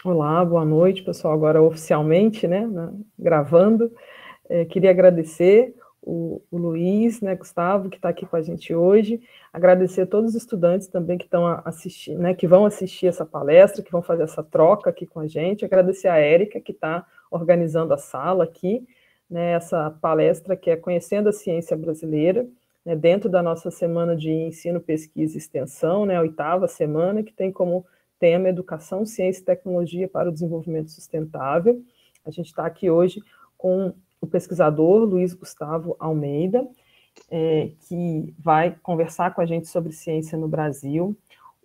Olá, boa noite, pessoal. Agora oficialmente, né, gravando. Queria agradecer o Luiz, né, Gustavo, que está aqui com a gente hoje. Agradecer a todos os estudantes também que estão assistindo, né, que vão assistir essa palestra, que vão fazer essa troca aqui com a gente. Agradecer a Érica, que está organizando a sala aqui, né, essa palestra que é Conhecendo a Ciência Brasileira, né, dentro da nossa semana de ensino, pesquisa e extensão, né, a 8ª semana, que tem como tema Educação, Ciência e Tecnologia para o Desenvolvimento Sustentável. A gente está aqui hoje com o pesquisador Luiz Gustavo Almeida, que vai conversar com a gente sobre ciência no Brasil.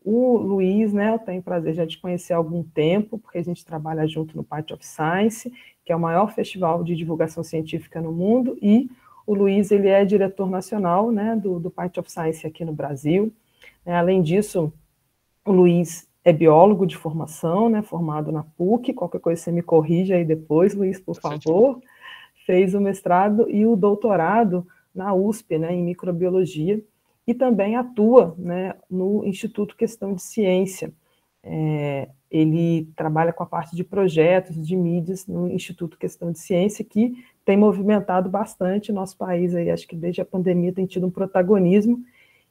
O Luiz, né, eu tenho o prazer já de conhecer há algum tempo, porque a gente trabalha junto no Party of Science, que é o maior festival de divulgação científica no mundo, e o Luiz, ele é diretor nacional, né, do Party of Science aqui no Brasil. Além disso, o Luiz é biólogo de formação, né, formado na PUC, qualquer coisa você me corrige aí depois, Luiz, por favor. Fez o mestrado e o doutorado na USP, né, em microbiologia, e também atua, né, no Instituto Questão de Ciência. Ele trabalha com a parte de projetos, de mídias no Instituto Questão de Ciência, que tem movimentado bastante o nosso país, aí, acho que desde a pandemia tem tido um protagonismo.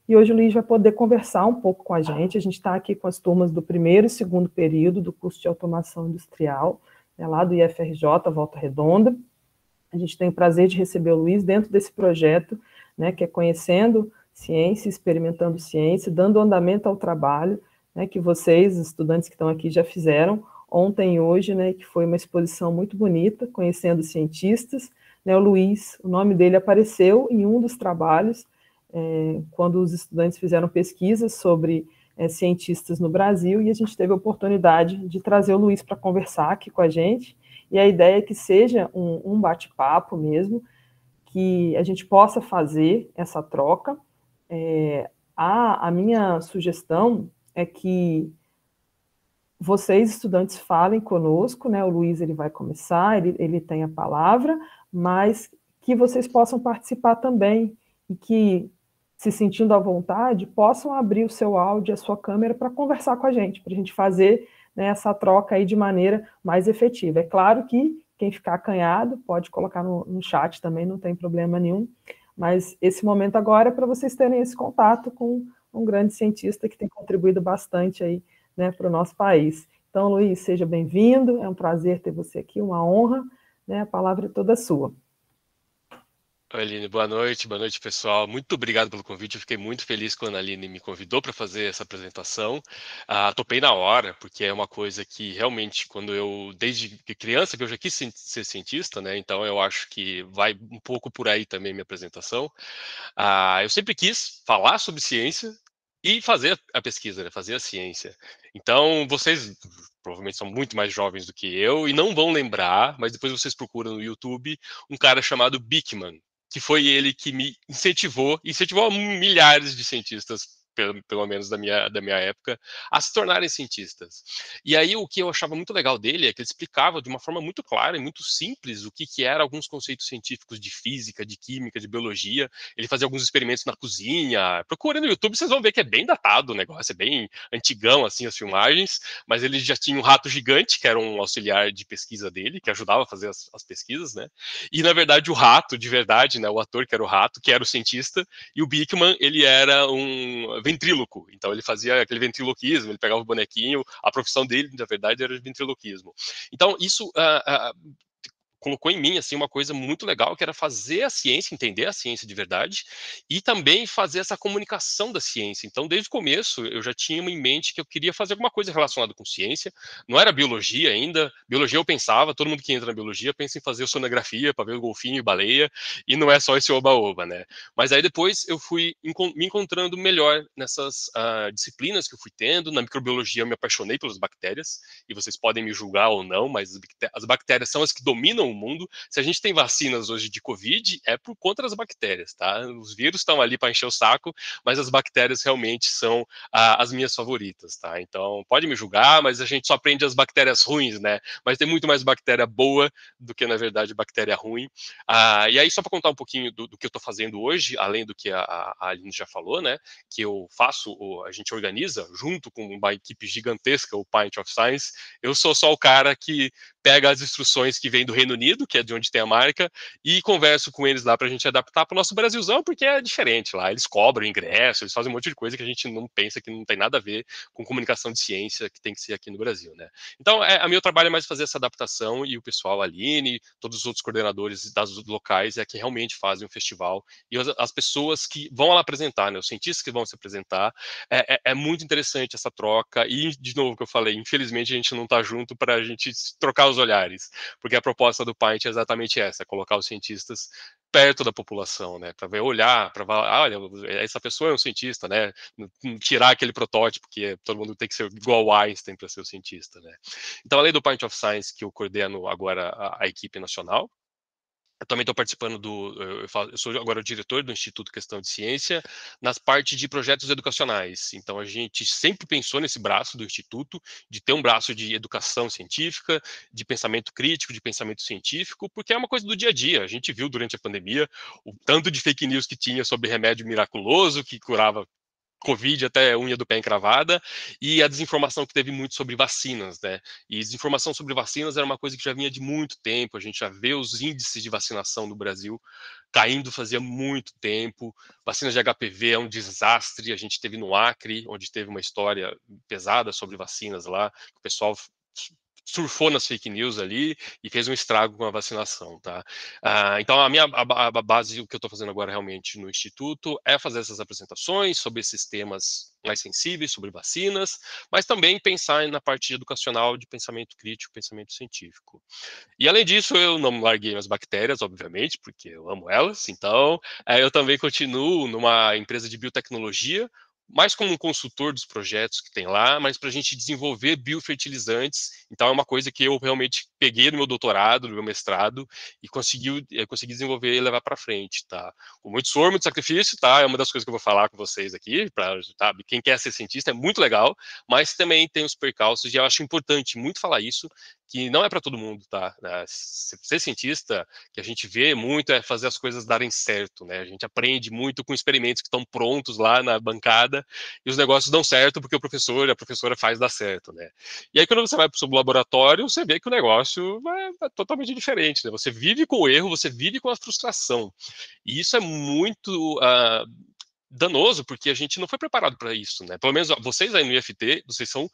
E hoje o Luiz vai poder conversar um pouco com a gente. A gente está aqui com as turmas do primeiro e segundo período do curso de automação industrial, né, lá do IFRJ, Volta Redonda. A gente tem o prazer de receber o Luiz dentro desse projeto, né, que é Conhecendo Ciência, Experimentando Ciência, dando andamento ao trabalho, né, que vocês, estudantes que estão aqui, já fizeram ontem e hoje, né, que foi uma exposição muito bonita, Conhecendo Cientistas. Né, o Luiz, o nome dele apareceu em um dos trabalhos, quando os estudantes fizeram pesquisas sobre cientistas no Brasil, e a gente teve a oportunidade de trazer o Luiz para conversar aqui com a gente, e a ideia é que seja um bate-papo mesmo, que a gente possa fazer essa troca. A minha sugestão é que vocês, estudantes, falem conosco, né? O Luiz, ele vai começar, ele tem a palavra, mas que vocês possam participar também, e que, se sentindo à vontade, possam abrir o seu áudio, a sua câmera, para conversar com a gente fazer, né, essa troca aí de maneira mais efetiva. É claro que quem ficar acanhado pode colocar no chat também, não tem problema nenhum, mas esse momento agora é para vocês terem esse contato com um grande cientista que tem contribuído bastante aí, né, para o nosso país. Então, Luiz, seja bem-vindo, é um prazer ter você aqui, uma honra, né, a palavra é toda sua. Oi, Aline, boa noite, pessoal. Muito obrigado pelo convite. Eu fiquei muito feliz quando a Aline me convidou para fazer essa apresentação. Topei na hora, porque é uma coisa que realmente, desde criança, que eu já quis ser cientista, né? Então eu acho que vai um pouco por aí também minha apresentação. Eu sempre quis falar sobre ciência e fazer a pesquisa, né? Fazer a ciência. Então, vocês provavelmente são muito mais jovens do que eu e não vão lembrar, mas depois vocês procuram no YouTube um cara chamado Bickman, que foi ele que me incentivou milhares de cientistas, pelo menos da minha época, a se tornarem cientistas. E aí o que eu achava muito legal dele é que ele explicava de uma forma muito clara e muito simples o que eram alguns conceitos científicos de física, de química, de biologia. Ele fazia alguns experimentos na cozinha. Procurem no YouTube, vocês vão ver que é bem datado o negócio, é bem antigão assim as filmagens, mas ele já tinha um rato gigante, que era um auxiliar de pesquisa dele, que ajudava a fazer as pesquisas, né? E na verdade o rato, de verdade, né, o ator que era o rato, que era o cientista, e o Bickman, ele era um ventríloco, então ele fazia aquele ventriloquismo, ele pegava o bonequinho, a profissão dele, na verdade, era ventriloquismo. Então isso colocou em mim assim uma coisa muito legal, que era fazer a ciência, entender a ciência de verdade e também fazer essa comunicação da ciência. Então, desde o começo, eu já tinha em mente que eu queria fazer alguma coisa relacionada com ciência. Não era biologia ainda. Biologia eu pensava, todo mundo que entra na biologia pensa em fazer sonografia para ver o golfinho e baleia, e não é só esse oba-oba, né? Mas aí depois eu fui me encontrando melhor nessas disciplinas que eu fui tendo. Na microbiologia eu me apaixonei pelas bactérias, e vocês podem me julgar ou não, mas as bactérias são as que dominam o mundo. Se a gente tem vacinas hoje de Covid, é por conta das bactérias, tá? Os vírus estão ali para encher o saco, mas as bactérias realmente são as minhas favoritas, tá? Então, pode me julgar, mas a gente só aprende as bactérias ruins, né? Mas tem muito mais bactéria boa do que, na verdade, bactéria ruim. E aí, só para contar um pouquinho do que eu estou fazendo hoje, além do que a Aline já falou, né? Que eu faço, a gente organiza, junto com uma equipe gigantesca, o Pint of Science. Eu sou só o cara que pega as instruções que vem do Reino Unido, que é de onde tem a marca, e converso com eles lá para a gente adaptar para o nosso Brasilzão, porque é diferente lá. Eles cobram ingresso, eles fazem um monte de coisa que a gente não pensa que não tem nada a ver com comunicação de ciência que tem que ser aqui no Brasil, né? Então, a meu trabalho é mais fazer essa adaptação, e o pessoal, a Aline, todos os outros coordenadores das locais, é que realmente fazem o festival, e as pessoas que vão lá apresentar, né? Os cientistas que vão se apresentar, é muito interessante essa troca, e, de novo, que eu falei, infelizmente a gente não está junto para a gente trocar os olhares, porque a proposta do Pint é exatamente essa, colocar os cientistas perto da população, né, para ver, olhar, para falar, olha, essa pessoa é um cientista, né, tirar aquele protótipo que todo mundo tem que ser igual ao Einstein para ser o cientista, né. Então, além do Pint of Science, que eu coordeno agora a equipe nacional, eu também estou participando eu sou agora o diretor do Instituto Questão de Ciência, nas partes de projetos educacionais. Então, a gente sempre pensou nesse braço do Instituto, de ter um braço de educação científica, de pensamento crítico, de pensamento científico, porque é uma coisa do dia a dia. A gente viu durante a pandemia o tanto de fake news que tinha sobre remédio miraculoso, que curava Covid até unha do pé encravada, e a desinformação que teve muito sobre vacinas, né? E desinformação sobre vacinas era uma coisa que já vinha de muito tempo, a gente já vê os índices de vacinação no Brasil caindo fazia muito tempo. Vacinas de HPV é um desastre, a gente teve no Acre, onde teve uma história pesada sobre vacinas lá, o pessoal surfou nas fake news ali e fez um estrago com a vacinação, tá? Então, a base, o que eu estou fazendo agora realmente no Instituto é fazer essas apresentações sobre esses temas mais sensíveis, sobre vacinas, mas também pensar na parte educacional de pensamento crítico, pensamento científico. E, além disso, eu não larguei as bactérias, obviamente, porque eu amo elas, então eu também continuo numa empresa de biotecnologia, mais como um consultor dos projetos que tem lá, mas para a gente desenvolver biofertilizantes. Então, é uma coisa que eu realmente peguei no meu doutorado, no meu mestrado, e consegui desenvolver e levar para frente, tá? Com muito suor, muito sacrifício, tá? É uma das coisas que eu vou falar com vocês aqui, para, sabe, quem quer ser cientista é muito legal, mas também tem os percalços, e eu acho importante muito falar isso, que não é para todo mundo, tá? Ser cientista, que a gente vê muito, é fazer as coisas darem certo, né? A gente aprende muito com experimentos que estão prontos lá na bancada, e os negócios dão certo porque o professor e a professora faz dar certo, né? E aí, quando você vai para o seu laboratório, você vê que o negócio é totalmente diferente, né? Você vive com o erro, você vive com a frustração. E isso é muito danoso, porque a gente não foi preparado para isso, né? Pelo menos vocês aí no IFT, vocês são,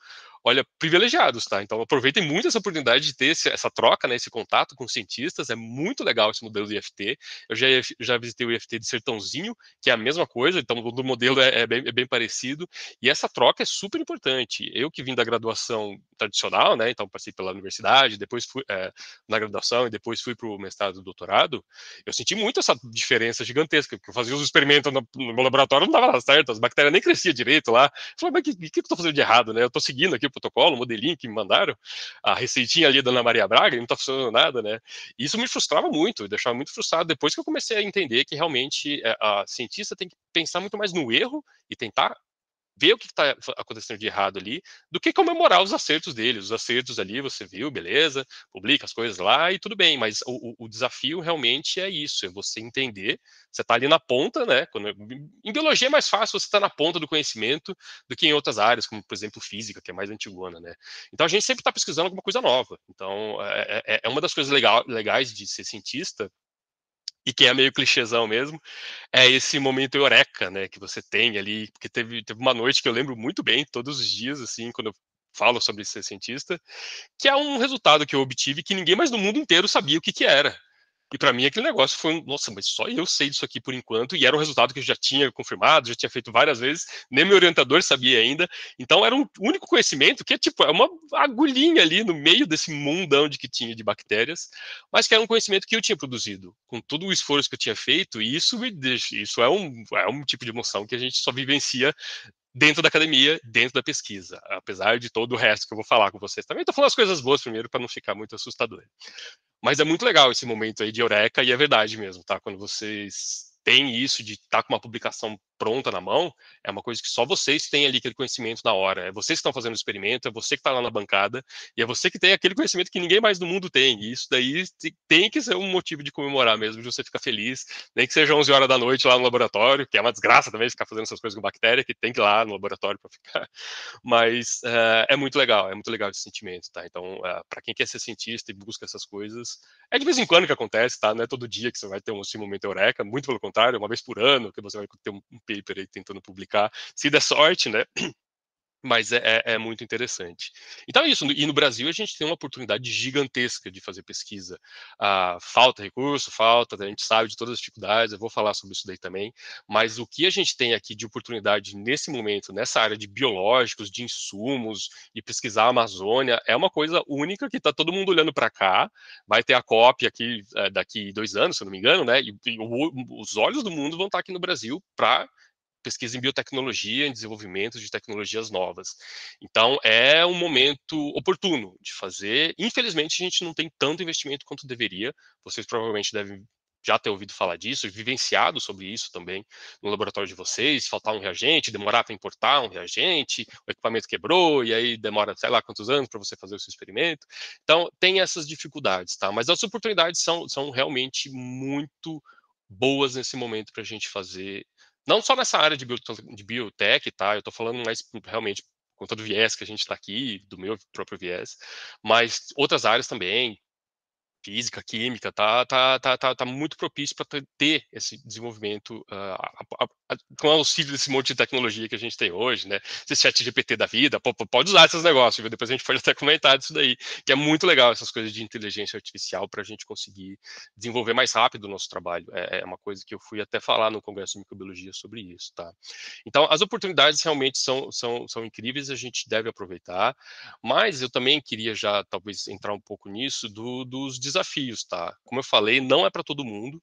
olha, privilegiados, tá? Então aproveitem muito essa oportunidade de ter essa troca, né? Esse contato com cientistas, é muito legal esse modelo do IFT. Eu já visitei o IFT de Sertãozinho, que é a mesma coisa, então o modelo é bem parecido, e essa troca é super importante. Eu que vim da graduação tradicional, né? Então passei pela universidade, depois fui na graduação e depois fui para o mestrado e doutorado, eu senti muito essa diferença gigantesca, porque eu fazia os experimentos no meu laboratório, não dava certo, as bactérias nem cresciam direito lá. Eu falei, mas o que eu estou fazendo de errado, né? Eu estou seguindo aqui o protocolo, o modelinho que me mandaram, a receitinha ali da Ana Maria Braga, e não está funcionando nada, né? E isso me frustrava muito, me deixava muito frustrado, depois que eu comecei a entender que realmente a cientista tem que pensar muito mais no erro e tentar ver o que está acontecendo de errado ali, do que comemorar os acertos dele. Os acertos ali, você viu, beleza, publica as coisas lá e tudo bem, mas o desafio realmente é isso, é você entender, você está ali na ponta, né? Em biologia é mais fácil você estar na ponta do conhecimento do que em outras áreas, como, por exemplo, física, que é mais antigona, né? Então a gente sempre está pesquisando alguma coisa nova. Então é uma das coisas legais de ser cientista, e que é meio clichêzão mesmo, é esse momento eureka, né, que você tem ali, porque teve uma noite que eu lembro muito bem, todos os dias, assim, quando eu falo sobre ser cientista, que é um resultado que eu obtive que ninguém mais no mundo inteiro sabia o que que era. E para mim aquele negócio foi nossa, mas só eu sei disso aqui por enquanto, e era um resultado que eu já tinha confirmado, já tinha feito várias vezes, nem meu orientador sabia ainda. Então era um único conhecimento que é tipo, é uma agulhinha ali no meio desse mundão de que tinha de bactérias, mas que era um conhecimento que eu tinha produzido, com todo o esforço que eu tinha feito, e isso me deixa, isso é um tipo de emoção que a gente só vivencia dentro da academia, dentro da pesquisa, apesar de todo o resto que eu vou falar com vocês. Também estou falando as coisas boas primeiro para não ficar muito assustador. Mas é muito legal esse momento aí de eureka, e é verdade mesmo, tá? Quando vocês têm isso de estar com uma publicação pronta na mão, é uma coisa que só vocês têm ali aquele conhecimento na hora. É vocês que estão fazendo o experimento, é você que está lá na bancada, e é você que tem aquele conhecimento que ninguém mais no mundo tem. E isso daí tem que ser um motivo de comemorar mesmo, de você ficar feliz, nem que seja 11 horas da noite lá no laboratório, que é uma desgraça também ficar fazendo essas coisas com bactéria, que tem que ir lá no laboratório para ficar. Mas é muito legal esse sentimento, tá? Então, para quem quer ser cientista e busca essas coisas, é de vez em quando que acontece, tá? Não é todo dia que você vai ter esse momento eureka, muito pelo contrário, uma vez por ano que você vai ter um paper aí tentando publicar, se der sorte, né? Mas é muito interessante. Então é isso, e no Brasil a gente tem uma oportunidade gigantesca de fazer pesquisa. Falta recurso, a gente sabe de todas as dificuldades, eu vou falar sobre isso daí também, mas o que a gente tem aqui de oportunidade nesse momento, nessa área de biológicos, de insumos, e pesquisar a Amazônia, é uma coisa única que está todo mundo olhando para cá, vai ter a COP aqui daqui 2 anos, se eu não me engano, né? E os olhos do mundo vão estar aqui no Brasil para pesquisa em biotecnologia, em desenvolvimento de tecnologias novas. Então, é um momento oportuno de fazer. Infelizmente, a gente não tem tanto investimento quanto deveria. Vocês provavelmente devem já ter ouvido falar disso, vivenciado sobre isso também no laboratório de vocês, faltar um reagente, demorar para importar um reagente, o equipamento quebrou, e aí demora, sei lá, quantos anos para você fazer o seu experimento. Então, tem essas dificuldades, tá? Mas as oportunidades são realmente muito boas nesse momento para a gente fazer não só nessa área de biotech, tá? Eu estou falando mais realmente por conta do viés que a gente está aqui, do meu próprio viés, mas outras áreas também, física, química, tá muito propício para ter esse desenvolvimento com o auxílio desse monte de tecnologia que a gente tem hoje, né? Esse chat GPT da vida, pode usar esses negócios, viu? Depois a gente pode até comentar disso daí, que é muito legal essas coisas de inteligência artificial para a gente conseguir desenvolver mais rápido o nosso trabalho. É uma coisa que eu fui até falar no Congresso de Microbiologia sobre isso, tá? Então, as oportunidades realmente são incríveis, a gente deve aproveitar, mas eu também queria já, talvez, entrar um pouco nisso dos desafios, tá? Como eu falei, não é para todo mundo.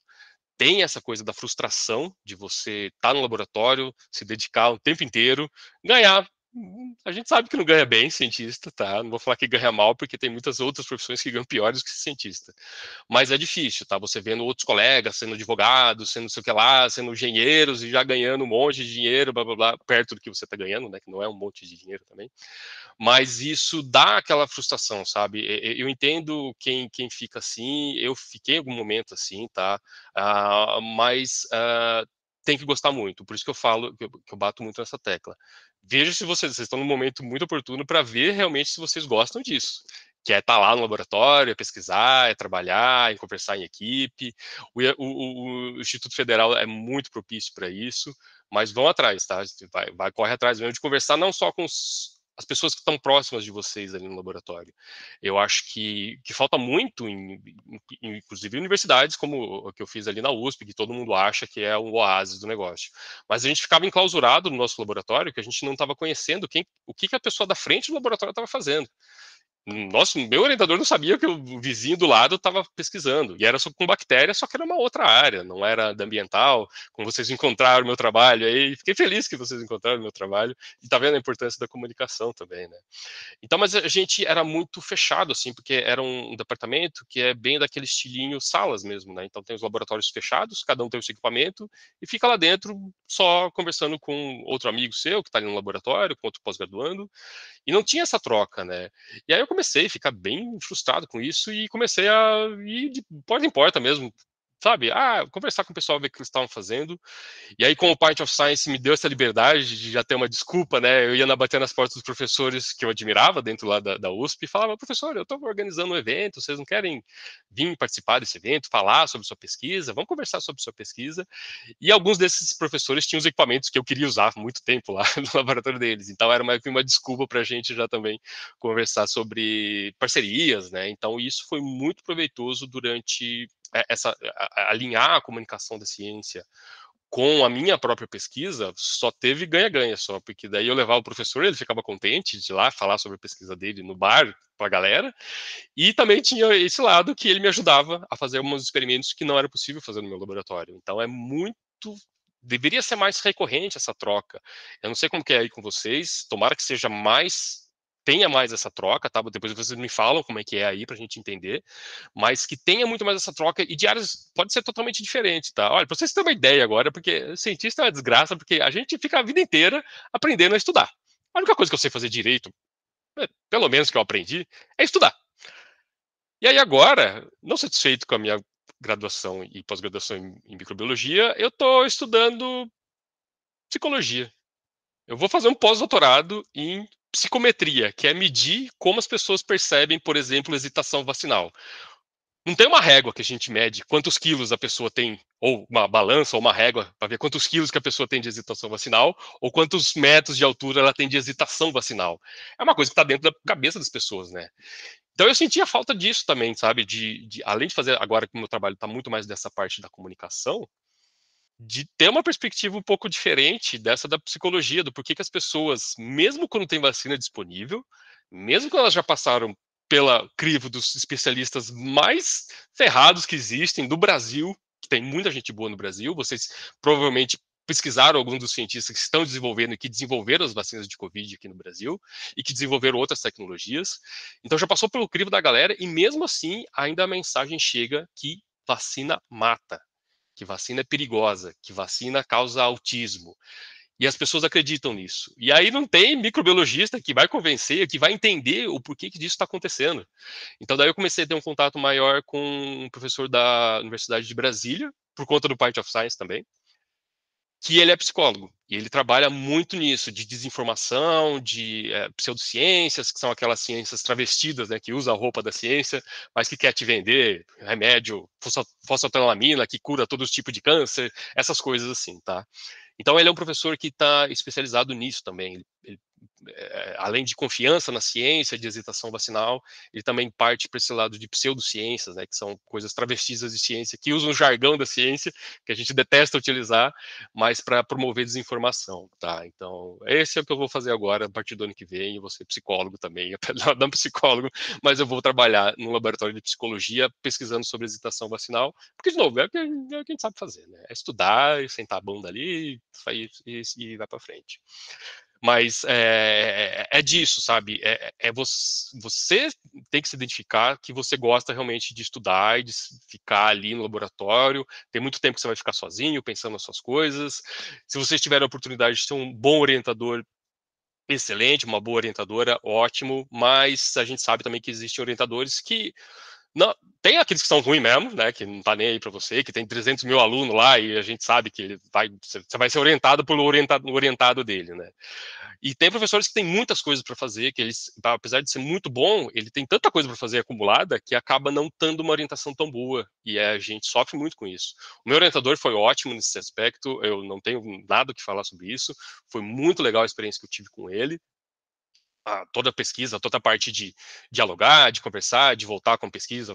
Tem essa coisa da frustração de você estar no laboratório, se dedicar o tempo inteiro, ganhar. A gente sabe que não ganha bem cientista, tá? Não vou falar que ganha mal, porque tem muitas outras profissões que ganham piores que cientista. Mas é difícil, tá? Você vendo outros colegas sendo advogados, sendo não sei o que lá, sendo engenheiros e já ganhando um monte de dinheiro, blá blá blá, perto do que você está ganhando, né? Que não é um monte de dinheiro também. Mas isso dá aquela frustração, sabe? Eu entendo quem fica assim, eu fiquei em algum momento assim, tá? Mas tem que gostar muito, por isso que eu falo, que eu bato muito nessa tecla. Veja se vocês estão num momento muito oportuno para ver realmente se vocês gostam disso. Que é estar lá no laboratório, é pesquisar, é trabalhar, é conversar em equipe. O Instituto Federal é muito propício para isso, mas vão atrás, tá? Corre atrás mesmo de conversar não só com as pessoas que estão próximas de vocês ali no laboratório. Eu acho que falta muito, inclusive universidades, como o que eu fiz ali na USP, que todo mundo acha que é um oásis do negócio. Mas a gente ficava enclausurado no nosso laboratório, que a gente não estava conhecendo o que a pessoa da frente do laboratório estava fazendo. Nossa, meu orientador não sabia que o vizinho do lado estava pesquisando. E era só com bactéria, só que era uma outra área, não era da ambiental. Como vocês encontraram o meu trabalho aí, fiquei feliz que vocês encontraram o meu trabalho. E tá vendo a importância da comunicação também, né? Então, mas a gente era muito fechado, assim, porque era um departamento que é bem daquele estilinho salas mesmo, né? Então tem os laboratórios fechados, cada um tem o seu equipamento, e fica lá dentro só conversando com outro amigo seu que está ali no laboratório, com outro pós-graduando, e não tinha essa troca, né? E aí eu comecei a ficar bem frustrado com isso e comecei a ir de porta em porta mesmo, sabe? Conversar com o pessoal, ver o que eles estavam fazendo. E aí, como o Part of Science me deu essa liberdade de já ter uma desculpa, né? Eu ia bater nas portas dos professores que eu admirava dentro lá da USP e falava, professor, eu estou organizando um evento, vocês não querem vir participar desse evento, falar sobre sua pesquisa? Vamos conversar sobre sua pesquisa. E alguns desses professores tinham os equipamentos que eu queria usar há muito tempo lá no laboratório deles. Então, era uma desculpa para a gente já também conversar sobre parcerias, né? Então, isso foi muito proveitoso durante alinhar a comunicação da ciência com a minha própria pesquisa, só teve ganha-ganha só, porque daí eu levava o professor, ele ficava contente de ir lá falar sobre a pesquisa dele no bar para a galera, e também tinha esse lado que ele me ajudava a fazer alguns experimentos que não era possível fazer no meu laboratório. Então é muito deveria ser mais recorrente essa troca. Eu não sei como que é aí com vocês, tomara que seja mais tenha mais essa troca, tá? Depois vocês me falam como é que é aí pra gente entender, mas que tenha muito mais essa troca e de áreas pode ser totalmente diferente, tá? Olha, pra vocês terem uma ideia agora, porque cientista é uma desgraça, porque a gente fica a vida inteira aprendendo a estudar. A única coisa que eu sei fazer direito, pelo menos que eu aprendi, é estudar. E aí agora, não satisfeito com a minha graduação e pós-graduação em microbiologia, eu estou estudando psicologia. Eu vou fazer um pós-doutorado em psicometria, que é medir como as pessoas percebem, por exemplo, hesitação vacinal. Não tem uma régua que a gente mede quantos quilos a pessoa tem, ou uma balança, ou uma régua, para ver quantos quilos que a pessoa tem de hesitação vacinal, ou quantos metros de altura ela tem de hesitação vacinal. É uma coisa que está dentro da cabeça das pessoas, né? Então eu sentia falta disso também, sabe? Além de fazer, agora que o meu trabalho está muito mais dessa parte da comunicação, de ter uma perspectiva um pouco diferente dessa da psicologia, do porquê que as pessoas, mesmo quando tem vacina disponível, mesmo quando elas já passaram pela crivo dos especialistas mais ferrados que existem do Brasil, que tem muita gente boa no Brasil, vocês provavelmente pesquisaram alguns dos cientistas que estão desenvolvendo e que desenvolveram as vacinas de Covid aqui no Brasil e que desenvolveram outras tecnologias. Então já passou pelo crivo da galera e mesmo assim ainda a mensagem chega que vacina mata, que vacina é perigosa, que vacina causa autismo. E as pessoas acreditam nisso. E aí não tem microbiologista que vai convencer, que vai entender o porquê que disso está acontecendo. Então daí eu comecei a ter um contato maior com um professor da Universidade de Brasília, por conta do Part of Science também, que ele é psicólogo. E ele trabalha muito nisso, de desinformação, de pseudociências, que são aquelas ciências travestidas, né, que usa a roupa da ciência, mas que quer te vender remédio, fosfatilamina, que cura todos os tipos de câncer, essas coisas assim, tá? Então ele é um professor que está especializado nisso também. Além de confiança na ciência, de hesitação vacinal, ele também parte para esse lado de pseudociências, né, que são coisas travestidas de ciência, que usam o jargão da ciência, que a gente detesta utilizar, mas para promover desinformação, tá? Então, esse é o que eu vou fazer agora, a partir do ano que vem. Eu vou ser psicólogo também, não psicólogo, mas eu vou trabalhar no laboratório de psicologia, pesquisando sobre hesitação vacinal, porque, de novo, é o que a gente sabe fazer, né? É estudar, sentar a bunda ali e vai para frente. Mas é disso, sabe? Você tem que se identificar que você gosta realmente de estudar e de ficar ali no laboratório. Tem muito tempo que você vai ficar sozinho, pensando nas suas coisas. Se vocês tiverem a oportunidade de ter um bom orientador, excelente, uma boa orientadora, ótimo. Mas a gente sabe também que existem orientadores que não, tem aqueles que são ruins mesmo, né? Que não tá nem aí para você, que tem 300 mil alunos lá e a gente sabe que você vai ser orientado pelo orientado dele, né? E tem professores que têm muitas coisas para fazer, que eles, apesar de ser muito bom, ele tem tanta coisa para fazer acumulada que acaba não tendo uma orientação tão boa. E a gente sofre muito com isso. O meu orientador foi ótimo nesse aspecto, eu não tenho nada o que falar sobre isso. Foi muito legal a experiência que eu tive com ele. Toda a pesquisa, toda a parte de dialogar, de conversar, de voltar com pesquisa,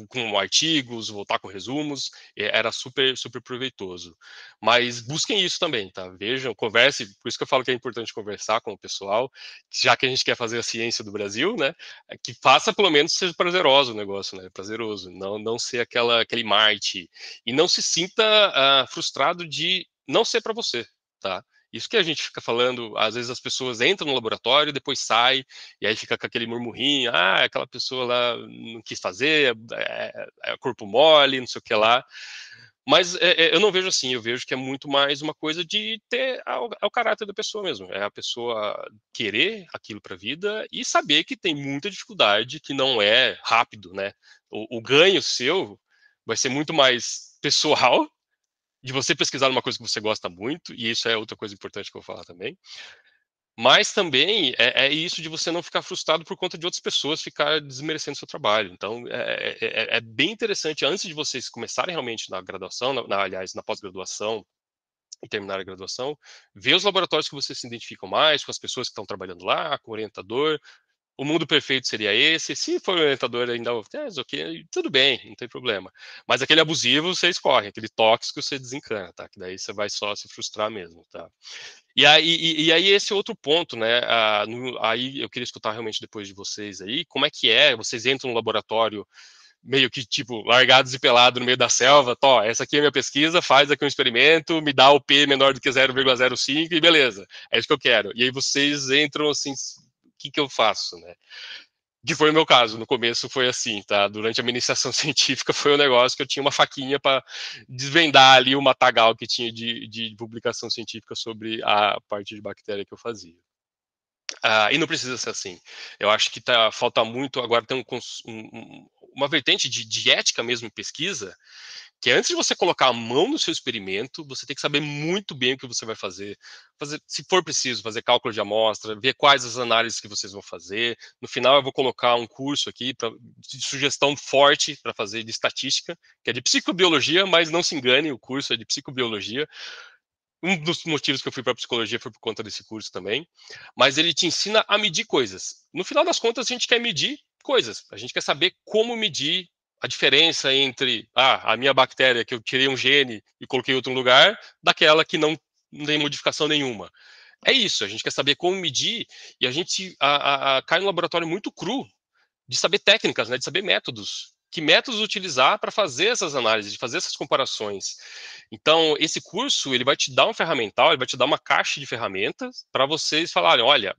com artigos, voltar com resumos, era super, super proveitoso. Mas busquem isso também, tá? Vejam, converse, por isso que eu falo que é importante conversar com o pessoal, já que a gente quer fazer a ciência do Brasil, né? Que faça pelo menos seja prazeroso o negócio, né? Prazeroso, não ser aquele Marte. E não se sinta frustrado de não ser para você, tá? Isso que a gente fica falando, às vezes as pessoas entram no laboratório, depois saem, e aí fica com aquele murmurrinho, aquela pessoa lá não quis fazer, é corpo mole, não sei o que lá. Mas eu não vejo assim, eu vejo que é muito mais uma coisa de ter o caráter da pessoa mesmo. É a pessoa querer aquilo para a vida e saber que tem muita dificuldade, que não é rápido, né? O ganho seu vai ser muito mais pessoal, de você pesquisar uma coisa que você gosta muito, e isso é outra coisa importante que eu vou falar também, mas também é isso de você não ficar frustrado por conta de outras pessoas ficar desmerecendo seu trabalho. Então, é bem interessante, antes de vocês começarem realmente na graduação, aliás, na pós-graduação, e terminar a graduação, ver os laboratórios que vocês se identificam mais, com as pessoas que estão trabalhando lá, com o orientador. O mundo perfeito seria esse. Se for o orientador ainda, ok, tudo bem, não tem problema. Mas aquele abusivo você escorre, aquele tóxico você desencana, tá? Que daí você vai só se frustrar mesmo, tá? E aí esse é outro ponto, né? Aí eu queria escutar realmente depois de vocês aí, como é que é? Vocês entram no laboratório meio que, tipo, largados e pelados no meio da selva, essa aqui é a minha pesquisa, faz aqui um experimento, me dá o P menor do que 0,05 e beleza, é isso que eu quero. E aí vocês entram, assim, que eu faço, né? Que foi o meu caso, no começo foi assim, tá? Durante a minha iniciação científica foi um negócio que eu tinha uma faquinha para desvendar ali o matagal que tinha de publicação científica sobre a parte de bactéria que eu fazia. E não precisa ser assim. Eu acho que falta muito, agora tem uma vertente de ética mesmo em pesquisa, que antes de você colocar a mão no seu experimento, você tem que saber muito bem o que você vai fazer, se for preciso, fazer cálculo de amostra, ver quais as análises que vocês vão fazer. No final, eu vou colocar um curso aqui de sugestão forte para fazer de estatística, que é de psicobiologia, mas não se engane, o curso é de psicobiologia. Um dos motivos que eu fui para psicologia foi por conta desse curso também, mas ele te ensina a medir coisas. No final das contas, a gente quer medir coisas, a gente quer saber como medir a diferença entre a minha bactéria, que eu tirei um gene e coloquei em outro lugar, daquela que não tem modificação nenhuma. É isso, a gente quer saber como medir e a gente cai no laboratório muito cru de saber técnicas, né, de saber métodos. Que métodos utilizar para fazer essas análises, de fazer essas comparações. Então, esse curso, ele vai te dar um ferramental, ele vai te dar uma caixa de ferramentas para vocês falarem, olha,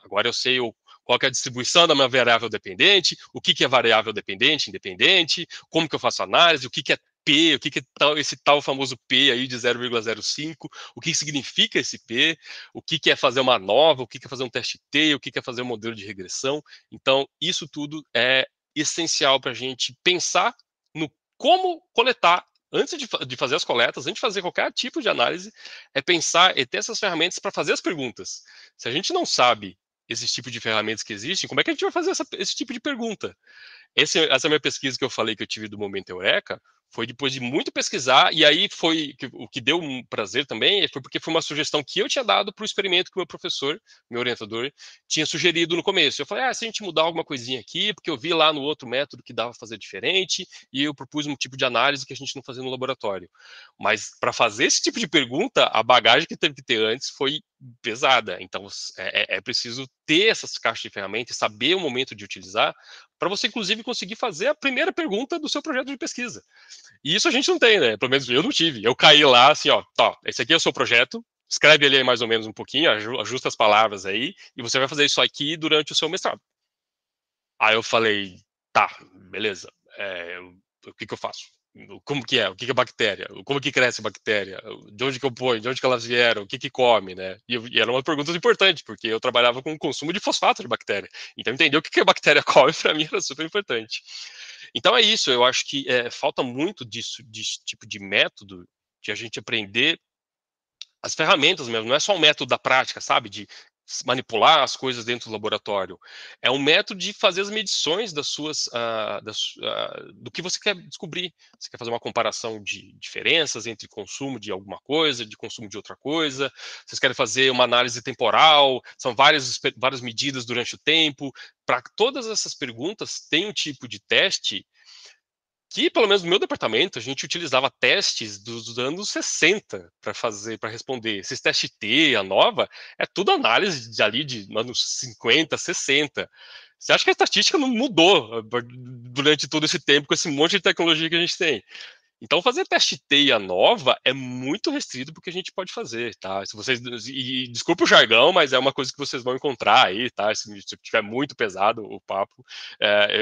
agora eu sei qual que é a distribuição da minha variável dependente, o que é variável dependente, independente, como que eu faço análise, o que é P, o que é esse tal famoso P aí de 0,05, o que significa esse P, o que é fazer uma nova, o que é fazer um teste T, o que é fazer um modelo de regressão. Então, isso tudo é essencial para a gente pensar no como coletar antes de fazer as coletas, antes de fazer qualquer tipo de análise, é pensar e ter essas ferramentas para fazer as perguntas. Se a gente não sabe esse tipo de ferramentas que existem, como é que a gente vai fazer esse tipo de pergunta? Essa minha pesquisa que eu falei que eu tive do Momento Eureka foi depois de muito pesquisar, e aí o que deu um prazer também, foi porque foi uma sugestão que eu tinha dado para o experimento que o meu professor, meu orientador, tinha sugerido no começo. Eu falei, se a gente mudar alguma coisinha aqui, porque eu vi lá no outro método que dava para fazer diferente, e eu propus um tipo de análise que a gente não fazia no laboratório. Mas para fazer esse tipo de pergunta, a bagagem que teve que ter antes foi pesada. Então é preciso ter essas caixas de ferramentas, saber o momento de utilizar, para você, inclusive, conseguir fazer a primeira pergunta do seu projeto de pesquisa. E isso a gente não tem, né? Pelo menos eu não tive. Eu caí lá, assim, tá, esse aqui é o seu projeto, escreve ele aí mais ou menos um pouquinho, ajusta as palavras aí, e você vai fazer isso aqui durante o seu mestrado. Aí eu falei, tá, beleza, o que eu faço? Como que é? O que é bactéria? Como que cresce a bactéria? De onde que eu ponho? De onde que elas vieram? O que come, né? E eram umas perguntas importantes, porque eu trabalhava com o consumo de fosfato de bactéria. Então entender o que a bactéria come para mim era super importante. Então é isso, eu acho que falta muito desse tipo de método de a gente aprender as ferramentas mesmo, não é só um método da prática, sabe? De manipular as coisas dentro do laboratório. É um método de fazer as medições do que você quer descobrir. Você quer fazer uma comparação de diferenças entre consumo de alguma coisa, de consumo de outra coisa. Vocês querem fazer uma análise temporal, são várias medidas durante o tempo. Para todas essas perguntas, tem um tipo de teste que, pelo menos no meu departamento, a gente utilizava testes dos anos 60 para responder. Esses testes T, a nova, é tudo análise ali de anos 50, 60. Você acha que a estatística não mudou durante todo esse tempo com esse monte de tecnologia que a gente tem? Então, fazer teste teia nova é muito restrito porque a gente pode fazer, tá? Se vocês, e desculpa o jargão, mas é uma coisa que vocês vão encontrar aí, tá? Se tiver muito pesado o papo,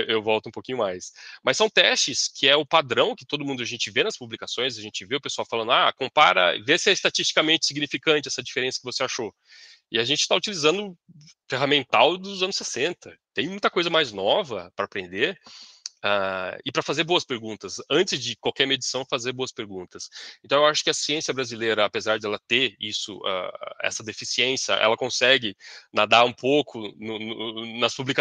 eu volto um pouquinho mais. Mas são testes que é o padrão que todo mundo a gente vê nas publicações, a gente vê o pessoal falando, compara, vê se é estatisticamente significante essa diferença que você achou. E a gente está utilizando ferramental dos anos 60. Tem muita coisa mais nova para aprender. E para fazer boas perguntas, antes de qualquer medição, fazer boas perguntas. Então, eu acho que a ciência brasileira, apesar de ela ter isso, essa deficiência, ela consegue nadar um pouco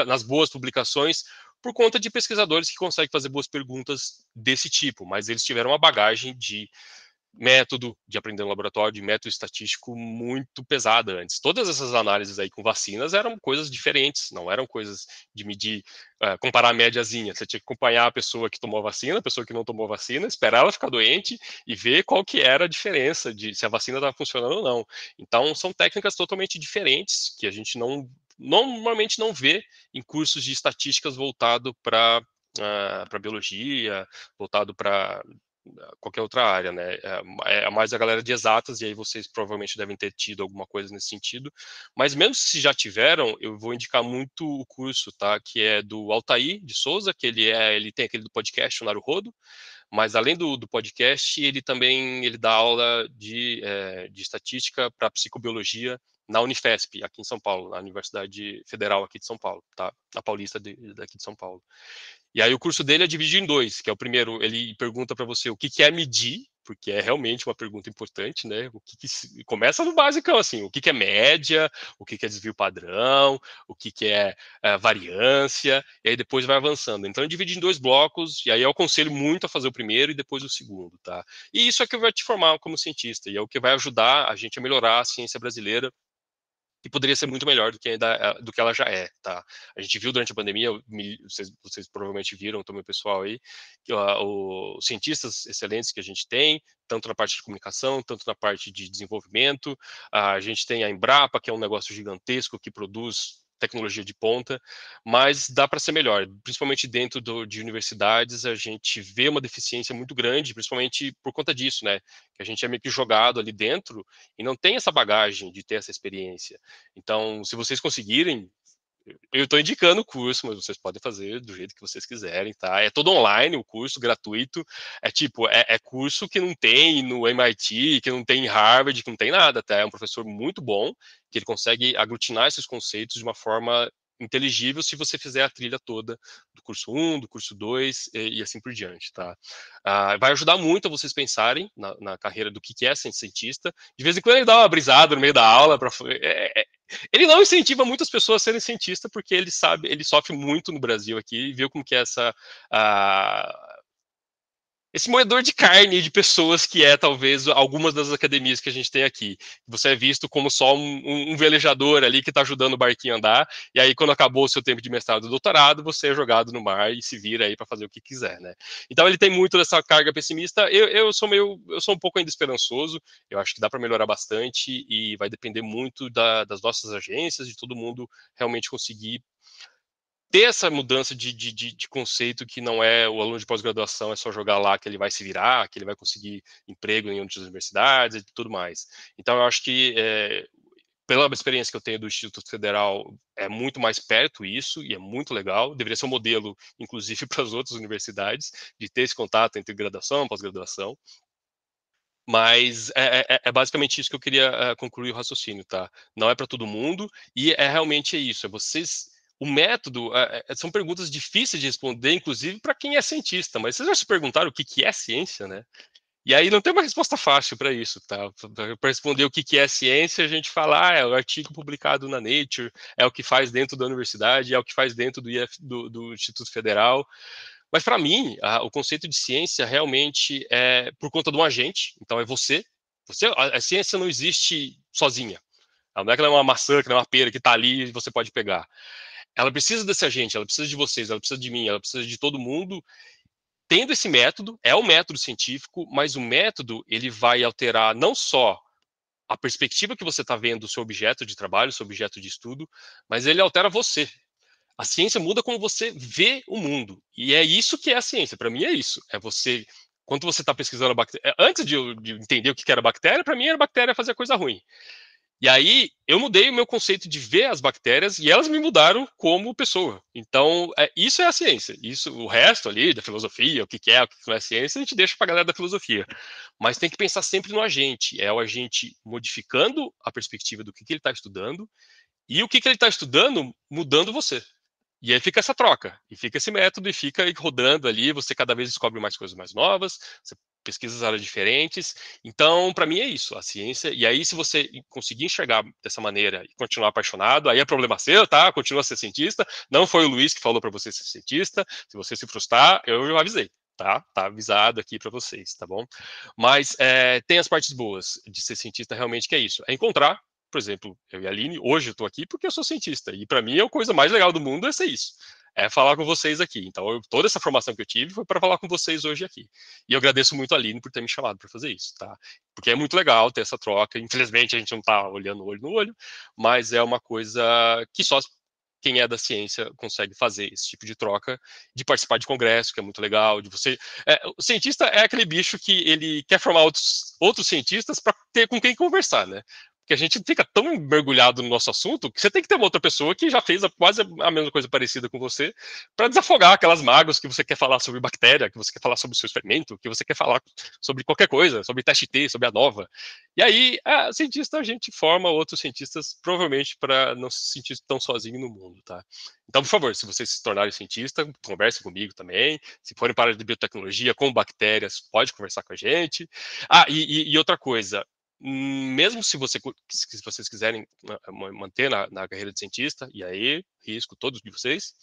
nas boas publicações por conta de pesquisadores que conseguem fazer boas perguntas desse tipo, mas eles tiveram uma bagagem de método de aprender no laboratório, de método estatístico muito pesada antes. Todas essas análises aí com vacinas eram coisas diferentes, não eram coisas de medir, comparar a médiazinha. Você tinha que acompanhar a pessoa que tomou a vacina, a pessoa que não tomou a vacina, esperar ela ficar doente e ver qual que era a diferença de se a vacina estava funcionando ou não. Então, são técnicas totalmente diferentes que a gente normalmente não vê em cursos de estatísticas voltado para biologia, voltado para qualquer outra área, né? É mais a galera de exatas, e aí vocês provavelmente devem ter tido alguma coisa nesse sentido. Mas mesmo se já tiveram, eu vou indicar muito o curso, tá? Que é do Altair de Souza, que ele tem aquele do podcast, o Naruhodo, mas além do podcast, ele dá aula de estatística para psicobiologia na Unifesp, aqui em São Paulo, na Universidade Federal aqui de São Paulo, tá? Na Paulista daqui de São Paulo. E aí o curso dele é dividido em dois, que é o primeiro, ele pergunta para você o que é medir, porque é realmente uma pergunta importante, né? Começa no basicão, assim, o que é média, o que é desvio padrão, o que é variância, e aí depois vai avançando. Então, divide em dois blocos, e aí eu aconselho muito a fazer o primeiro e depois o segundo, tá? E isso é que vai te formar como cientista, e é o que vai ajudar a gente a melhorar a ciência brasileira, que poderia ser muito melhor do que ela já é, tá? A gente viu durante a pandemia, vocês provavelmente viram também o pessoal aí, que os cientistas excelentes que a gente tem, tanto na parte de comunicação, tanto na parte de desenvolvimento, a gente tem a Embrapa, que é um negócio gigantesco que produz tecnologia de ponta, mas dá para ser melhor, principalmente dentro de universidades, a gente vê uma deficiência muito grande, principalmente por conta disso, né? Que a gente é meio que jogado ali dentro e não tem essa bagagem de ter essa experiência. Então, se vocês conseguirem, eu estou indicando o curso, mas vocês podem fazer do jeito que vocês quiserem, tá? É todo online, o curso gratuito. É curso que não tem no MIT, que não tem em Harvard, que não tem nada, tá? É um professor muito bom, que ele consegue aglutinar esses conceitos de uma forma inteligível se você fizer a trilha toda do curso 1, do curso 2 e assim por diante, tá? Vai ajudar muito a vocês pensarem na carreira do que é ser cientista. De vez em quando ele dá uma brisada no meio da aula, ele não incentiva muitas pessoas a serem cientistas porque ele sofre muito no Brasil aqui e viu como que é esse moedor de carne de pessoas que é talvez algumas das academias que a gente tem aqui. Você é visto como só um velejador ali que está ajudando o barquinho a andar, e aí quando acabou o seu tempo de mestrado e doutorado, você é jogado no mar e se vira aí para fazer o que quiser, né? Então ele tem muito dessa carga pessimista. Eu sou um pouco ainda esperançoso. Eu acho que dá para melhorar bastante e vai depender muito das nossas agências, de todo mundo realmente conseguir ter essa mudança de conceito que não é o aluno de pós-graduação é só jogar lá que ele vai se virar, que ele vai conseguir emprego em outras universidades e tudo mais. Então, eu acho que, pela experiência que eu tenho do Instituto Federal, é muito mais perto isso, e é muito legal. Deveria ser um modelo, inclusive, para as outras universidades, de ter esse contato entre graduação e pós-graduação. Mas é basicamente isso que eu queria concluir o raciocínio, tá? Não é para todo mundo, e realmente isso. O método são perguntas difíceis de responder, inclusive para quem é cientista. Mas vocês já se perguntaram o que é ciência, né? E aí não tem uma resposta fácil para isso, tá? Para responder o que é ciência, a gente fala, é o artigo publicado na Nature, é o que faz dentro da universidade, é o que faz dentro do Instituto Federal. Mas para mim, o conceito de ciência realmente é por conta de um agente, então é você. A ciência não existe sozinha. Ela não é que ela é uma maçã, que não é uma pera que está ali e você pode pegar. Ela precisa desse agente, ela precisa de vocês, ela precisa de mim, ela precisa de todo mundo. Tendo esse método, é um método científico, mas o método ele vai alterar não só a perspectiva que você está vendo do seu objeto de trabalho, seu objeto de estudo, mas ele altera você. A ciência muda como você vê o mundo. E é isso que é a ciência. Para mim é isso. É você. Quando você está pesquisando a bactéria. Antes de entender o que era bactéria, para mim a bactéria fazia coisa ruim. E aí eu mudei o meu conceito de ver as bactérias e elas me mudaram como pessoa. Então, isso é a ciência. Isso, o resto ali da filosofia, o que é, o que não é ciência, a gente deixa para a galera da filosofia. Mas tem que pensar sempre no agente. É o agente modificando a perspectiva do que ele está estudando e o que ele está estudando mudando você. E aí fica essa troca, e fica esse método, e fica rodando ali, você cada vez descobre mais coisas mais novas, você pesquisa áreas diferentes. Então, para mim é isso, a ciência. E aí, se você conseguir enxergar dessa maneira e continuar apaixonado, aí é problema seu, tá? Continua a ser cientista. Não foi o Luiz que falou para você ser cientista. Se você se frustrar, eu já avisei. Tá avisado aqui para vocês, tá bom? Mas tem as partes boas de ser cientista realmente, que é isso, é encontrar. Por exemplo, eu e a Aline, hoje eu estou aqui porque eu sou cientista. E para mim a coisa mais legal do mundo é ser isso. É falar com vocês aqui. Então, toda essa formação que eu tive foi para falar com vocês hoje aqui. E eu agradeço muito a Aline por ter me chamado para fazer isso, tá? Porque é muito legal ter essa troca. Infelizmente, a gente não está olhando olho no olho, mas é uma coisa que só quem é da ciência consegue fazer esse tipo de troca, de participar de congresso, que é muito legal, de você... o cientista é aquele bicho que ele quer formar outros cientistas para ter com quem conversar, né? Porque a gente fica tão mergulhado no nosso assunto que você tem que ter uma outra pessoa que já fez quase a mesma coisa parecida com você para desafogar aquelas mágoas que você quer falar sobre bactéria, que você quer falar sobre o seu experimento, que você quer falar sobre qualquer coisa, sobre teste T, sobre a nova. E aí, cientista, a gente forma outros cientistas, provavelmente para não se sentir tão sozinho no mundo, tá? Então, por favor, se vocês se tornarem cientista, conversem comigo também. Se forem para a área de biotecnologia com bactérias, pode conversar com a gente. E outra coisa, mesmo se vocês quiserem manter na carreira de cientista, e aí, risco todos de vocês,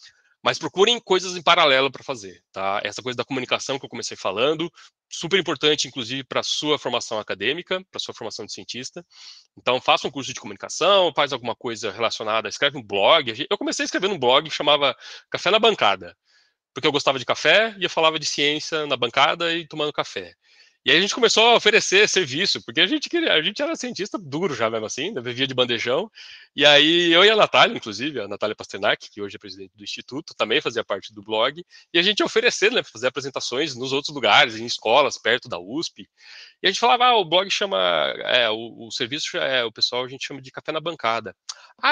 mas procurem coisas em paralelo para fazer, tá? Essa coisa da comunicação que eu comecei falando, super importante, inclusive, para a sua formação acadêmica, para a sua formação de cientista. Então, faça um curso de comunicação, faz alguma coisa relacionada, escreve um blog. Eu comecei escrevendo um blog que chamava Café na Bancada, porque eu gostava de café e eu falava de ciência na bancada e tomando café. E aí a gente começou a oferecer serviço, porque a gente era cientista duro já mesmo assim, né, vivia de bandejão. E aí eu e a Natália, inclusive, a Natália Pasternak, que hoje é presidente do Instituto, também fazia parte do blog, e a gente ia oferecer, né, fazer apresentações nos outros lugares, em escolas, perto da USP. E a gente falava, o blog chama, o serviço, o pessoal a gente chama de café na bancada.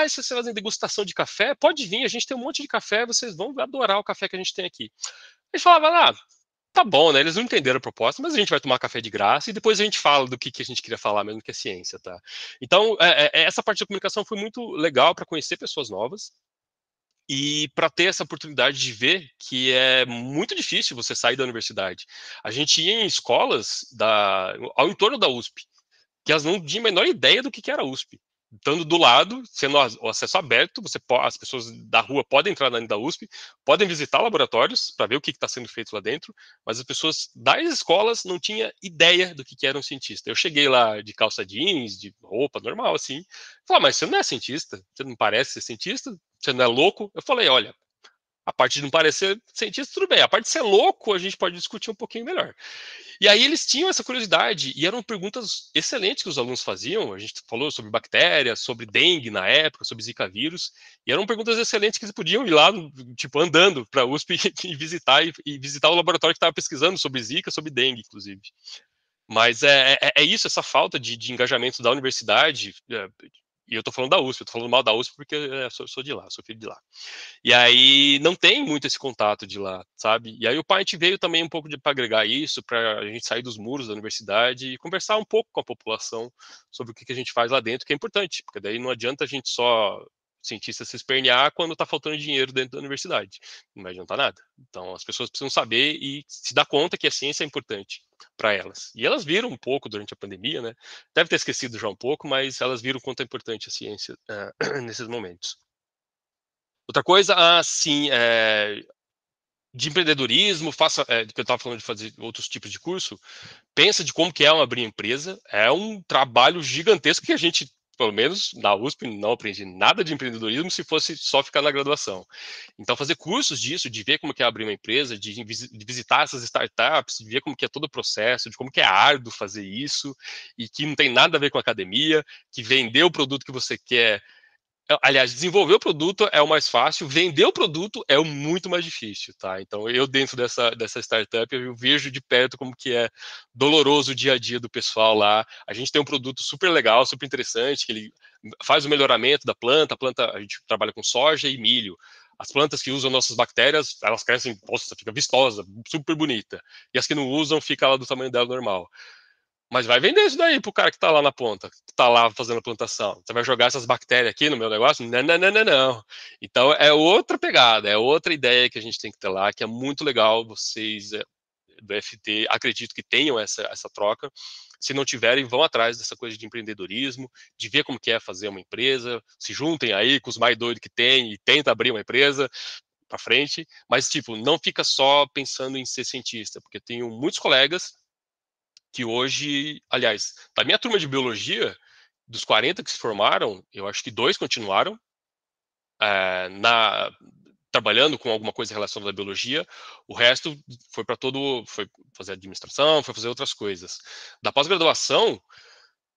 Se vocês fazem degustação de café, pode vir, a gente tem um monte de café, vocês vão adorar o café que a gente tem aqui. A gente falava, tá bom, né? Eles não entenderam a proposta, mas a gente vai tomar café de graça e depois a gente fala do que a gente queria falar, mesmo que é ciência, tá? Então, essa parte da comunicação foi muito legal para conhecer pessoas novas e para ter essa oportunidade de ver que é muito difícil você sair da universidade. A gente ia em escolas ao entorno da USP, que elas não tinham a menor ideia do que era a USP. Estando do lado, sendo o acesso aberto, as pessoas da rua podem entrar dentro da USP, podem visitar laboratórios para ver o que está sendo feito lá dentro, mas as pessoas das escolas não tinham ideia do que era um cientista. Eu cheguei lá de calça jeans, de roupa normal, assim, falei, mas você não é cientista? Você não parece ser cientista? Você não é louco? Eu falei, olha, a parte de não parecer cientista, tudo bem. A parte de ser louco, a gente pode discutir um pouquinho melhor. E aí eles tinham essa curiosidade, e eram perguntas excelentes que os alunos faziam. A gente falou sobre bactérias, sobre dengue na época, sobre zika vírus, e eram perguntas excelentes que eles podiam ir lá, tipo, andando para a USP e visitar o laboratório que estava pesquisando sobre zika, sobre dengue, inclusive. Mas é isso, essa falta de engajamento da universidade, e eu estou falando da USP, eu tô falando mal da USP porque sou de lá, sou filho de lá. E aí não tem muito esse contato de lá, sabe? E aí o Paint veio também um pouco para agregar isso, para a gente sair dos muros da universidade e conversar um pouco com a população sobre o que a gente faz lá dentro, que é importante, porque daí não adianta a gente só cientista se espernear quando está faltando dinheiro dentro da universidade. Não vai adiantar nada. Então as pessoas precisam saber e se dar conta que a ciência é importante para elas. E elas viram um pouco durante a pandemia, né? Deve ter esquecido já um pouco, mas elas viram o quanto é importante a ciência nesses momentos. Outra coisa, sim, de empreendedorismo, que eu estava falando de fazer outros tipos de curso, pensa de como que é abrir empresa, é um trabalho gigantesco que a gente, pelo menos na USP, não aprendi nada de empreendedorismo se fosse só ficar na graduação. Então, fazer cursos disso, de ver como que é abrir uma empresa, de visitar essas startups, de ver como que é todo o processo, de como que é árduo fazer isso, e que não tem nada a ver com academia, que vender o produto que você quer. Aliás, desenvolver o produto é o mais fácil, vender o produto é o muito mais difícil, tá? Então, eu dentro dessa startup, eu vejo de perto como que é doloroso o dia a dia do pessoal lá. A gente tem um produto super legal, super interessante, que ele faz o melhoramento da planta. A planta, a gente trabalha com soja e milho. As plantas que usam nossas bactérias, elas crescem, nossa, fica vistosa, super bonita. E as que não usam, fica lá do tamanho dela normal. Mas vai vender isso daí pro cara que tá lá na ponta, que tá lá fazendo a plantação. Você vai jogar essas bactérias aqui no meu negócio? Não, não, não, não, não. Então é outra pegada, é outra ideia que a gente tem que ter lá, que é muito legal. Vocês do FT acredito que tenham essa troca. Se não tiverem, vão atrás dessa coisa de empreendedorismo, de ver como que é fazer uma empresa, se juntem aí com os mais doidos que tem e tenta abrir uma empresa para frente. Mas, tipo, não fica só pensando em ser cientista, porque eu tenho muitos colegas que hoje, aliás, da minha turma de biologia, dos 40 que se formaram, eu acho que 2 continuaram trabalhando com alguma coisa relacionada à biologia, o resto foi fazer administração, foi fazer outras coisas. Da pós-graduação,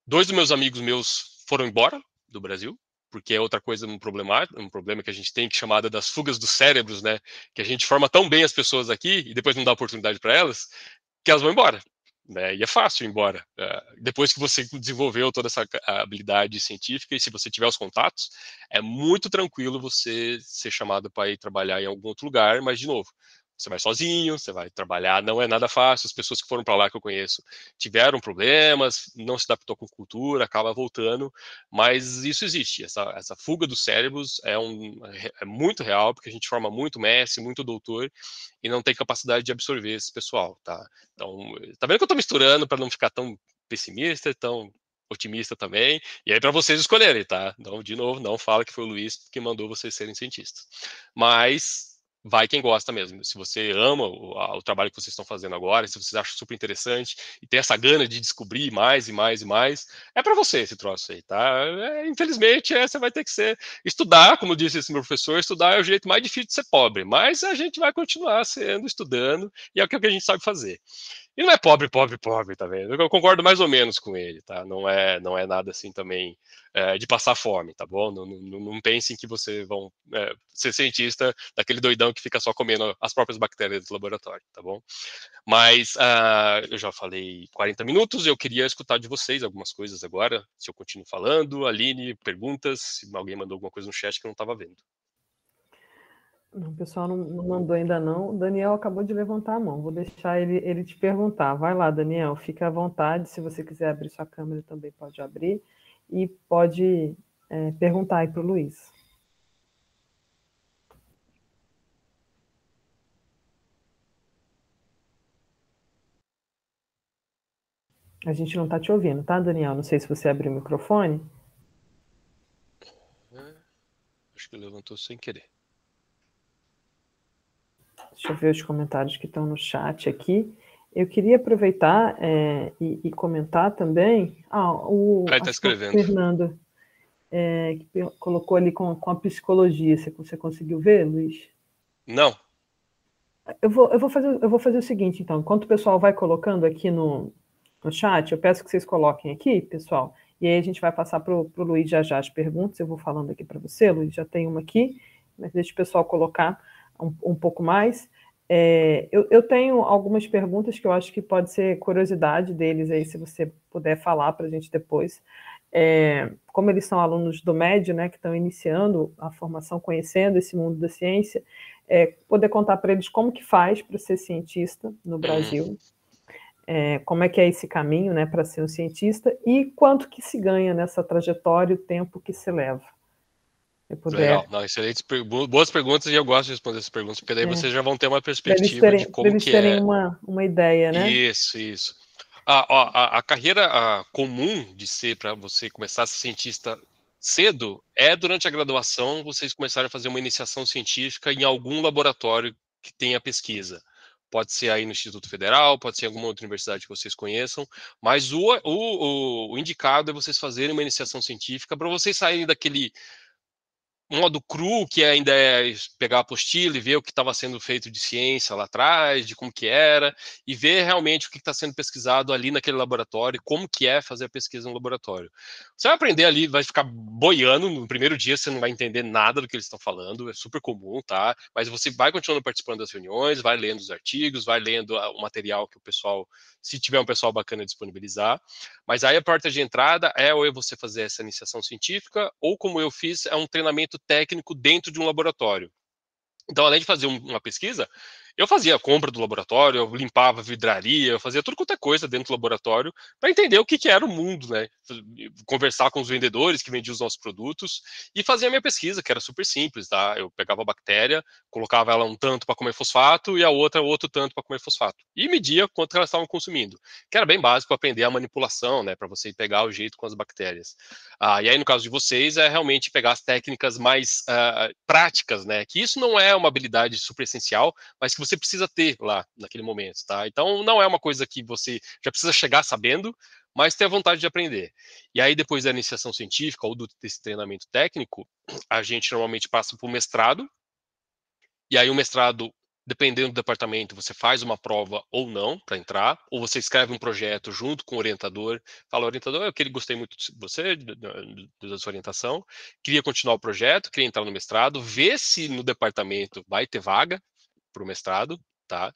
2 dos meus amigos meus foram embora do Brasil, porque é outra coisa, um problema que a gente tem, que é chamada das fugas dos cérebros, né? Que a gente forma tão bem as pessoas aqui e depois não dá oportunidade para elas, que elas vão embora. Né? E é fácil ir embora. Depois que você desenvolveu toda essa habilidade científica e se você tiver os contatos, é muito tranquilo você ser chamado para ir trabalhar em algum outro lugar, mas, de novo, você vai sozinho, você vai trabalhar, não é nada fácil. As pessoas que foram para lá que eu conheço tiveram problemas, não se adaptou com cultura, acaba voltando, mas isso existe. Essa fuga dos cérebros é muito real, porque a gente forma muito mestre, muito doutor, e não tem capacidade de absorver esse pessoal, tá? Então, tá vendo que eu tô misturando para não ficar tão pessimista, tão otimista também, e aí para vocês escolherem, tá? Então, de novo, não fala que foi o Luiz que mandou vocês serem cientistas. Mas vai quem gosta mesmo. Se você ama o trabalho que vocês estão fazendo agora, se vocês acham super interessante e tem essa gana de descobrir mais e mais e mais, é para você esse troço aí, tá? Infelizmente, você vai ter que estudar, como disse esse meu professor, estudar é o jeito mais difícil de ser pobre, mas a gente vai continuar estudando, e é o que a gente sabe fazer. E não é pobre, pobre, pobre, tá vendo? Eu concordo mais ou menos com ele, tá? Não é nada assim também de passar fome, tá bom? Não pensem que vocês vão ser cientista daquele doidão que fica só comendo as próprias bactérias do laboratório, tá bom? Mas eu já falei 40 minutos, eu queria escutar de vocês algumas coisas agora, se eu continuo falando. Aline, perguntas, se alguém mandou alguma coisa no chat que eu não estava vendo. Não, o pessoal não mandou ainda não. O Daniel acabou de levantar a mão. Vou deixar ele te perguntar. Vai lá, Daniel, fica à vontade. Se você quiser abrir sua câmera, também pode abrir. E pode perguntar aí para o Luiz. A gente não está te ouvindo, tá, Daniel? Não sei se você abriu o microfone. Acho que levantou sem querer. Deixa eu ver os comentários que estão no chat aqui. Eu queria aproveitar e comentar também. Ele está escrevendo. O Fernando que colocou ali com a psicologia. Você conseguiu ver, Luiz? Não. Eu vou fazer o seguinte, então. Enquanto o pessoal vai colocando aqui no chat, eu peço que vocês coloquem aqui, pessoal, e aí a gente vai passar para o Luiz já as perguntas. Eu vou falando aqui para você, Luiz, já tem uma aqui, mas deixa o pessoal colocar um pouco mais. Eu tenho algumas perguntas que eu acho que pode ser curiosidade deles aí, se você puder falar para a gente depois. Como eles são alunos do médio, né, que estão iniciando a formação, conhecendo esse mundo da ciência, poder contar para eles como que faz para ser cientista no Brasil, como é que é esse caminho, né, para ser um cientista e quanto que se ganha nessa trajetória, o tempo que se leva. Legal, não, excelentes, boas perguntas, e eu gosto de responder essas perguntas, porque daí vocês já vão ter uma perspectiva de como que é. Para eles terem uma ideia, né? Isso. A carreira comum de ser, para você começar a ser cientista cedo, é durante a graduação vocês começarem a fazer uma iniciação científica em algum laboratório que tenha pesquisa. Pode ser aí no Instituto Federal, pode ser em alguma outra universidade que vocês conheçam, mas o indicado é vocês fazerem uma iniciação científica para vocês saírem daquele modo cru, que ainda é pegar a apostila e ver o que estava sendo feito de ciência lá atrás, de como que era, e ver realmente o que está sendo pesquisado ali naquele laboratório, como que é fazer a pesquisa no laboratório. Você vai aprender ali, vai ficar boiando, no primeiro dia você não vai entender nada do que eles estão falando, é super comum, tá? Mas você vai continuando participando das reuniões, vai lendo os artigos, vai lendo o material que o pessoal, se tiver um pessoal bacana, disponibilizar. Mas aí a porta de entrada é ou você fazer essa iniciação científica, ou como eu fiz, é um treinamento técnico dentro de um laboratório. Então, além de fazer uma pesquisa, eu fazia a compra do laboratório, eu limpava a vidraria, eu fazia tudo quanto é coisa dentro do laboratório para entender o que era o mundo, né? Conversar com os vendedores que vendiam os nossos produtos e fazer a minha pesquisa, que era super simples, tá? Eu pegava a bactéria, colocava ela um tanto para comer fosfato e a outra outro tanto para comer fosfato. E media quanto elas estavam consumindo, que era bem básico aprender a manipulação, né? Para você pegar o jeito com as bactérias. E aí, no caso de vocês, é realmente pegar as técnicas mais práticas, né? Que isso não é uma habilidade super essencial, mas que você precisa ter lá naquele momento, tá? Então, não é uma coisa que você já precisa chegar sabendo, mas ter a vontade de aprender. E aí, depois da iniciação científica ou desse treinamento técnico, a gente normalmente passa por mestrado, e aí o mestrado Dependendo do departamento, você faz uma prova ou não para entrar, ou você escreve um projeto junto com o orientador, fala, orientador, eu gostei muito de você, da sua orientação, queria continuar o projeto, queria entrar no mestrado, ver se no departamento vai ter vaga para o mestrado, tá?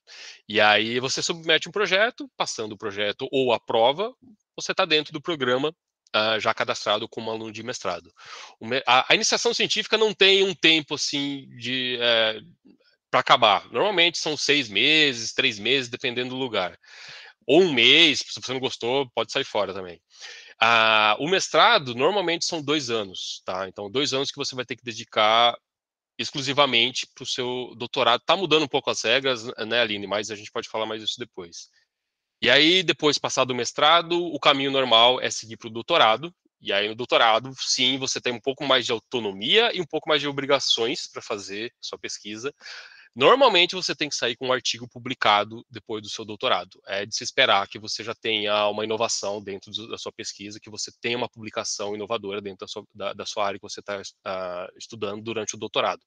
E aí você submete um projeto, passando o projeto ou a prova, você está dentro do programa já cadastrado como aluno de mestrado. A iniciação científica não tem um tempo assim de para acabar. Normalmente são 6 meses, 3 meses, dependendo do lugar. Ou um mês, se você não gostou, pode sair fora também. O mestrado, normalmente, são 2 anos, tá? Então, 2 anos que você vai ter que dedicar exclusivamente para o seu doutorado. Tá mudando um pouco as regras, né, Aline? Mas a gente pode falar mais disso depois. E aí, depois, passado o mestrado, o caminho normal é seguir para o doutorado. E aí, no doutorado, sim, você tem um pouco mais de autonomia e um pouco mais de obrigações para fazer sua pesquisa. Normalmente você tem que sair com um artigo publicado depois do seu doutorado. É de se esperar que você já tenha uma inovação dentro da sua pesquisa, que você tenha uma publicação inovadora dentro da sua área que você está estudando durante o doutorado.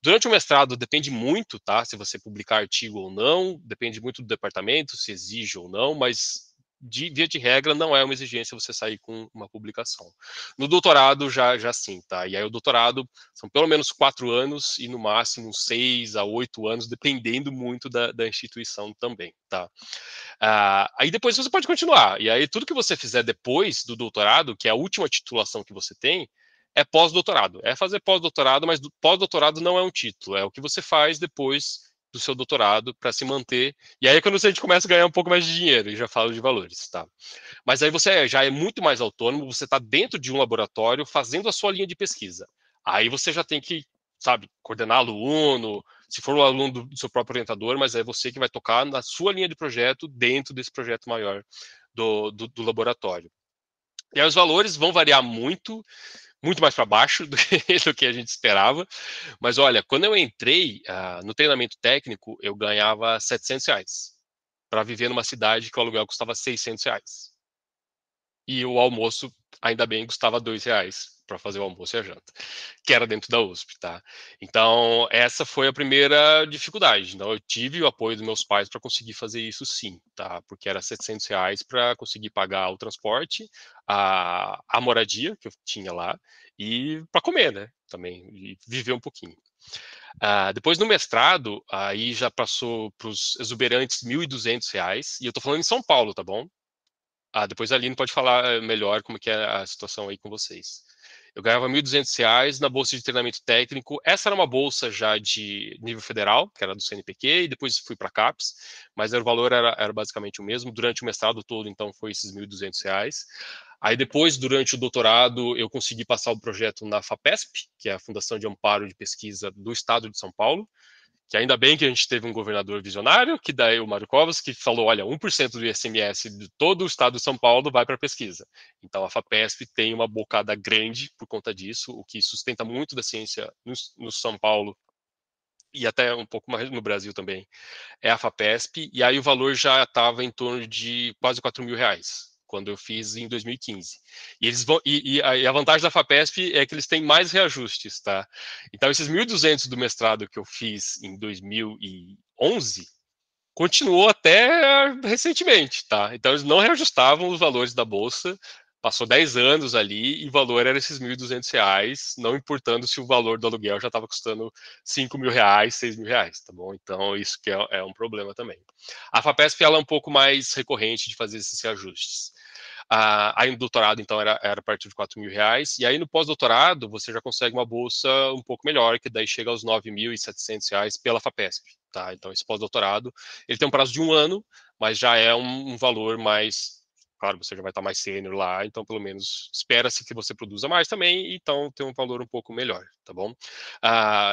Durante o mestrado depende muito, tá? Se você publicar artigo ou não, depende muito do departamento, se exige ou não, mas via de regra não é uma exigência você sair com uma publicação. No doutorado já sim, tá? E aí o doutorado são pelo menos 4 anos e no máximo 6 a 8 anos, dependendo muito da instituição também, tá? Aí depois você pode continuar. E aí tudo que você fizer depois do doutorado, que é a última titulação que você tem, é pós-doutorado. É fazer pós-doutorado, mas pós-doutorado não é um título, é o que você faz depois do seu doutorado para se manter. E aí é quando a gente começa a ganhar um pouco mais de dinheiro, e já falo de valores, tá? Mas aí você já é muito mais autônomo, você está dentro de um laboratório fazendo a sua linha de pesquisa. Aí você já tem que, sabe, coordenar aluno, se for o aluno do seu próprio orientador, mas é você que vai tocar na sua linha de projeto dentro desse projeto maior do laboratório. E aí os valores vão variar muito, muito mais para baixo do que a gente esperava. Mas olha, quando eu entrei no treinamento técnico, eu ganhava R$ 700 para viver numa cidade que o aluguel custava R$ 600. E o almoço, ainda bem, custava R$ 2 para fazer o almoço e a janta, que era dentro da USP, tá? Então, essa foi a primeira dificuldade. Então, eu tive o apoio dos meus pais para conseguir fazer isso sim, tá? Porque era R$ 700 para conseguir pagar o transporte, a moradia que eu tinha lá e para comer, né? Também, e viver um pouquinho. Depois no mestrado, aí já passou para os exuberantes R$ 1.200, e eu tô falando em São Paulo, tá bom? Depois a Aline pode falar melhor como que é a situação aí com vocês. Eu ganhava R$ 1.200 na bolsa de treinamento técnico. Essa era uma bolsa já de nível federal, que era do CNPq, e depois fui para a CAPES, mas o valor era basicamente o mesmo. Durante o mestrado todo, então, foi esses R$ 1.200. Aí depois, durante o doutorado, eu consegui passar o projeto na FAPESP, que é a Fundação de Amparo de Pesquisa do Estado de São Paulo, que ainda bem que a gente teve um governador visionário, que daí o Mário Covas, que falou, olha, 1% do ICMS de todo o estado de São Paulo vai para pesquisa. Então a FAPESP tem uma bocada grande por conta disso, o que sustenta muito da ciência no São Paulo e até um pouco mais no Brasil também, é a FAPESP, e aí o valor já estava em torno de quase R$ 4.000, quando eu fiz em 2015. E eles vão e a vantagem da FAPESP é que eles têm mais reajustes, tá? Então esses 1.200 do mestrado que eu fiz em 2011 continuou até recentemente, tá? Então eles não reajustavam os valores da bolsa. Passou 10 anos ali e o valor era esses R$ 1.200, não importando se o valor do aluguel já estava custando R$ 5.000, R$ 6.000, tá bom? Então isso que é um problema também. A FAPESP ela é um pouco mais recorrente de fazer esses reajustes. Aí no doutorado, então, era a partir de R$ 4.000, e aí no pós-doutorado você já consegue uma bolsa um pouco melhor, que daí chega aos R$ 9.700 pela FAPESP, tá? Então esse pós-doutorado, ele tem um prazo de 1 ano, mas já é um valor mais, claro, você já vai estar mais sênior lá, então pelo menos espera-se que você produza mais também, então tem um valor um pouco melhor, tá bom?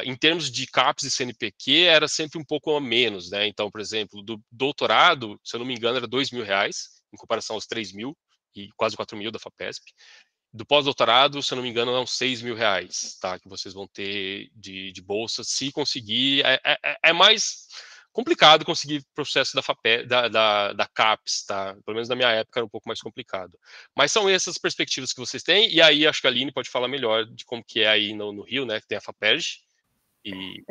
Em termos de CAPES e CNPq, era sempre um pouco a menos, né? Então, por exemplo, do doutorado, se eu não me engano, era R$ 2.000, em comparação aos 3.000 e quase 4.000 da FAPESP. Do pós-doutorado, se eu não me engano, são R$ 6.000, tá? Que vocês vão ter de bolsa, se conseguir. É mais complicado conseguir processo da CAPES, tá? Pelo menos na minha época era um pouco mais complicado. Mas são essas perspectivas que vocês têm, e aí acho que a Aline pode falar melhor de como que é aí no Rio, né? Que tem a FAPERJ. E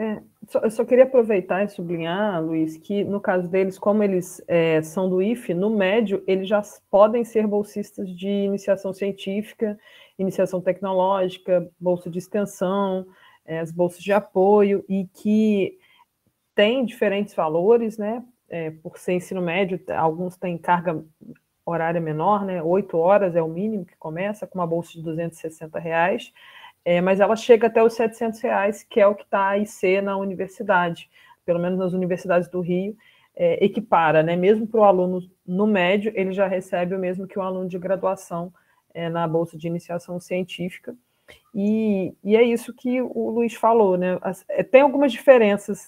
Eu só queria aproveitar e sublinhar, Luiz, que no caso deles, como eles são do IFE, no médio, eles já podem ser bolsistas de iniciação científica, iniciação tecnológica, bolsa de extensão, as bolsas de apoio, e que têm diferentes valores, né? Por ser ensino médio, alguns têm carga horária menor, né? 8 horas é o mínimo que começa, com uma bolsa de R$ 260, mas ela chega até os R$ 700, que é o que está a IC na universidade, pelo menos nas universidades do Rio, equipara, né? Mesmo para o aluno no médio, ele já recebe o mesmo que o aluno de graduação na bolsa de iniciação científica. E é isso que o Luiz falou, né? Tem algumas diferenças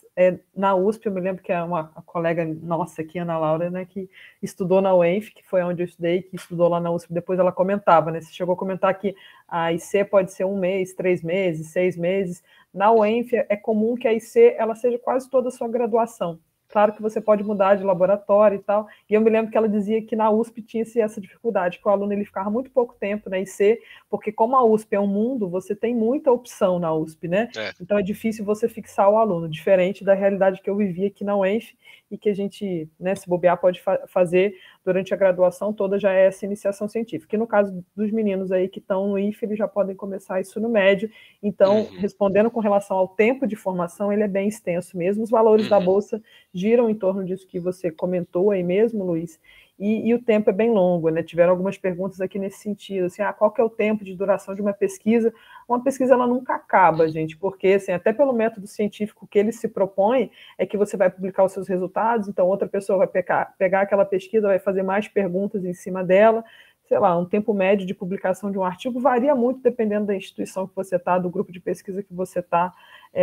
na USP. Eu me lembro que uma colega nossa aqui, Ana Laura, né, que estudou na UENF, que foi onde eu estudei, que estudou lá na USP, depois ela comentava, né? Você chegou a comentar que a IC pode ser 1 mês, 3 meses, 6 meses. Na UENF é comum que a IC ela seja quase toda a sua graduação. Claro que você pode mudar de laboratório e tal. E eu me lembro que ela dizia que na USP tinha essa dificuldade, que o aluno ele ficava muito pouco tempo na IC, porque como a USP é um mundo, você tem muita opção na USP, né? Então é difícil você fixar o aluno, diferente da realidade que eu vivi aqui na UENF e que a gente, né, se bobear, pode fazer durante a graduação toda, já é essa iniciação científica. E no caso dos meninos aí que estão no IFE, eles já podem começar isso no médio. Então, respondendo com relação ao tempo de formação, ele é bem extenso mesmo. Os valores da bolsa giram em torno disso que você comentou aí mesmo, Luiz, e o tempo é bem longo, né? Tiveram algumas perguntas aqui nesse sentido, assim, qual que é o tempo de duração de uma pesquisa? Uma pesquisa, ela nunca acaba, gente, porque, assim, até pelo método científico que ele se propõe, é que você vai publicar os seus resultados, então outra pessoa vai pegar aquela pesquisa, vai fazer mais perguntas em cima dela, sei lá, um tempo médio de publicação de um artigo varia muito dependendo da instituição que você está, do grupo de pesquisa que você está,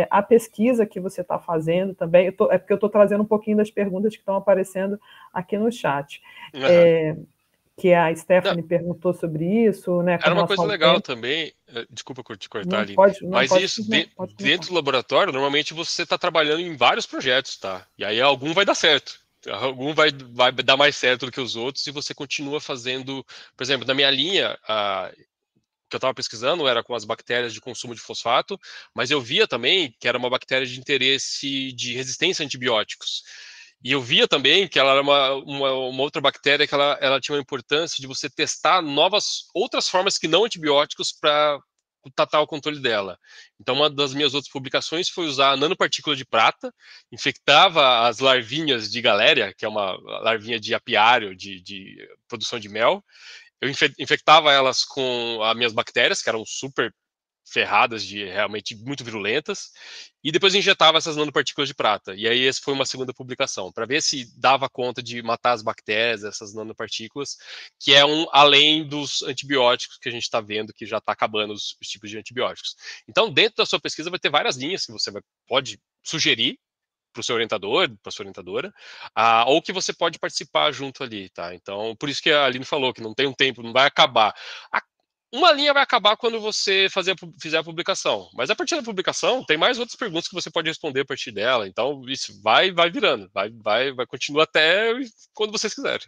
a pesquisa que você está fazendo também. É porque eu estou trazendo um pouquinho das perguntas que estão aparecendo aqui no chat. Que a Stephanie perguntou sobre isso, né? Era uma coisa legal também, desculpa te cortar, Aline, mas isso, dentro do laboratório, normalmente você está trabalhando em vários projetos, tá? E aí algum vai dar certo. Algum vai dar mais certo do que os outros e você continua fazendo, por exemplo, na minha linha, que eu estava pesquisando era com as bactérias de consumo de fosfato, mas eu via também que era uma bactéria de interesse de resistência a antibióticos. E eu via também que ela era uma outra bactéria que ela tinha uma importância de você testar outras formas que não antibióticos para tratar o controle dela. Então, uma das minhas outras publicações foi usar nanopartícula de prata, infectava as larvinhas de galéria, que é uma larvinha de apiário, de produção de mel. Eu infectava elas com as minhas bactérias, que eram super ferradas, realmente muito virulentas, e depois injetava essas nanopartículas de prata. E aí essa foi uma segunda publicação, para ver se dava conta de matar as bactérias, essas nanopartículas, que é além dos antibióticos que a gente está vendo que já está acabando os tipos de antibióticos. Então, dentro da sua pesquisa vai ter várias linhas que você pode sugerir para o seu orientador, para sua orientadora, ou que você pode participar junto ali, tá? Então, por isso que a Aline falou que não tem um tempo, não vai acabar. Uma linha vai acabar quando você fizer a publicação, mas a partir da publicação tem mais outras perguntas que você pode responder a partir dela. Então, isso vai virando, vai continuar até quando vocês quiserem.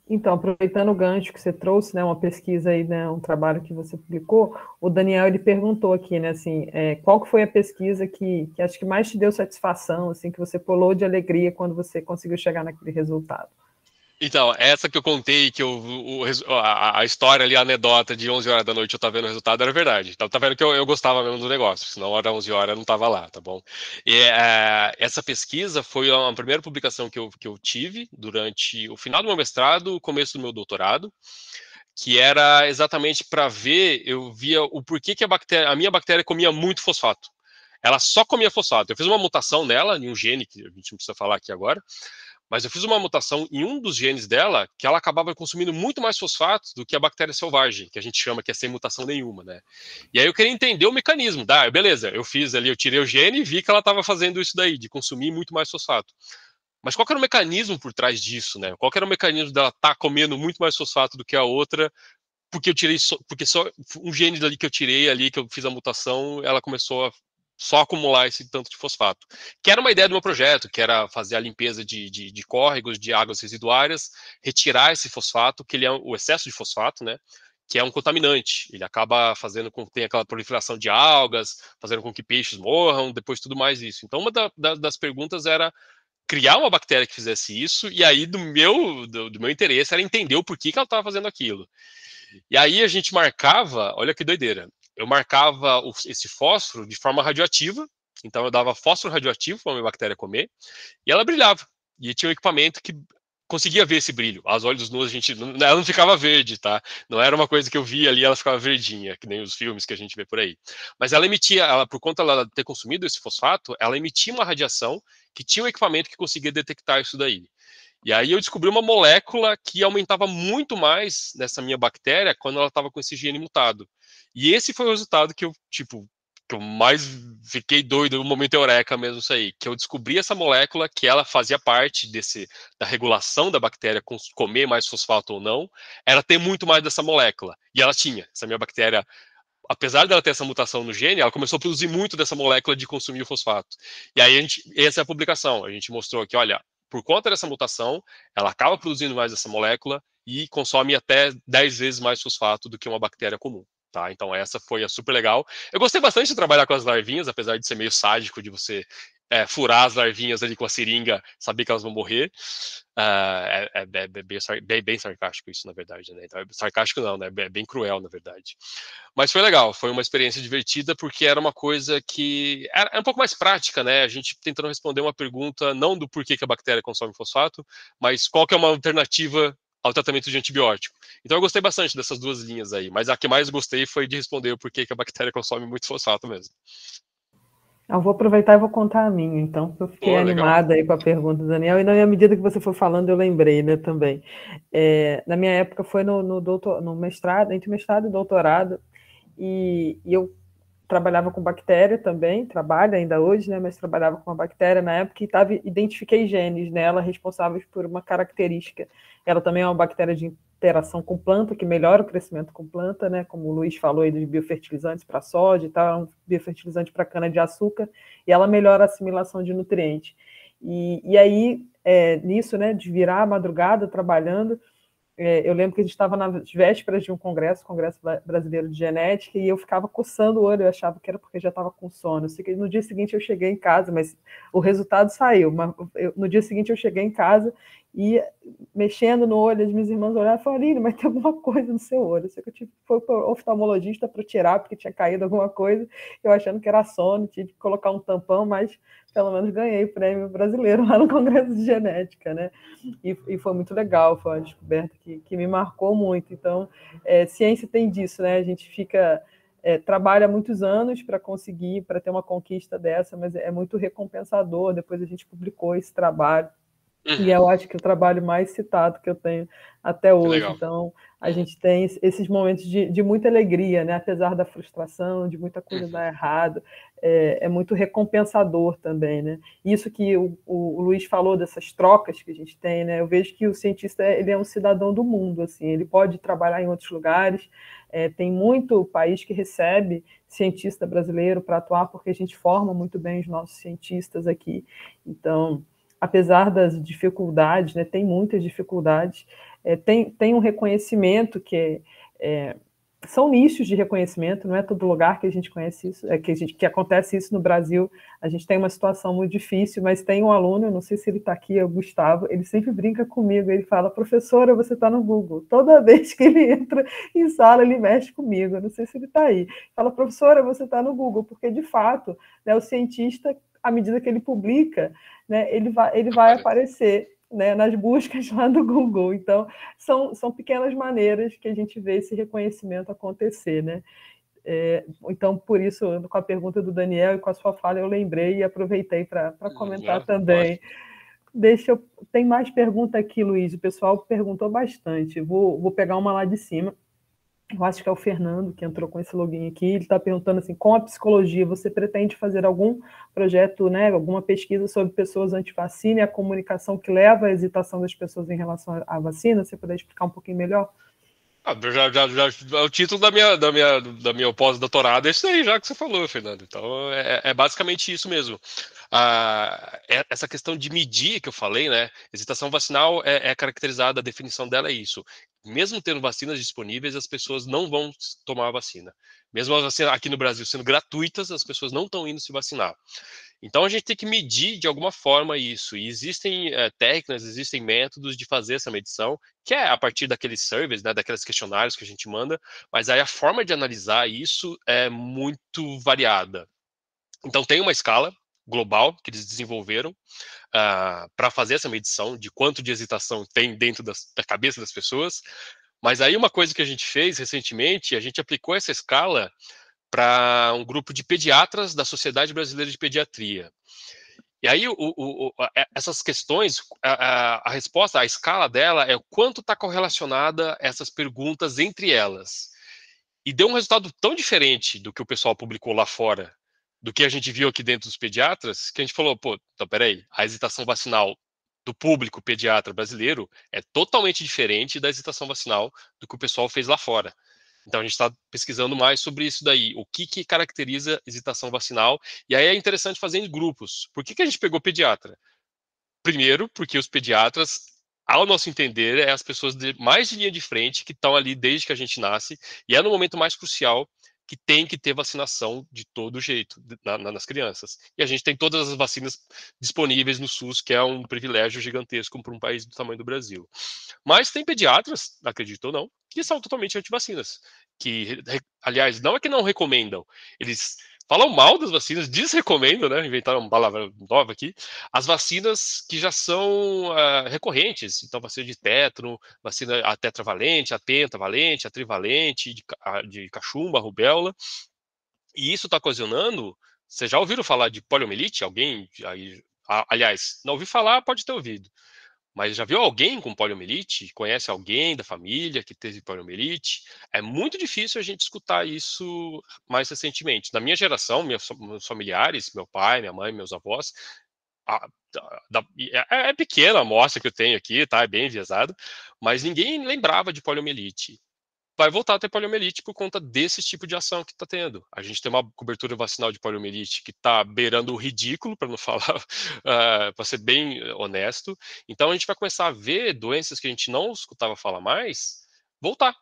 Então, aproveitando o gancho que você trouxe, né, uma pesquisa aí, né, um trabalho que você publicou, o Daniel, ele perguntou aqui, né, assim, qual que foi a pesquisa que acho que mais te deu satisfação, assim, que você pulou de alegria quando você conseguiu chegar naquele resultado? Então, essa que eu contei, que a história ali, a anedota de 11 horas da noite eu tava vendo o resultado, era verdade. Então, tá vendo que eu gostava mesmo do negócio, senão era 11 horas eu não tava lá, tá bom? E essa pesquisa foi a primeira publicação que eu tive durante o final do meu mestrado, o começo do meu doutorado, que era exatamente para ver, eu via o porquê que a minha bactéria comia muito fosfato. Ela só comia fosfato. Eu fiz uma mutação nela, em um gene, que a gente não precisa falar aqui agora, mas eu fiz uma mutação em um dos genes dela que ela acabava consumindo muito mais fosfato do que a bactéria selvagem, que a gente chama que é sem mutação nenhuma, né? E aí eu queria entender o mecanismo. Beleza, eu fiz ali, eu tirei o gene e vi que ela estava fazendo isso daí, de consumir muito mais fosfato. Mas qual que era o mecanismo por trás disso, né? Qual que era o mecanismo dela estar comendo muito mais fosfato do que a outra? Porque só um gene dali que eu tirei ali, que eu fiz a mutação, ela começou a só acumular esse tanto de fosfato. Que era uma ideia do meu projeto, que era fazer a limpeza de córregos, de águas residuárias, retirar esse fosfato, que ele é o excesso de fosfato, né? que é um contaminante. Ele acaba fazendo com que tenha aquela proliferação de algas, fazendo com que peixes morram, depois tudo mais isso. Então, uma das perguntas era criar uma bactéria que fizesse isso, e aí do meu interesse era entender o porquê que ela estava fazendo aquilo. E aí a gente marcava, olha que doideira, eu marcava esse fósforo de forma radioativa, então eu dava fósforo radioativo para a minha bactéria comer, e ela brilhava. E tinha um equipamento que conseguia ver esse brilho. Aos olhos nus, ela não ficava verde, tá? Não era uma coisa que eu via ali, ela ficava verdinha, que nem os filmes que a gente vê por aí. Mas ela emitia, por conta dela ter consumido esse fosfato, ela emitia uma radiação que tinha um equipamento que conseguia detectar isso daí. E aí eu descobri uma molécula que aumentava muito mais nessa minha bactéria quando ela estava com esse gene mutado. E esse foi o resultado que eu mais fiquei doido, no momento eureka mesmo isso aí, que eu descobri essa molécula que ela fazia parte da regulação da bactéria comer mais fosfato ou não, era ter muito mais dessa molécula. E ela tinha, essa minha bactéria, apesar dela ter essa mutação no gene, ela começou a produzir muito dessa molécula de consumir o fosfato. E aí essa é a publicação, a gente mostrou que, olha, por conta dessa mutação, ela acaba produzindo mais dessa molécula e consome até 10 vezes mais fosfato do que uma bactéria comum. Tá, então essa foi a super legal. Eu gostei bastante de trabalhar com as larvinhas, apesar de ser meio sádico de você furar as larvinhas ali com a seringa, saber que elas vão morrer. Bem sarcástico isso, na verdade, né? Então, sarcástico não, né? É bem cruel, na verdade. Mas foi legal, foi uma experiência divertida, porque era uma coisa que era um pouco mais prática, né? A gente tentando responder uma pergunta, não do porquê que a bactéria consome fosfato, mas qual que é uma alternativa ao tratamento de antibiótico. Então eu gostei bastante dessas duas linhas aí, mas a que mais gostei foi de responder o porquê que a bactéria consome muito fosfato mesmo. Eu vou aproveitar e vou contar a minha, então, porque eu fiquei animada aí com a pergunta do Daniel, e na medida que você foi falando, eu lembrei, né, também. Na minha época foi no mestrado, entre mestrado e doutorado, e eu trabalhava com bactéria também, trabalho ainda hoje, né, mas trabalhava com uma bactéria na época e identifiquei genes nela responsáveis por uma característica. Ela também é uma bactéria de interação com planta, que melhora o crescimento com planta, né, como o Luiz falou aí dos biofertilizantes para soja e tal, um biofertilizante para cana-de-açúcar, e ela melhora a assimilação de nutrientes. E aí, nisso, né, de virar a madrugada trabalhando, eu lembro que a gente estava nas vésperas de um congresso, Congresso Brasileiro de Genética, e eu ficava coçando o olho, eu achava que era porque já estava com sono. No dia seguinte eu cheguei em casa, mas o resultado saiu. No dia seguinte eu cheguei em casa e mexendo no olho, as minhas irmãs olharam e falaram, Aline, mas tem alguma coisa no seu olho. Eu sei que eu fui para o oftalmologista para tirar, porque tinha caído alguma coisa, eu achando que era sono, tive que colocar um tampão, mas pelo menos ganhei o prêmio brasileiro lá no Congresso de Genética, né? E foi muito legal, foi uma descoberta que me marcou muito. Então, ciência tem disso, né? A gente trabalha muitos anos para conseguir, para ter uma conquista dessa, mas é muito recompensador. Depois a gente publicou esse trabalho. E eu acho que o trabalho mais citado que eu tenho até hoje. Então, a gente tem esses momentos de muita alegria, né? Apesar da frustração, de muita coisa dar errado, é muito recompensador também, né? Isso que o Luiz falou dessas trocas que a gente tem, né? Eu vejo que o cientista ele é um cidadão do mundo, assim, ele pode trabalhar em outros lugares, tem muito país que recebe cientista brasileiro para atuar, porque a gente forma muito bem os nossos cientistas aqui. Então, apesar das dificuldades, né, tem muitas dificuldades, tem um reconhecimento são nichos de reconhecimento, não é todo lugar que a gente conhece isso, que acontece isso no Brasil. A gente tem uma situação muito difícil, mas tem um aluno, eu não sei se ele está aqui, é o Gustavo, ele sempre brinca comigo, ele fala, professora, você está no Google. Toda vez que ele entra em sala, ele mexe comigo, eu não sei se ele está aí. Fala, professora, você está no Google, porque, de fato, né, o cientista, à medida que ele publica, né, ele vai aparecer, né, nas buscas lá do Google. Então, são pequenas maneiras que a gente vê esse reconhecimento acontecer, né? Então, por isso, com a pergunta do Daniel e com a sua fala, eu lembrei e aproveitei para comentar também. Tem mais pergunta aqui, Luiz, o pessoal perguntou bastante. Vou pegar uma lá de cima. Eu acho que é o Fernando que entrou com esse login aqui, ele está perguntando assim, com a psicologia, você pretende fazer algum projeto, né, alguma pesquisa sobre pessoas anti-vacina e a comunicação que leva à hesitação das pessoas em relação à vacina? Você poderia explicar um pouquinho melhor? O título da minha pós-doutorado é isso aí, já que você falou, Fernando. Então, é basicamente isso mesmo. Essa questão de medir que eu falei, né? Hesitação vacinal é caracterizada, a definição dela é isso. Mesmo tendo vacinas disponíveis, as pessoas não vão tomar a vacina. Mesmo as vacinas aqui no Brasil sendo gratuitas, as pessoas não estão indo se vacinar. Então a gente tem que medir de alguma forma isso. E existem técnicas, existem métodos de fazer essa medição, que é a partir daqueles surveys, né, daqueles questionários que a gente manda, mas aí a forma de analisar isso é muito variada. Então tem uma escala global que eles desenvolveram para fazer essa medição de quanto de hesitação tem dentro da cabeça das pessoas. Mas aí uma coisa que a gente fez recentemente, a gente aplicou essa escala para um grupo de pediatras da Sociedade Brasileira de Pediatria. E aí, essas questões, a resposta, a escala dela é o quanto está correlacionada essas perguntas entre elas. E deu um resultado tão diferente do que o pessoal publicou lá fora, do que a gente viu aqui dentro dos pediatras, que a gente falou, pô, então peraí, a hesitação vacinal do público pediatra brasileiro é totalmente diferente da hesitação vacinal do que o pessoal fez lá fora. Então a gente está pesquisando mais sobre isso daí, o que caracteriza hesitação vacinal, e aí é interessante fazer em grupos. Por que a gente pegou pediatra? Primeiro, porque os pediatras, ao nosso entender, é as pessoas mais de linha de frente que estão ali desde que a gente nasce, e é no momento mais crucial que tem que ter vacinação de todo jeito nas crianças. E a gente tem todas as vacinas disponíveis no SUS, que é um privilégio gigantesco para um país do tamanho do Brasil. Mas tem pediatras, acredito ou não, que são totalmente anti-vacinas. Que, aliás, não é que não recomendam, eles falam mal das vacinas, desrecomendam, né? Inventaram uma palavra nova aqui. As vacinas que já são recorrentes, então vacina de tétano, vacina a tetravalente, a pentavalente, a trivalente, de cachumba, rubéola. E isso está ocasionando. Vocês já ouviram falar de poliomielite? Alguém? Aliás, não ouviu falar, pode ter ouvido. Mas já viu alguém com poliomielite? Conhece alguém da família que teve poliomielite? É muito difícil a gente escutar isso mais recentemente. Na minha geração, meus familiares, meu pai, minha mãe, meus avós, a- é pequena a amostra que eu tenho aqui, tá? É bem enviesado, mas ninguém lembrava de poliomielite. Vai voltar a ter poliomielite por conta desse tipo de ação que está tendo. A gente tem uma cobertura vacinal de poliomielite que está beirando o ridículo, para não falar, para ser bem honesto. Então a gente vai começar a ver doenças que a gente não escutava falar mais voltar.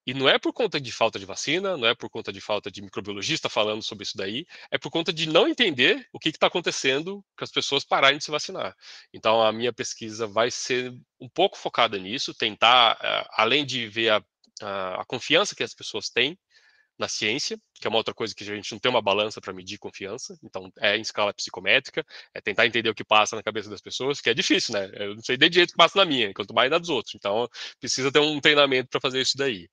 E não é por conta de falta de vacina, não é por conta de falta de microbiologista falando sobre isso daí, é por conta de não entender o que está acontecendo com as pessoas pararem de se vacinar. Então, a minha pesquisa vai ser um pouco focada nisso, tentar, além de ver a confiança que as pessoas têm na ciência, que é uma outra coisa que a gente não tem uma balança para medir confiança, então é em escala psicométrica, é tentar entender o que passa na cabeça das pessoas, que é difícil, né? Eu não sei de jeito que passa na minha, quanto mais na dos outros. Então, precisa ter um treinamento para fazer isso daí.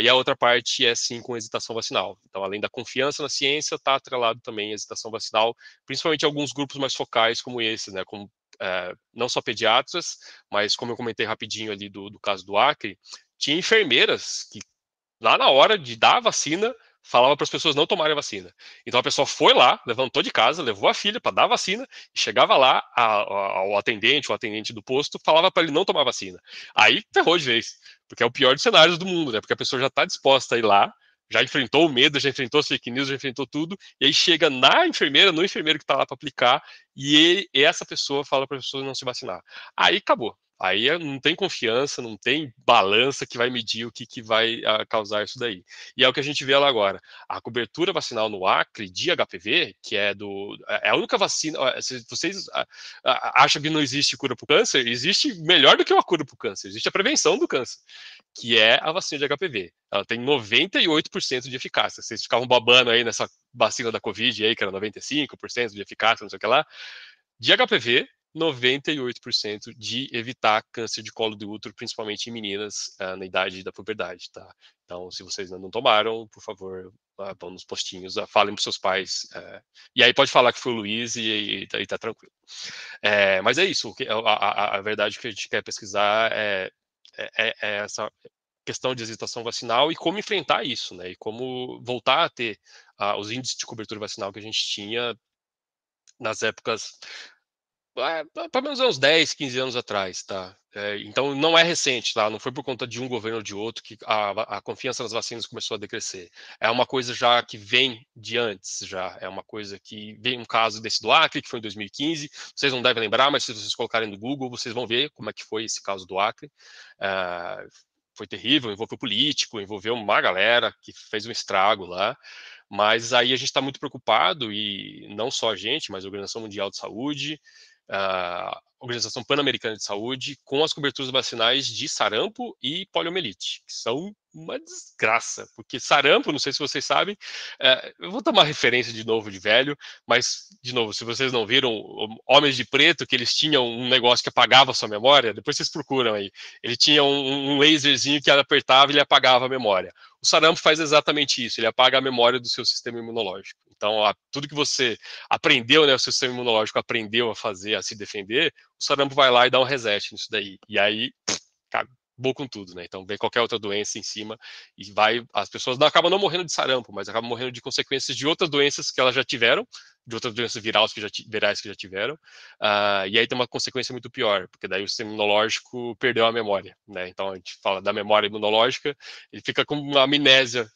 E a outra parte é sim com hesitação vacinal. Então, além da confiança na ciência, está atrelado também a hesitação vacinal, principalmente alguns grupos mais focais como esses, né? Como não só pediatras, mas como eu comentei rapidinho ali do caso do Acre, tinha enfermeiras que lá na hora de dar a vacina, falava para as pessoas não tomarem a vacina. Então a pessoa foi lá, levantou de casa, levou a filha para dar a vacina, e chegava lá ao atendente, o atendente do posto, falava para ele não tomar a vacina. Aí ferrou de vez, porque é o pior dos cenários do mundo, né? Porque a pessoa já está disposta a ir lá, já enfrentou o medo, já enfrentou as fake news, já enfrentou tudo, e aí chega na enfermeira, no enfermeiro que está lá para aplicar, e essa pessoa fala para a pessoa não se vacinar. Aí acabou. Aí não tem confiança, não tem balança que vai medir o que vai causar isso daí. E é o que a gente vê lá agora. A cobertura vacinal no Acre de HPV, que é a única vacina. Se vocês acham que não existe cura para o câncer, existe melhor do que uma cura para o câncer, existe a prevenção do câncer, que é a vacina de HPV. Ela tem 98% de eficácia. Vocês ficavam babando aí nessa vacina da Covid aí, que era 95% de eficácia, não sei o que lá. De HPV, 98% de evitar câncer de colo de útero, principalmente em meninas na idade da puberdade, tá? Então, se vocês ainda não tomaram, por favor, vão nos postinhos, falem para seus pais. E aí pode falar que foi o Luiz e tá tranquilo. Mas é isso, a verdade que a gente quer pesquisar é essa questão de hesitação vacinal e como enfrentar isso, né? E como voltar a ter os índices de cobertura vacinal que a gente tinha nas épocas pelo menos uns 10, 15 anos atrás, tá? Então não é recente, tá? Não foi por conta de um governo ou de outro que a confiança nas vacinas começou a decrescer. É uma coisa já que vem de antes, já. É uma coisa que vem um caso desse do Acre, que foi em 2015. Vocês não devem lembrar, mas se vocês colocarem no Google, vocês vão ver como é que foi esse caso do Acre. Foi terrível, envolveu político, envolveu uma galera que fez um estrago lá. Mas aí a gente está muito preocupado, e não só a gente, mas a Organização Mundial de Saúde, a Organização Pan-Americana de Saúde, com as coberturas vacinais de sarampo e poliomielite, que são uma desgraça, porque sarampo, não sei se vocês sabem, eu vou tomar referência de novo de velho, mas, de novo, se vocês não viram Homens de Preto, que eles tinham um negócio que apagava a sua memória, depois vocês procuram aí, ele tinha um laserzinho que apertava e ele apagava a memória. O sarampo faz exatamente isso, ele apaga a memória do seu sistema imunológico. Então, tudo que você aprendeu, né, o seu sistema imunológico aprendeu a fazer, a se defender, o sarampo vai lá e dá um reset nisso daí. E aí, acabou com tudo, né? Então vem qualquer outra doença em cima e as pessoas não acabam não morrendo de sarampo, mas acabam morrendo de consequências de outras doenças que elas já tiveram, de outras doenças virais que já tiveram, e aí tem uma consequência muito pior, porque daí o sistema imunológico perdeu a memória, né? Então a gente fala da memória imunológica, ele fica com uma amnésia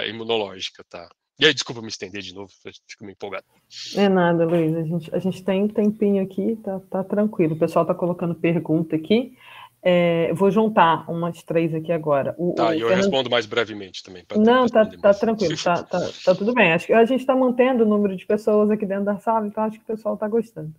imunológica, tá? E aí, desculpa me estender de novo, fico meio empolgado. É nada, Luiz. A gente tem um tempinho aqui, tá tranquilo. O pessoal tá colocando pergunta aqui. Vou juntar umas 3 aqui agora. E eu respondo mais brevemente também, para Não, responder tá mais. tranquilo, tá tudo bem. Acho que a gente está mantendo o número de pessoas aqui dentro da sala, então acho que o pessoal está gostando.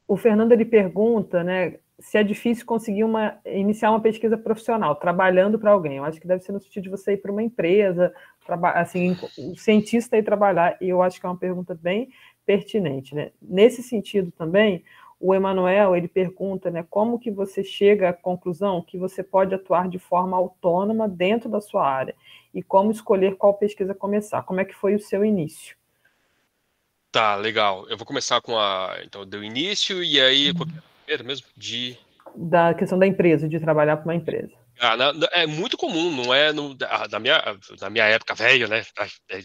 O Fernando ele pergunta, né, se é difícil conseguir iniciar uma pesquisa profissional, trabalhando para alguém. Eu acho que deve ser no sentido de você ir para uma empresa, assim, o cientista ir trabalhar, e eu acho que é uma pergunta bem pertinente, né? Nesse sentido também, o Emanuel, ele pergunta, né, como que você chega à conclusão que você pode atuar de forma autônoma dentro da sua área, e como escolher qual pesquisa começar, como é que foi o seu início? Tá, legal. Eu vou começar então, do início, e aí, qual que é a primeira mesmo? Da questão da empresa, de trabalhar para uma empresa. É muito comum, não é na minha época velha, né?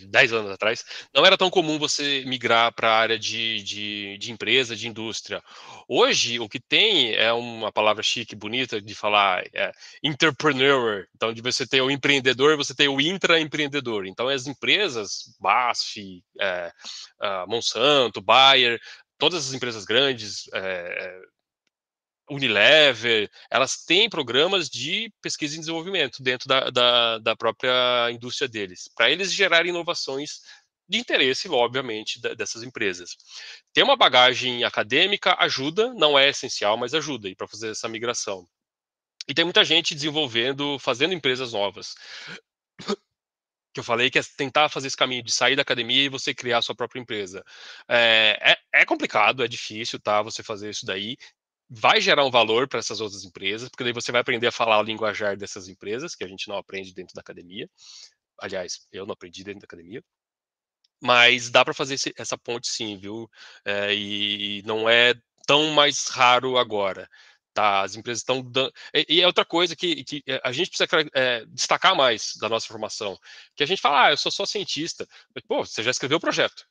10 anos atrás, não era tão comum você migrar para a área de empresa, de indústria. Hoje, o que tem é uma palavra chique, bonita de falar, entrepreneur. Então, de você ter o empreendedor, você tem o intraempreendedor. Então, as empresas, BASF, Monsanto, Bayer, todas as empresas grandes, Unilever, elas têm programas de pesquisa e desenvolvimento dentro da própria indústria deles, para eles gerarem inovações de interesse, obviamente, dessas empresas. Ter uma bagagem acadêmica ajuda, não é essencial, mas ajuda para fazer essa migração. E tem muita gente fazendo empresas novas. Que eu falei que é tentar fazer esse caminho de sair da academia e você criar a sua própria empresa. É complicado, é difícil, tá? Você fazer isso daí vai gerar um valor para essas outras empresas, porque daí você vai aprender a falar o linguajar dessas empresas, que a gente não aprende dentro da academia. Aliás, eu não aprendi dentro da academia. Mas dá para fazer essa ponte sim, viu? E não é tão mais raro agora. Tá, as empresas estão dando. E é outra coisa que a gente precisa destacar mais da nossa formação. Que a gente fala, eu sou só cientista. Mas, pô, você já escreveu o projeto.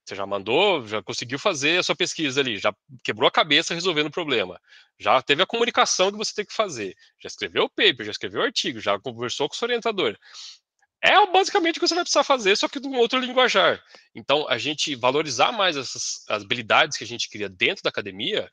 Você já mandou, já conseguiu fazer a sua pesquisa ali, já quebrou a cabeça resolvendo o problema, já teve a comunicação que você tem que fazer, já escreveu o paper, já escreveu o artigo, já conversou com o seu orientador. É basicamente o que você vai precisar fazer, só que de um outro linguajar. Então, a gente valorizar mais essas habilidades que a gente cria dentro da academia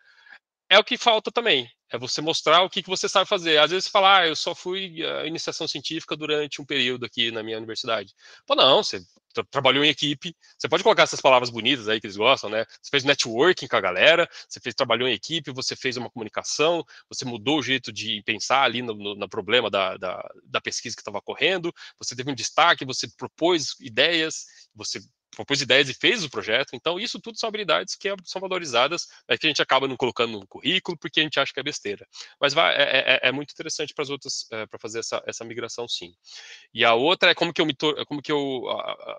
é o que falta também. É você mostrar o que você sabe fazer. Às vezes você fala, eu só fui iniciação científica durante um período aqui na minha universidade. Pô, não, você trabalhou em equipe. Você pode colocar essas palavras bonitas aí que eles gostam, né? Você fez networking com a galera, trabalhou em equipe, você fez uma comunicação, você mudou o jeito de pensar ali no problema da pesquisa que estava correndo, você teve um destaque, você propôs ideias, você propôs ideias e fez o projeto. Então, isso tudo são habilidades que são valorizadas, mas que a gente acaba não colocando no currículo porque a gente acha que é besteira. Mas é muito interessante para as outras, para fazer essa migração, sim. E a outra é como que eu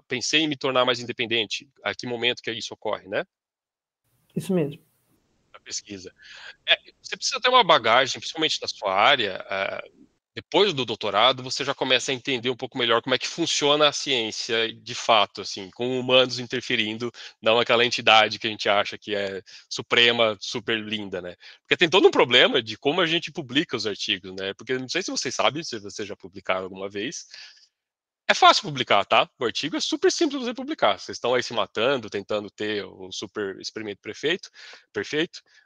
pensei em me tornar mais independente. A que momento que isso ocorre, né? Isso mesmo. A pesquisa. Você precisa ter uma bagagem, principalmente na sua área. Depois do doutorado, você já começa a entender um pouco melhor como é que funciona a ciência de fato, assim, com humanos interferindo, não aquela entidade que a gente acha que é suprema, super linda, né? Porque tem todo um problema de como a gente publica os artigos, né? Porque não sei se vocês sabem, se vocês já publicaram alguma vez, é fácil publicar, tá? O artigo é super simples de você publicar. Vocês estão aí se matando, tentando ter o super experimento perfeito.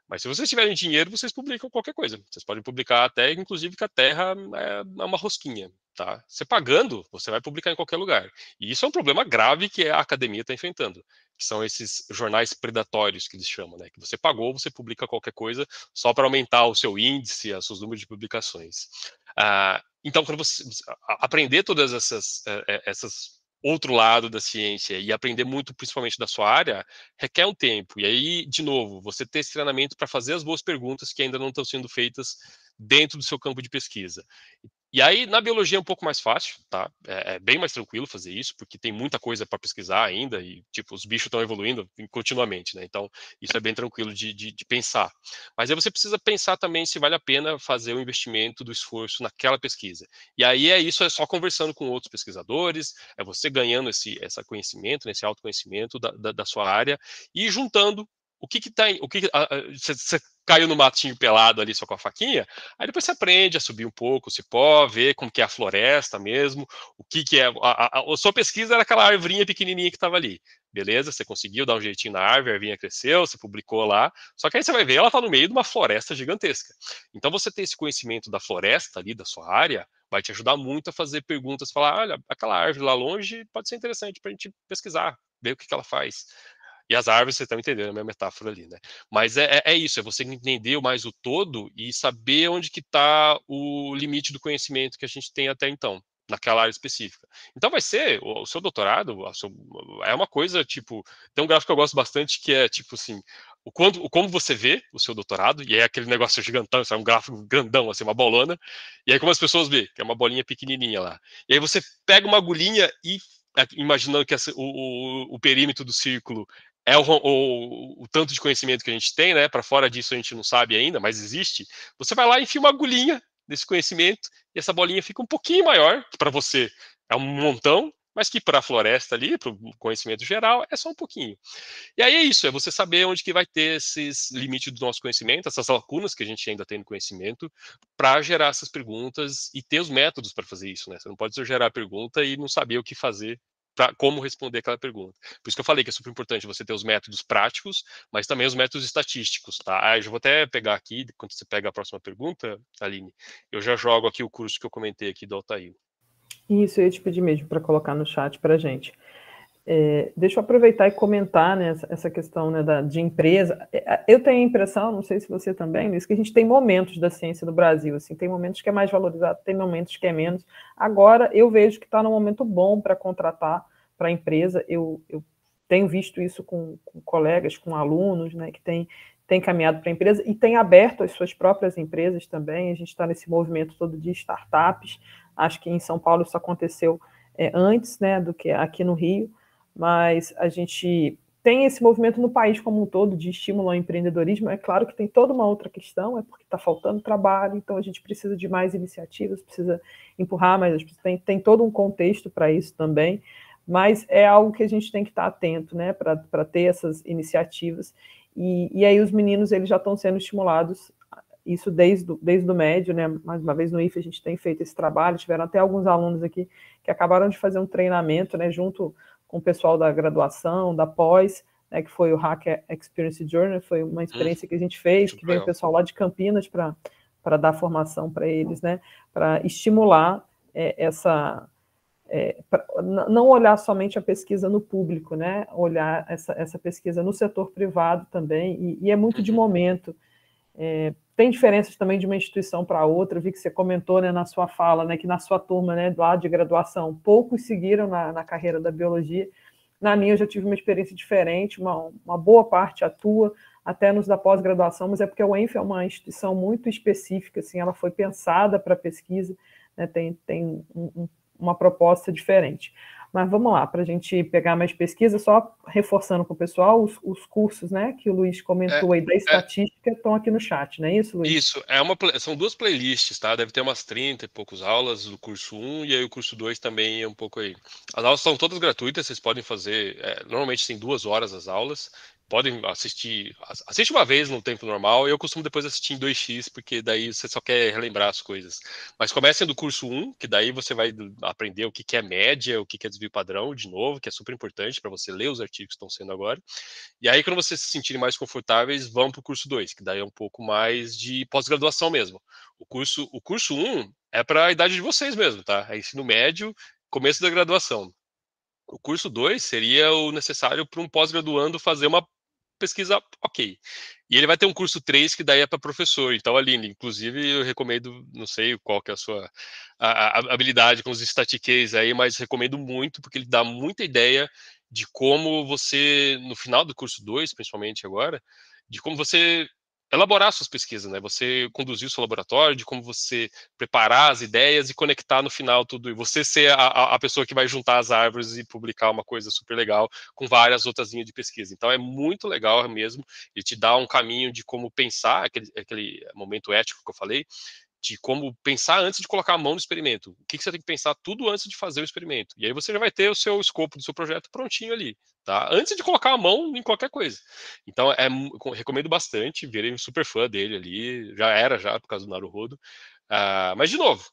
Mas se vocês tiverem dinheiro, vocês publicam qualquer coisa. Vocês podem publicar até, inclusive, que a Terra é uma rosquinha, tá? Você pagando, você vai publicar em qualquer lugar. E isso é um problema grave que a academia está enfrentando, que são esses jornais predatórios que eles chamam, né? Que você pagou, você publica qualquer coisa só para aumentar o seu índice, os seus números de publicações. Então, quando você aprender todas essas outro lado da ciência e aprender muito, principalmente da sua área, requer um tempo. E aí, de novo, você ter esse treinamento para fazer as boas perguntas que ainda não estão sendo feitas dentro do seu campo de pesquisa. E aí, na biologia é um pouco mais fácil, tá? É bem mais tranquilo fazer isso, porque tem muita coisa para pesquisar ainda, e, tipo, os bichos estão evoluindo continuamente, né? Então, isso é bem tranquilo de pensar. Mas aí você precisa pensar também se vale a pena fazer o investimento do esforço naquela pesquisa. E aí isso é só conversando com outros pesquisadores, é você ganhando esse conhecimento, esse autoconhecimento da sua área, e juntando o que está em. Você caiu no matinho pelado ali só com a faquinha, aí depois você aprende a subir um pouco o cipó, ver como que é a floresta mesmo, o que é. A sua pesquisa era aquela arvorinha pequenininha que estava ali. Beleza, você conseguiu dar um jeitinho na árvore, a arvinha cresceu, você publicou lá, só que aí você vai ver, ela está no meio de uma floresta gigantesca. Então você ter esse conhecimento da floresta ali, da sua área, vai te ajudar muito a fazer perguntas, falar, olha, aquela árvore lá longe pode ser interessante para a gente pesquisar, ver o que ela faz. E as árvores, vocês estão entendendo a minha metáfora ali, né? Mas é isso, é você entender mais o todo e saber onde que está o limite do conhecimento que a gente tem até então, naquela área específica. Então vai ser, o seu doutorado, é uma coisa, tipo, tem um gráfico que eu gosto bastante que é, tipo assim, como você vê o seu doutorado, e é aquele negócio gigantão, é um gráfico grandão, assim, uma bolona, e aí como as pessoas vê, que é uma bolinha pequenininha lá. E aí você pega uma agulhinha e, imaginando que o perímetro do círculo é o tanto de conhecimento que a gente tem, né? Para fora disso a gente não sabe ainda, mas existe. Você vai lá e enfia uma agulhinha desse conhecimento e essa bolinha fica um pouquinho maior, que para você é um montão, mas que para a floresta ali, para o conhecimento geral, é só um pouquinho. E aí é isso, é você saber onde que vai ter esses limites do nosso conhecimento, essas lacunas que a gente ainda tem no conhecimento, para gerar essas perguntas e ter os métodos para fazer isso, né? Você não pode só gerar a pergunta e não saber o que fazer para como responder aquela pergunta. Por isso que eu falei que é super importante você ter os métodos práticos, mas também os métodos estatísticos, tá? Eu já vou até pegar aqui, quando você pega a próxima pergunta, Aline, eu já jogo aqui o curso que eu comentei aqui do Altair. Isso, eu ia te pedir mesmo para colocar no chat para a gente. Deixa eu aproveitar e comentar, né, essa questão, né, de empresa. Eu tenho a impressão, não sei se você também, Luiz, que a gente tem momentos da ciência do Brasil, assim, tem momentos que é mais valorizado, tem momentos que é menos. Agora, eu vejo que está num momento bom para contratar para a empresa. Eu tenho visto isso com colegas, com alunos, né, que tem caminhado para a empresa e tem aberto as suas próprias empresas também. A gente está nesse movimento todo de startups. Acho que em São Paulo isso aconteceu antes, né, do que aqui no Rio, mas a gente tem esse movimento no país como um todo de estímulo ao empreendedorismo. É claro que tem toda uma outra questão, é porque está faltando trabalho, então a gente precisa de mais iniciativas, precisa empurrar, mas tem todo um contexto para isso também, mas é algo que a gente tem que estar atento, né, para ter essas iniciativas, e aí os meninos eles já estão sendo estimulados, isso desde o médio, né, mais uma vez no IFE a gente tem feito esse trabalho, tiveram até alguns alunos aqui que acabaram de fazer um treinamento, né, junto com o pessoal da graduação, da pós, né, que foi o Hacker Experience Journey, foi uma experiência que a gente fez, que veio o pessoal lá de Campinas para dar formação para eles, né, para estimular não olhar somente a pesquisa no público, né, olhar essa pesquisa no setor privado também, e é muito de momento. Tem diferenças também de uma instituição para outra. Vi que você comentou, né, na sua fala, né, que na sua turma, né, lá de graduação, poucos seguiram na carreira da biologia. Na minha eu já tive uma experiência diferente, uma boa parte atua até nos da pós-graduação, mas é porque o ENF é uma instituição muito específica, assim, ela foi pensada para pesquisa, né, tem uma proposta diferente. Mas vamos lá, para a gente pegar mais pesquisa, só reforçando para o pessoal, os cursos, né, que o Luiz comentou aí da É, estatística estão aqui no chat, não é isso, Luiz? Isso, são duas playlists, tá? Deve ter umas 30 e poucos aulas do curso um e aí o curso 2 também é um pouco aí. As aulas são todas gratuitas, vocês podem fazer, normalmente tem 2 horas as aulas, podem assiste uma vez no tempo normal, eu costumo depois assistir em 2x, porque daí você só quer relembrar as coisas. Mas comecem do curso um, que daí você vai aprender o que que é média, o que que é desvio padrão, de novo, que é super importante para você ler os artigos que estão sendo agora. E aí, quando vocês se sentirem mais confortáveis, vão para o curso 2, que daí é um pouco mais de pós-graduação mesmo. O curso 1 é para a idade de vocês mesmo, tá? É ensino médio, começo da graduação. O curso 2 seria o necessário para um pós-graduando fazer uma pesquisa ok. E ele vai ter um curso 3 que daí é para professor. Então, Aline, inclusive, eu recomendo, não sei qual que é a sua habilidade com os statistics aí, mas recomendo muito, porque ele dá muita ideia de como você, no final do curso 2, principalmente agora, de como você elaborar suas pesquisas, né? Você conduzir o seu laboratório, de como você preparar as ideias e conectar no final tudo, e você ser a pessoa que vai juntar as árvores e publicar uma coisa super legal com várias outras linhas de pesquisa. Então é muito legal mesmo, e te dá um caminho de como pensar, aquele momento ético que eu falei, de como pensar antes de colocar a mão no experimento. O que você tem que pensar tudo antes de fazer o experimento. E aí você já vai ter o seu escopo do seu projeto prontinho ali, tá? Antes de colocar a mão em qualquer coisa. Então, recomendo bastante, virei um super fã dele ali, já por causa do Naruhodo. Mas, de novo,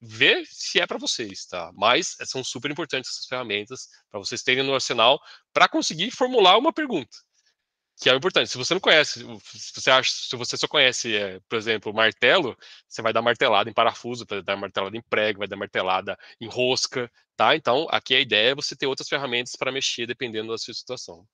ver se é para vocês, tá? Mas são super importantes essas ferramentas para vocês terem no arsenal para conseguir formular uma pergunta, que é o importante. Se você não conhece, se você só conhece, por exemplo, martelo, você vai dar martelada em parafuso, vai dar martelada em prego, vai dar martelada em rosca, tá? Então, aqui a ideia é você ter outras ferramentas para mexer dependendo da sua situação.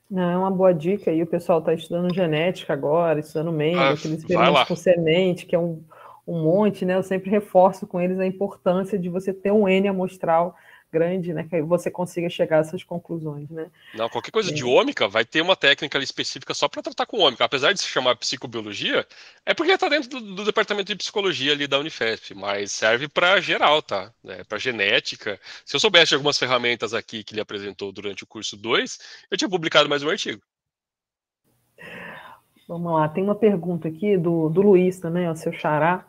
Não, é uma boa dica aí, o pessoal está estudando genética agora, estudando Mengo, aqueles Vai experimentos lá. com semente, que é um monte, né? Eu sempre reforço com eles a importância de você ter um N amostral grande, né? Que aí você consiga chegar a essas conclusões, né? Não, qualquer coisa de ômica vai ter uma técnica ali específica só para tratar com ômica. Apesar de se chamar psicobiologia, é porque está dentro do departamento de psicologia ali da Unifesp, mas serve para geral, tá? Para genética. Se eu soubesse de algumas ferramentas aqui que ele apresentou durante o curso 2, eu tinha publicado mais um artigo. Vamos lá, tem uma pergunta aqui do Luiz também, o seu xará,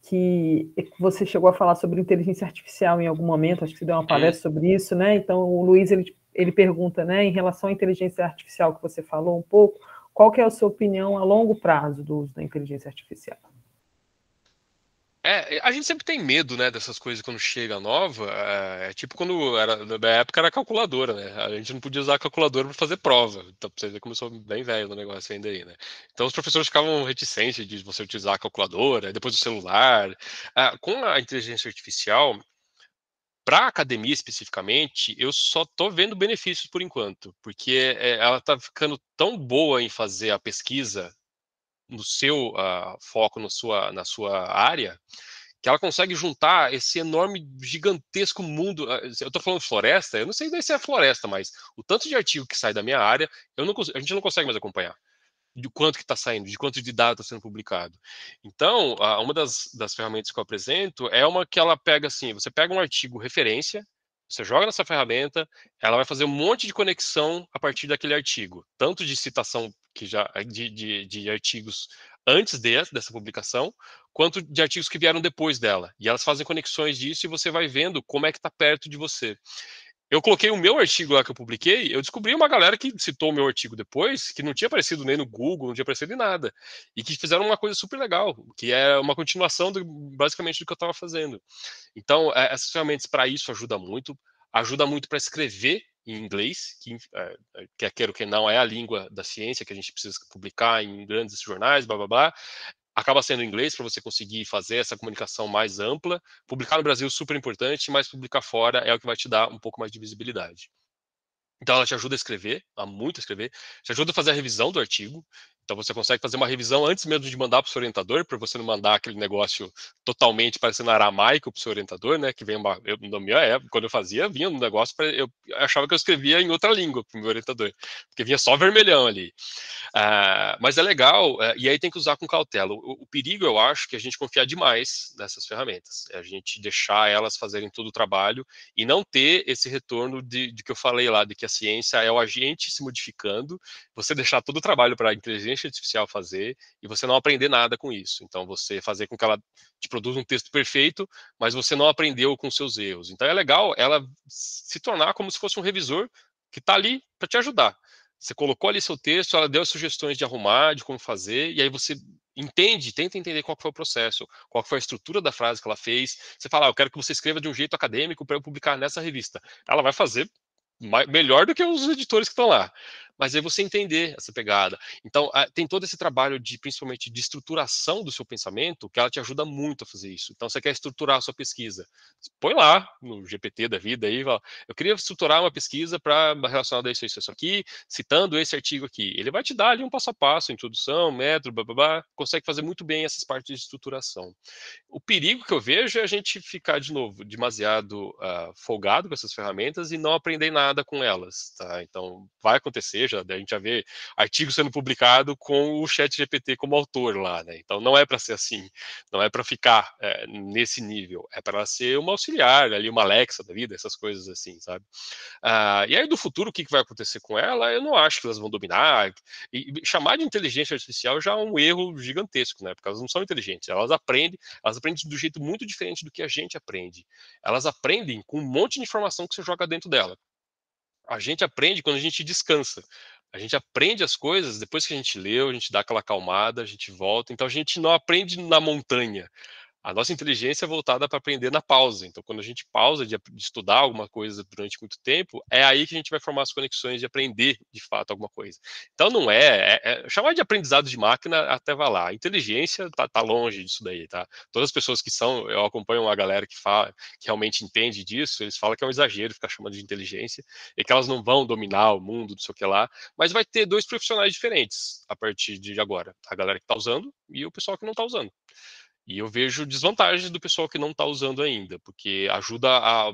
que você chegou a falar sobre inteligência artificial em algum momento, acho que você deu uma palestra sobre isso, né? Então, o Luiz, ele pergunta, né, em relação à inteligência artificial que você falou um pouco, qual que é a sua opinião a longo prazo do uso da inteligência artificial? A gente sempre tem medo, né, dessas coisas quando chega nova. Tipo quando era, na minha época era calculadora, né? A gente não podia usar a calculadora para fazer prova. Então, pra você ver como eu sou bem velho no negócio ainda aí, né? Então os professores ficavam reticentes de você utilizar a calculadora, depois o celular. Com a inteligência artificial, para a academia especificamente, eu só tô vendo benefícios por enquanto, porque ela tá ficando tão boa em fazer a pesquisa no seu foco, na sua área, que ela consegue juntar esse enorme, gigantesco mundo. Eu estou falando floresta, eu não sei nem se é floresta, mas o tanto de artigo que sai da minha área, a gente não consegue mais acompanhar. De quanto que está saindo, de quanto de dado está sendo publicado. Então, uma das ferramentas que eu apresento é uma que ela pega assim, você pega um artigo referência, você joga nessa ferramenta, ela vai fazer um monte de conexão a partir daquele artigo, tanto de citação que já de artigos antes dessa publicação, quanto de artigos que vieram depois dela. E elas fazem conexões disso e você vai vendo como é que está perto de você. Eu coloquei o meu artigo lá que eu publiquei, eu descobri uma galera que citou o meu artigo depois, que não tinha aparecido nem no Google, não tinha aparecido em nada, e que fizeram uma coisa super legal, que é uma continuação basicamente do que eu estava fazendo. Então, essas ferramentas para isso ajuda muito para escrever em inglês, quer queira ou que não, é a língua da ciência que a gente precisa publicar em grandes jornais, blá blá blá. Acaba sendo inglês para você conseguir fazer essa comunicação mais ampla. Publicar no Brasil é super importante, mas publicar fora é o que vai te dar um pouco mais de visibilidade. Então ela te ajuda a escrever, a muito escrever, te ajuda a fazer a revisão do artigo. Então você consegue fazer uma revisão antes mesmo de mandar para o seu orientador, para você não mandar aquele negócio totalmente parecendo aramaico para o seu orientador, né? Que vem na minha época, quando eu fazia, vinha um negócio eu achava que eu escrevia em outra língua para o meu orientador, porque vinha só vermelhão ali. Mas é legal, e aí tem que usar com cautela. O perigo, eu acho, que a gente confiar demais nessas ferramentas. É a gente deixar elas fazerem todo o trabalho e não ter esse retorno de que eu falei lá, de que a ciência é o agente se modificando, você deixar todo o trabalho para a inteligência artificial fazer e você não aprender nada com isso. Então, você fazer com que ela te produza um texto perfeito, mas você não aprendeu com seus erros. Então, é legal ela se tornar como se fosse um revisor que está ali para te ajudar. Você colocou ali seu texto, ela deu sugestões de arrumar, de como fazer, e aí você tenta entender qual foi o processo, qual foi a estrutura da frase que ela fez. Você fala, eu quero que você escreva de um jeito acadêmico para eu publicar nessa revista. Ela vai fazer melhor do que os editores que estão lá. Mas aí você entender essa pegada. Então, tem todo esse trabalho principalmente de estruturação do seu pensamento, que ela te ajuda muito a fazer isso. Então, você quer estruturar a sua pesquisa. Põe lá no GPT da vida aí, eu queria estruturar uma pesquisa para relacionada a isso aqui, citando esse artigo aqui. Ele vai te dar ali um passo a passo, introdução, método, blá, blá, blá, consegue fazer muito bem essas partes de estruturação. O perigo que eu vejo é a gente ficar, de novo, demasiado folgado com essas ferramentas e não aprender nada com elas, tá? Então, vai acontecer, a gente já vê artigos sendo publicado com o chat GPT como autor lá, né? Então, não é para ser assim, não é para ficar nesse nível, é para ser uma auxiliar, ali uma Alexa da vida, essas coisas assim, sabe? E aí, do futuro, o que vai acontecer com ela? Eu não acho que elas vão dominar. E chamar de inteligência artificial já é um erro gigantesco, né? Porque elas não são inteligentes, elas aprendem do jeito muito diferente do que a gente aprende. Elas aprendem com um monte de informação que você joga dentro dela. A gente aprende quando a gente descansa. A gente aprende as coisas depois que a gente leu, a gente dá aquela acalmada, a gente volta. Então a gente não aprende na montanha. A nossa inteligência é voltada para aprender na pausa. Então, quando a gente pausa de estudar alguma coisa durante muito tempo, é aí que a gente vai formar as conexões de aprender de fato alguma coisa. Então, não chamar de aprendizado de máquina até vai lá. A inteligência tá longe disso daí, tá? Todas as pessoas que eu acompanho uma galera que fala, que realmente entende disso, eles falam que é um exagero ficar chamando de inteligência e que elas não vão dominar o mundo, não sei o que lá, mas vai ter dois profissionais diferentes a partir de agora. A galera que está usando e o pessoal que não está usando. E eu vejo desvantagens do pessoal que não está usando ainda, porque ajuda a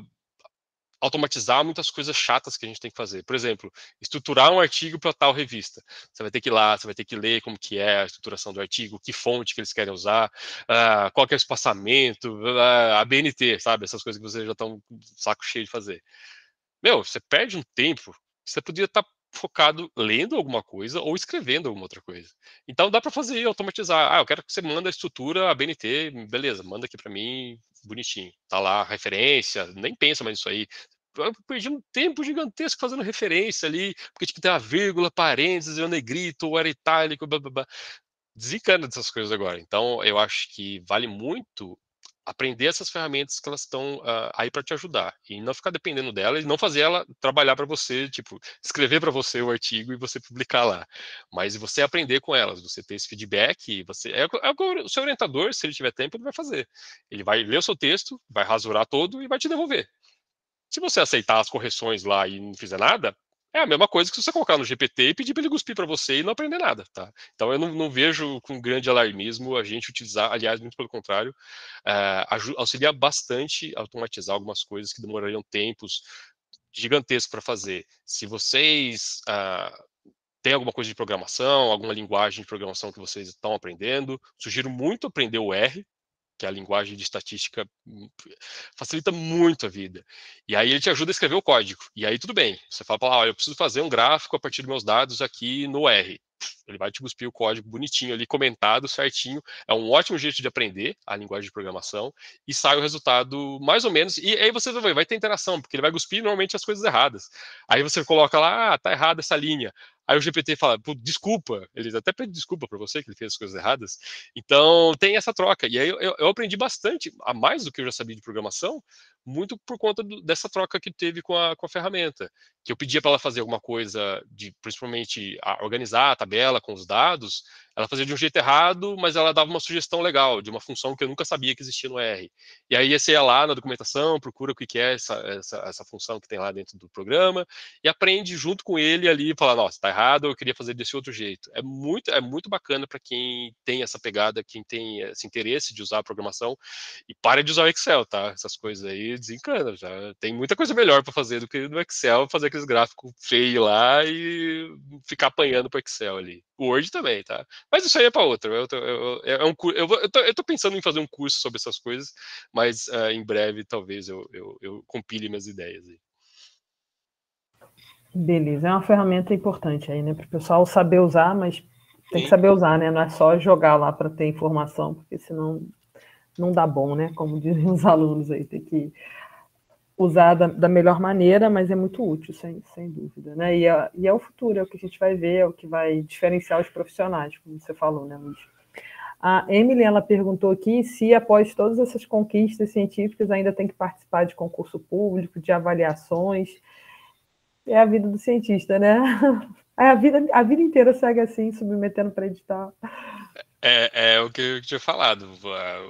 automatizar muitas coisas chatas que a gente tem que fazer. Por exemplo, estruturar um artigo para tal revista. Você vai ter que ir lá, você vai ter que ler como que é a estruturação do artigo, que fonte que eles querem usar, qual que é o espaçamento, a BNT, sabe? Essas coisas que vocês já estão saco cheio de fazer. Meu, você perde um tempo que você podia estar focado lendo alguma coisa ou escrevendo alguma outra coisa. Então dá para fazer, automatizar. Eu quero que você manda a estrutura, a BNT, beleza, manda aqui para mim, bonitinho. Tá lá a referência, nem pensa mais nisso aí. Eu perdi um tempo gigantesco fazendo referência ali, porque tinha que ter a vírgula, parênteses, o negrito, o era itálico, blá, blá, blá. Desencana dessas coisas agora. Então, eu acho que vale muito aprender essas ferramentas que elas estão aí para te ajudar e não ficar dependendo dela e não fazer ela trabalhar para você, tipo, escrever para você o artigo e você publicar lá. Mas você aprender com elas, você ter esse feedback, o seu orientador, se ele tiver tempo, ele vai fazer. Ele vai ler o seu texto, vai rasurar todo e vai te devolver. Se você aceitar as correções lá e não fizer nada, é a mesma coisa que você colocar no GPT e pedir para ele cuspir para você e não aprender nada, tá? Então eu não vejo com grande alarmismo a gente utilizar, aliás, muito pelo contrário, auxilia bastante a automatizar algumas coisas que demorariam tempos gigantescos para fazer. Se vocês têm alguma coisa de programação, alguma linguagem de programação que vocês estão aprendendo, sugiro muito aprender o R, que é a linguagem de estatística, facilita muito a vida. E aí ele te ajuda a escrever o código. E aí tudo bem. Você fala, eu preciso fazer um gráfico a partir dos meus dados aqui no R. Ele vai te cuspir o código bonitinho ali, comentado, certinho. É um ótimo jeito de aprender a linguagem de programação e sai o resultado mais ou menos. E aí você vai ter interação, porque ele vai cuspir normalmente as coisas erradas. Aí você coloca lá, tá errada essa linha. Aí o GPT fala, desculpa, ele até pede desculpa para você que ele fez as coisas erradas. Então tem essa troca. E aí eu aprendi bastante, a mais do que eu já sabia de programação, muito por conta dessa troca que teve com a ferramenta. Que eu pedia para ela fazer alguma coisa de, principalmente, organizar a tabela com os dados, ela fazia de um jeito errado, mas ela dava uma sugestão legal, de uma função que eu nunca sabia que existia no R. E aí você ia lá na documentação, procura o que é essa função que tem lá dentro do programa, e aprende junto com ele ali, e fala, nossa, tá errado, eu queria fazer desse outro jeito. É muito bacana para quem tem essa pegada, quem tem esse interesse de usar a programação, e para de usar o Excel, tá? Essas coisas aí desencana, já tem muita coisa melhor para fazer do que no Excel, fazer aqueles gráficos feios lá e ficar apanhando pro Excel ali. O Word também, tá? Mas isso aí é para outra. Eu tô pensando em fazer um curso sobre essas coisas, mas em breve talvez eu compile minhas ideias aí. Beleza, é uma ferramenta importante aí, né? Para o pessoal saber usar, mas tem que Sim. saber usar, né? Não é só jogar lá para ter informação, porque senão não dá bom, né? Como dizem os alunos aí, tem que usar da melhor maneira, mas é muito útil, sem dúvida, né? E é o futuro, é o que a gente vai ver, é o que vai diferenciar os profissionais, como você falou, né, Luiz? A Emily, ela perguntou aqui se, após todas essas conquistas científicas, ainda tem que participar de concurso público, de avaliações. É a vida do cientista, né? A vida inteira segue assim, submetendo para edital. É o que eu tinha falado.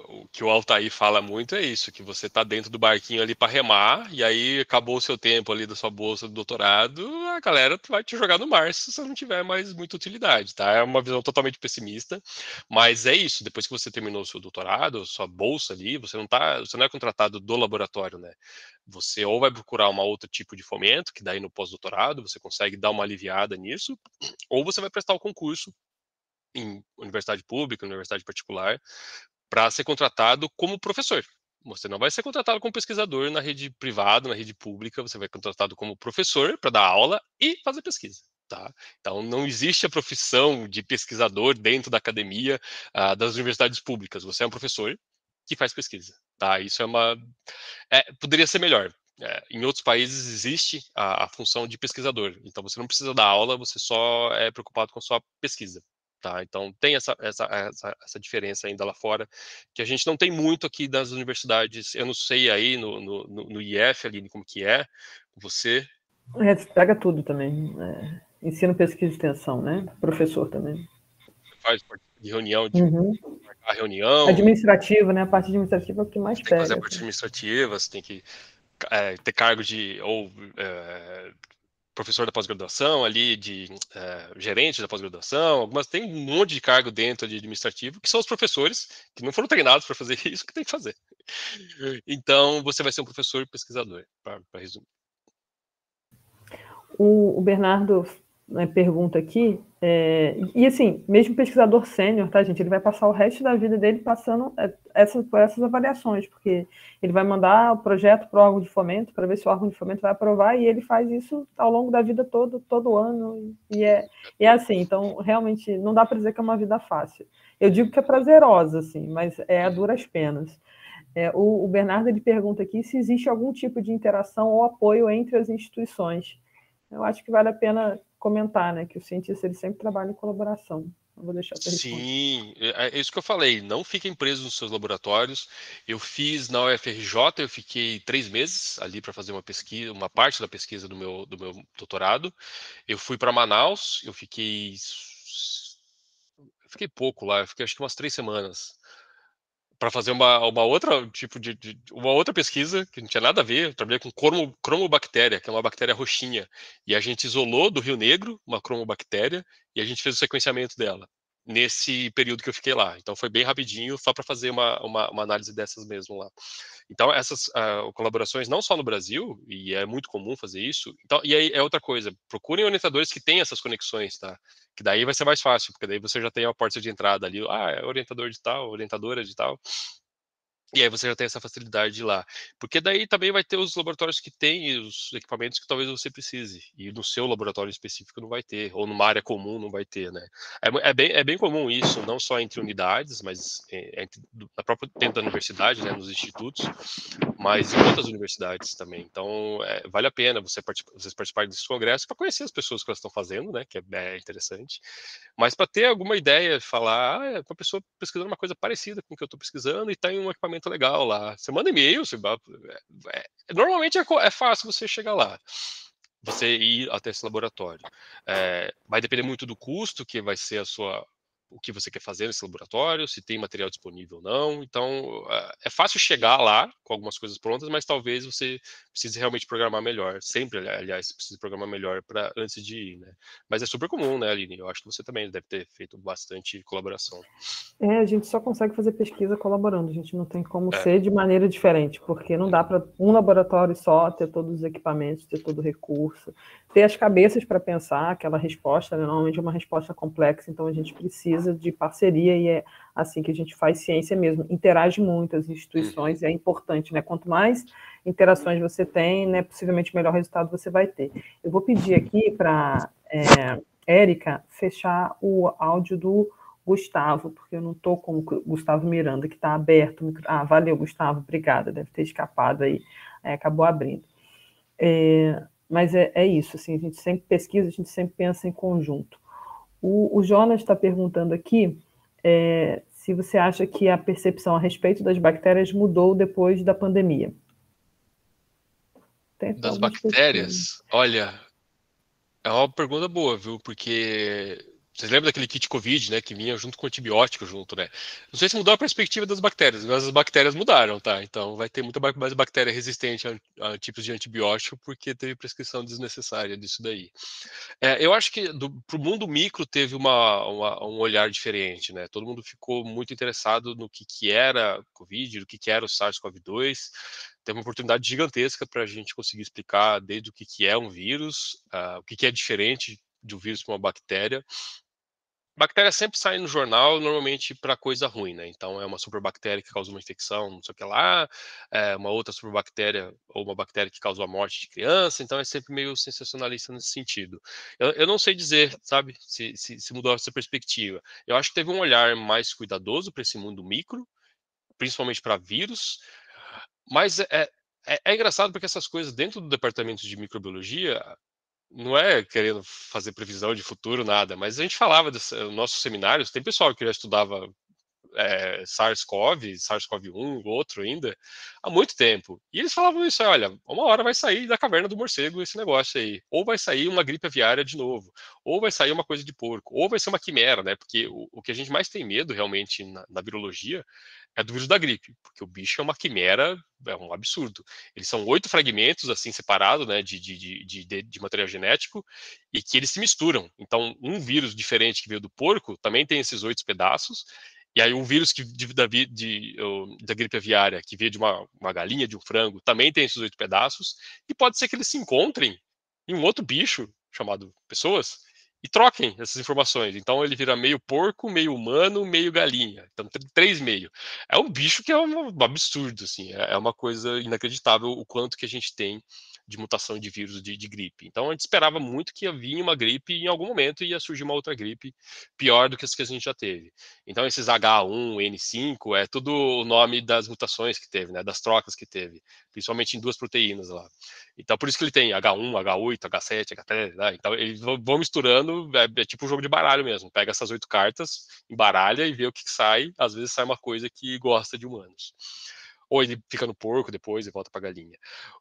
O que o Altair fala muito é isso, que você está dentro do barquinho ali para remar, e aí acabou o seu tempo ali da sua bolsa do doutorado, a galera vai te jogar no mar se você não tiver mais muita utilidade, tá? É uma visão totalmente pessimista, mas é isso, depois que você terminou o seu doutorado, sua bolsa ali, você não é contratado do laboratório, né? Você ou vai procurar um outro tipo de fomento, que daí no pós-doutorado você consegue dar uma aliviada nisso, ou você vai prestar o concurso em universidade pública, universidade particular, para ser contratado como professor. Você não vai ser contratado como pesquisador na rede privada, na rede pública, você vai ser contratado como professor para dar aula e fazer pesquisa. Tá? Então, não existe a profissão de pesquisador dentro da academia das universidades públicas. Você é um professor que faz pesquisa. Tá? Isso poderia ser melhor. Em outros países existe a função de pesquisador. Então, você não precisa dar aula, você só é preocupado com a sua pesquisa. Tá? Então, tem essa diferença ainda lá fora, que a gente não tem muito aqui das universidades. Eu não sei aí no IF, Aline, como que é, você. Pega tudo também. Ensino, pesquisa e extensão, né? Professor também. Faz parte de reunião, de Uhum. marcar reunião, Administrativo, né? A parte administrativa é o que mais tem que fazer a pega. parte Assim. administrativa, você tem que ter cargo de professor da pós-graduação ali, de gerente da pós-graduação, algumas tem um monte de cargo dentro de administrativo, que são os professores que não foram treinados para fazer isso que tem que fazer. Então, você vai ser um professor pesquisador, para resumir. O Bernardo, né, pergunta aqui, e assim, mesmo pesquisador sênior, tá, gente, ele vai passar o resto da vida dele passando por essas avaliações, porque ele vai mandar o projeto para o órgão de fomento, para ver se o órgão de fomento vai aprovar, e ele faz isso ao longo da vida todo ano, e é assim, então, realmente, não dá para dizer que é uma vida fácil. Eu digo que é prazerosa, assim, mas é a duras penas. O Bernardo, ele pergunta aqui se existe algum tipo de interação ou apoio entre as instituições. Eu acho que vale a pena comentar, né, que o cientista ele sempre trabalha em colaboração. Eu vou deixar você responder. Sim, é isso que eu falei. Não fiquem presos nos seus laboratórios. Eu fiz na UFRJ, eu fiquei 3 meses ali para fazer uma pesquisa, uma parte da pesquisa do meu doutorado. Eu fui para Manaus, eu fiquei pouco lá, eu fiquei acho que umas 3 semanas para fazer uma outra tipo uma outra pesquisa que não tinha nada a ver. Eu trabalhei com cromobactéria, que é uma bactéria roxinha, e a gente isolou do Rio Negro uma cromobactéria e a gente fez o sequenciamento dela nesse período que eu fiquei lá. Então foi bem rapidinho, só para fazer uma análise dessas mesmo lá. Então essas colaborações não só no Brasil, e é muito comum fazer isso. Então, e aí é outra coisa, procurem orientadores que têm essas conexões, tá? Que daí vai ser mais fácil, porque daí você já tem a porta de entrada ali, é orientador de tal, orientadora de tal, e aí você já tem essa facilidade de ir lá. Porque daí também vai ter os laboratórios que têm os equipamentos que talvez você precise. E no seu laboratório específico não vai ter, ou numa área comum não vai ter, né? É bem comum isso, não só entre unidades, mas na própria, dentro da universidade, né, nos institutos, mas em outras universidades também. Então, vale a pena vocês participarem desse congresso para conhecer as pessoas que elas estão fazendo, né? Que é interessante. Mas para ter alguma ideia, falar, é uma pessoa pesquisando uma coisa parecida com o que eu estou pesquisando e tem um equipamento legal lá. Você manda e-mail, normalmente é fácil você chegar lá, você ir até esse laboratório. Vai depender muito do custo que vai ser o que você quer fazer nesse laboratório, se tem material disponível ou não. Então, é fácil chegar lá com algumas coisas prontas, mas talvez você precise realmente programar melhor. Sempre, aliás, você precisa programar melhor antes de ir, né? Mas é super comum, né, Aline? Eu acho que você também deve ter feito bastante colaboração. A gente só consegue fazer pesquisa colaborando, a gente não tem como É. ser de maneira diferente, porque não dá para um laboratório só ter todos os equipamentos, ter todo o recurso, ter as cabeças para pensar aquela resposta, né? Normalmente é uma resposta complexa, então a gente precisa de parceria e é assim que a gente faz ciência mesmo, interage muito as instituições, é importante, né? Quanto mais interações você tem, né, possivelmente melhor resultado você vai ter. Eu vou pedir aqui para Érica fechar o áudio do Gustavo, porque eu não estou com o Gustavo Miranda, que está aberto. Valeu, Gustavo, obrigada, deve ter escapado aí, acabou abrindo. Mas é isso, assim, a gente sempre pesquisa, a gente sempre pensa em conjunto. O Jonas está perguntando aqui se você acha que a percepção a respeito das bactérias mudou depois da pandemia. Das bactérias? Olha, é uma pergunta boa, viu? Porque vocês lembram daquele kit Covid, né? Que vinha junto com antibiótico junto, né? Não sei se mudou a perspectiva das bactérias, mas as bactérias mudaram, tá? Então vai ter muita mais bactéria resistente a tipos de antibiótico porque teve prescrição desnecessária disso daí. Eu acho que para o mundo micro teve um olhar diferente, né? Todo mundo ficou muito interessado no que era Covid, no que era o SARS-CoV-2. Tem uma oportunidade gigantesca para a gente conseguir explicar desde o que é um vírus, o que é diferente de um vírus para uma bactéria. Bactéria sempre sai no jornal, normalmente para coisa ruim, né? Então é uma superbactéria que causa uma infecção, não sei o que lá, é uma outra superbactéria ou uma bactéria que causou a morte de criança, então é sempre meio sensacionalista nesse sentido. Eu não sei dizer, sabe, se mudou essa perspectiva. Eu acho que teve um olhar mais cuidadoso para esse mundo micro, principalmente para vírus, mas é engraçado porque essas coisas dentro do departamento de microbiologia não é querendo fazer previsão de futuro, nada, mas a gente falava dos nossos seminários, tem pessoal que já estudava SARS-CoV, SARS-CoV-1, outro ainda, há muito tempo. E eles falavam isso, olha, uma hora vai sair da caverna do morcego esse negócio aí, ou vai sair uma gripe aviária de novo, ou vai sair uma coisa de porco, ou vai ser uma quimera, né? Porque o que a gente mais tem medo realmente na virologia é do vírus da gripe, porque o bicho é uma quimera, é um absurdo. Eles são 8 fragmentos, assim, separados, né, de material genético, e que eles se misturam. Então, um vírus diferente que veio do porco também tem esses 8 pedaços, e aí um vírus da gripe aviária, que veio de uma galinha, de um frango, também tem esses 8 pedaços, e pode ser que eles se encontrem em um outro bicho, chamado pessoas, e troquem essas informações. Então ele vira meio porco, meio humano, meio galinha. Então, 3 meio. É um bicho que é um absurdo, assim. É uma coisa inacreditável o quanto que a gente tem de mutação de vírus de gripe. Então a gente esperava muito que ia vir uma gripe e em algum momento ia surgir uma outra gripe pior do que as que a gente já teve. Então esses H1N5 é tudo o nome das mutações que teve, né, das trocas que teve, principalmente em 2 proteínas lá. Então por isso que ele tem H1, H8, H7, H3, né? Então eles vão misturando, é tipo um jogo de baralho mesmo. Pega essas 8 cartas, embaralha e vê o que sai. Às vezes sai uma coisa que gosta de humanos. Ou ele fica no porco depois e volta para galinha.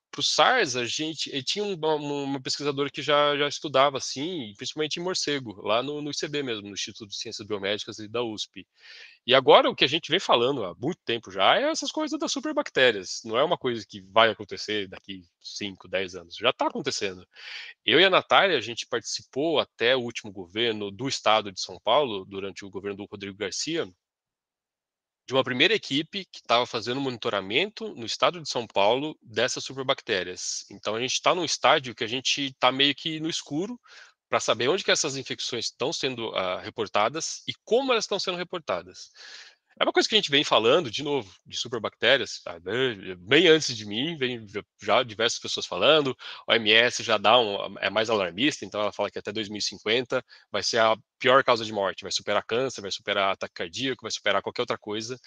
Para o SARS, ele tinha uma pesquisadora que já estudava assim, principalmente em morcego, lá no ICB mesmo, no Instituto de Ciências Biomédicas da USP. E agora o que a gente vem falando há muito tempo já é essas coisas das superbactérias. Não é uma coisa que vai acontecer daqui 5, 10 anos. Já está acontecendo. Eu e a Natália, a gente participou até o último governo do estado de São Paulo, durante o governo do Rodrigo Garcia, de uma primeira equipe que estava fazendo monitoramento no estado de São Paulo dessas superbactérias. Então a gente está num estágio que a gente está meio que no escuro para saber onde que essas infecções estão sendo reportadas e como elas estão sendo reportadas. É uma coisa que a gente vem falando, de novo, de superbactérias, bem antes de mim, vem já diversas pessoas falando, a OMS já é mais alarmista, então ela fala que até 2050 vai ser a pior causa de morte, vai superar câncer, vai superar ataque cardíaco, vai superar qualquer outra coisa,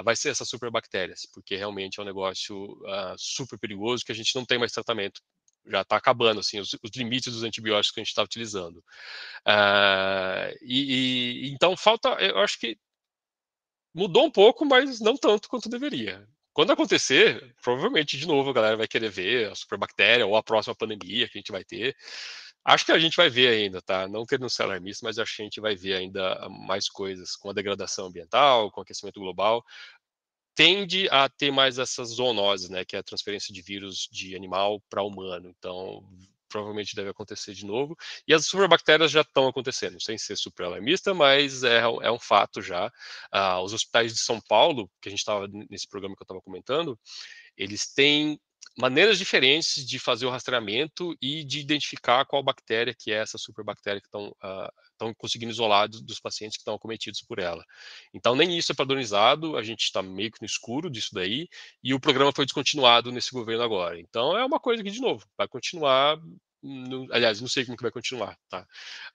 vai ser essas superbactérias, porque realmente é um negócio super perigoso que a gente não tem mais tratamento. Já está acabando assim os limites dos antibióticos que a gente está utilizando. Então falta, eu acho que mudou um pouco, mas não tanto quanto deveria. Quando acontecer, provavelmente de novo a galera vai querer ver a superbactéria ou a próxima pandemia que a gente vai ter. Acho que a gente vai ver ainda, tá? Não querendo ser alarmista, mas acho que a gente vai ver ainda mais coisas com a degradação ambiental, com o aquecimento global. Tende a ter mais essas zoonoses, né? Que é a transferência de vírus de animal para humano. Então, provavelmente deve acontecer de novo. E as superbactérias já estão acontecendo, sem ser super alarmista, mas é um fato já. Os hospitais de São Paulo, que a gente estava nesse programa que eu estava comentando, eles têm maneiras diferentes de fazer o rastreamento e de identificar qual bactéria que é essa superbactéria que estão conseguindo isolar dos pacientes que estão acometidos por ela. Então, nem isso é padronizado, a gente está meio que no escuro disso daí, e o programa foi descontinuado nesse governo agora. Então, é uma coisa que, de novo, vai continuar. Aliás, não sei como que vai continuar, tá?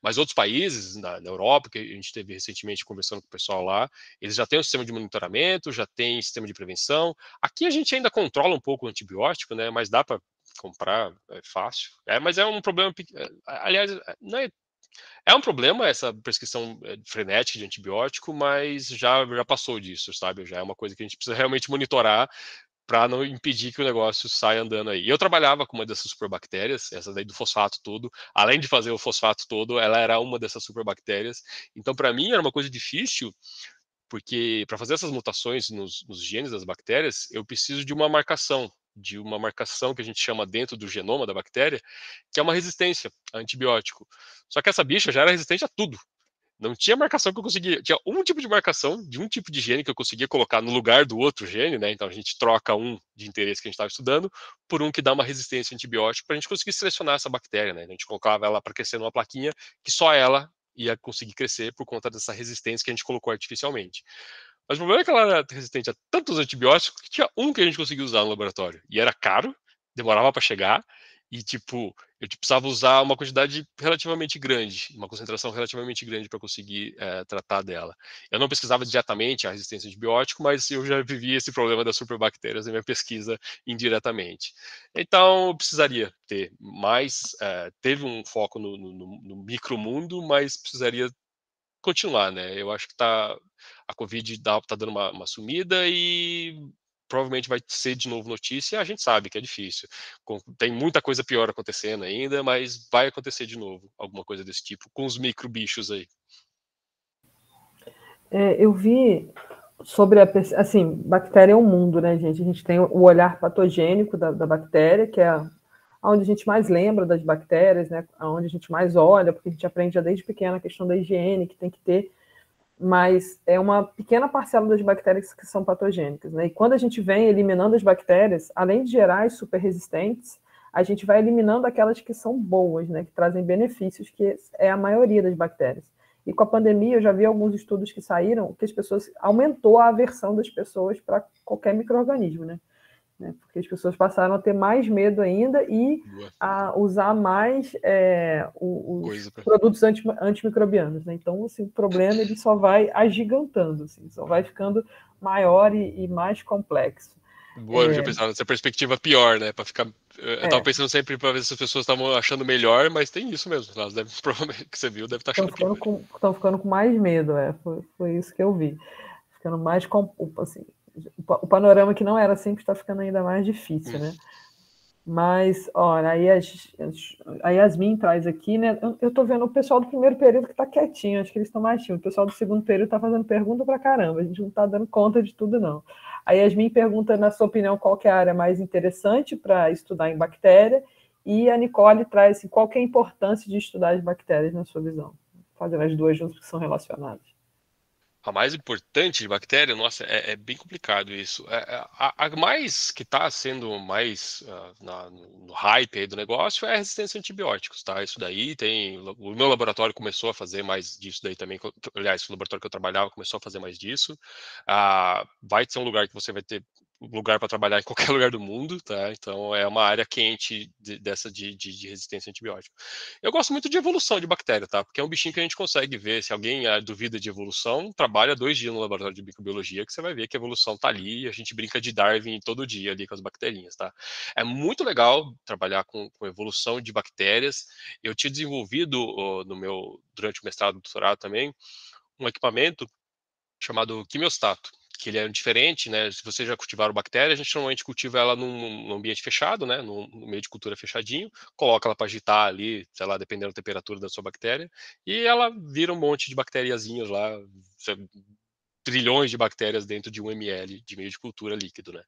Mas outros países na Europa, que a gente teve recentemente conversando com o pessoal lá, eles já têm um sistema de monitoramento, já tem sistema de prevenção. Aqui a gente ainda controla um pouco o antibiótico, né? Mas dá para comprar, é fácil. Mas é um problema. Aliás, não é um problema essa prescrição frenética de antibiótico, mas já passou disso, sabe? Já é uma coisa que a gente precisa realmente monitorar para não impedir que o negócio saia andando aí. E eu trabalhava com uma dessas superbactérias, essa daí do fosfato todo. Além de fazer o fosfato todo, ela era uma dessas superbactérias. Então, para mim, era uma coisa difícil, porque para fazer essas mutações nos genes das bactérias, eu preciso de uma marcação que a gente chama dentro do genoma da bactéria, que é uma resistência a antibiótico. Só que essa bicha já era resistente a tudo. Não tinha marcação que eu conseguia. Tinha um tipo de marcação de um tipo de gene que eu conseguia colocar no lugar do outro gene, né? Então a gente troca um de interesse que a gente estava estudando por um que dá uma resistência a antibiótico para a gente conseguir selecionar essa bactéria, né? A gente colocava ela para crescer numa plaquinha que só ela ia conseguir crescer por conta dessa resistência que a gente colocou artificialmente. Mas o problema é que ela era resistente a tantos antibióticos que tinha um que a gente conseguia usar no laboratório. E era caro, demorava para chegar, e tipo, eu precisava usar uma quantidade relativamente grande, uma concentração relativamente grande para conseguir tratar dela. Eu não pesquisava diretamente a resistência a antibiótico, mas eu já vivi esse problema das superbactérias na minha pesquisa indiretamente. Então, eu precisaria ter mais, teve um foco no micromundo, mas precisaria continuar, né? Eu acho que a Covid tá dando uma sumida e provavelmente vai ser de novo notícia. A gente sabe que é difícil. Tem muita coisa pior acontecendo ainda, mas vai acontecer de novo alguma coisa desse tipo com os microbichos aí. Eu vi sobre assim, bactéria é um mundo, né, gente? A gente tem o olhar patogênico da bactéria, que é onde a gente mais lembra das bactérias, né? Onde a gente mais olha, porque a gente aprende já desde pequena a questão da higiene que tem que ter, mas é uma pequena parcela das bactérias que são patogênicas, né? E quando a gente vem eliminando as bactérias, além de gerar as super resistentes, a gente vai eliminando aquelas que são boas, né? Que trazem benefícios, que é a maioria das bactérias. E com a pandemia, eu já vi alguns estudos que saíram que as pessoas aumentou a aversão das pessoas para qualquer micro-organismo, né? Porque as pessoas passaram a ter mais medo ainda e a usar mais os produtos antimicrobianos. Né? Então, assim, o problema ele só vai agigantando, assim, só vai ficando maior e mais complexo. Boa, eu já pensava nessa perspectiva pior, né? Para ficar. Eu tava pensando sempre para ver se as pessoas estavam achando melhor, mas tem isso mesmo. Elas devem, provavelmente, que você viu, deve estar achando pior. Estão ficando com mais medo, foi isso que eu vi. Ficando mais. Assim, o panorama que não era simples está ficando ainda mais difícil, né? Mas, olha, aí a Yasmin traz aqui, né? Eu tô vendo o pessoal do primeiro período que tá quietinho, acho que eles estão mais tímidos. O pessoal do segundo período tá fazendo pergunta pra caramba, a gente não tá dando conta de tudo, não. A Yasmin pergunta, na sua opinião, qual que é a área mais interessante para estudar em bactéria, e a Nicole traz assim, qual que é a importância de estudar as bactérias na sua visão, fazendo as duas juntas que são relacionadas. A mais importante de bactéria, nossa, é bem complicado isso. A mais que está sendo mais no hype aí do negócio é a resistência a antibióticos, tá? Isso daí tem. O meu laboratório começou a fazer mais disso daí também. Aliás, o laboratório que eu trabalhava começou a fazer mais disso. Vai ser um lugar que você vai ter lugar para trabalhar em qualquer lugar do mundo, tá? Então é uma área quente dessa de resistência a antibiótico. Eu gosto muito de evolução de bactéria, tá? Porque é um bichinho que a gente consegue ver. Se alguém duvida de evolução, trabalha 2 dias no laboratório de microbiologia que você vai ver que a evolução tá ali e a gente brinca de Darwin todo dia ali com as bacterinhas, tá? É muito legal trabalhar com evolução de bactérias. Eu tinha desenvolvido durante o mestrado e doutorado também um equipamento chamado quimiostato, que ele é diferente, né? Se você já cultivar bactéria, a gente normalmente cultiva ela num ambiente fechado, né? No meio de cultura fechadinho, coloca ela para agitar ali, sei lá, dependendo da temperatura da sua bactéria, e ela vira um monte de bacteriazinhas lá, trilhões de bactérias dentro de 1 ml de meio de cultura líquido, né?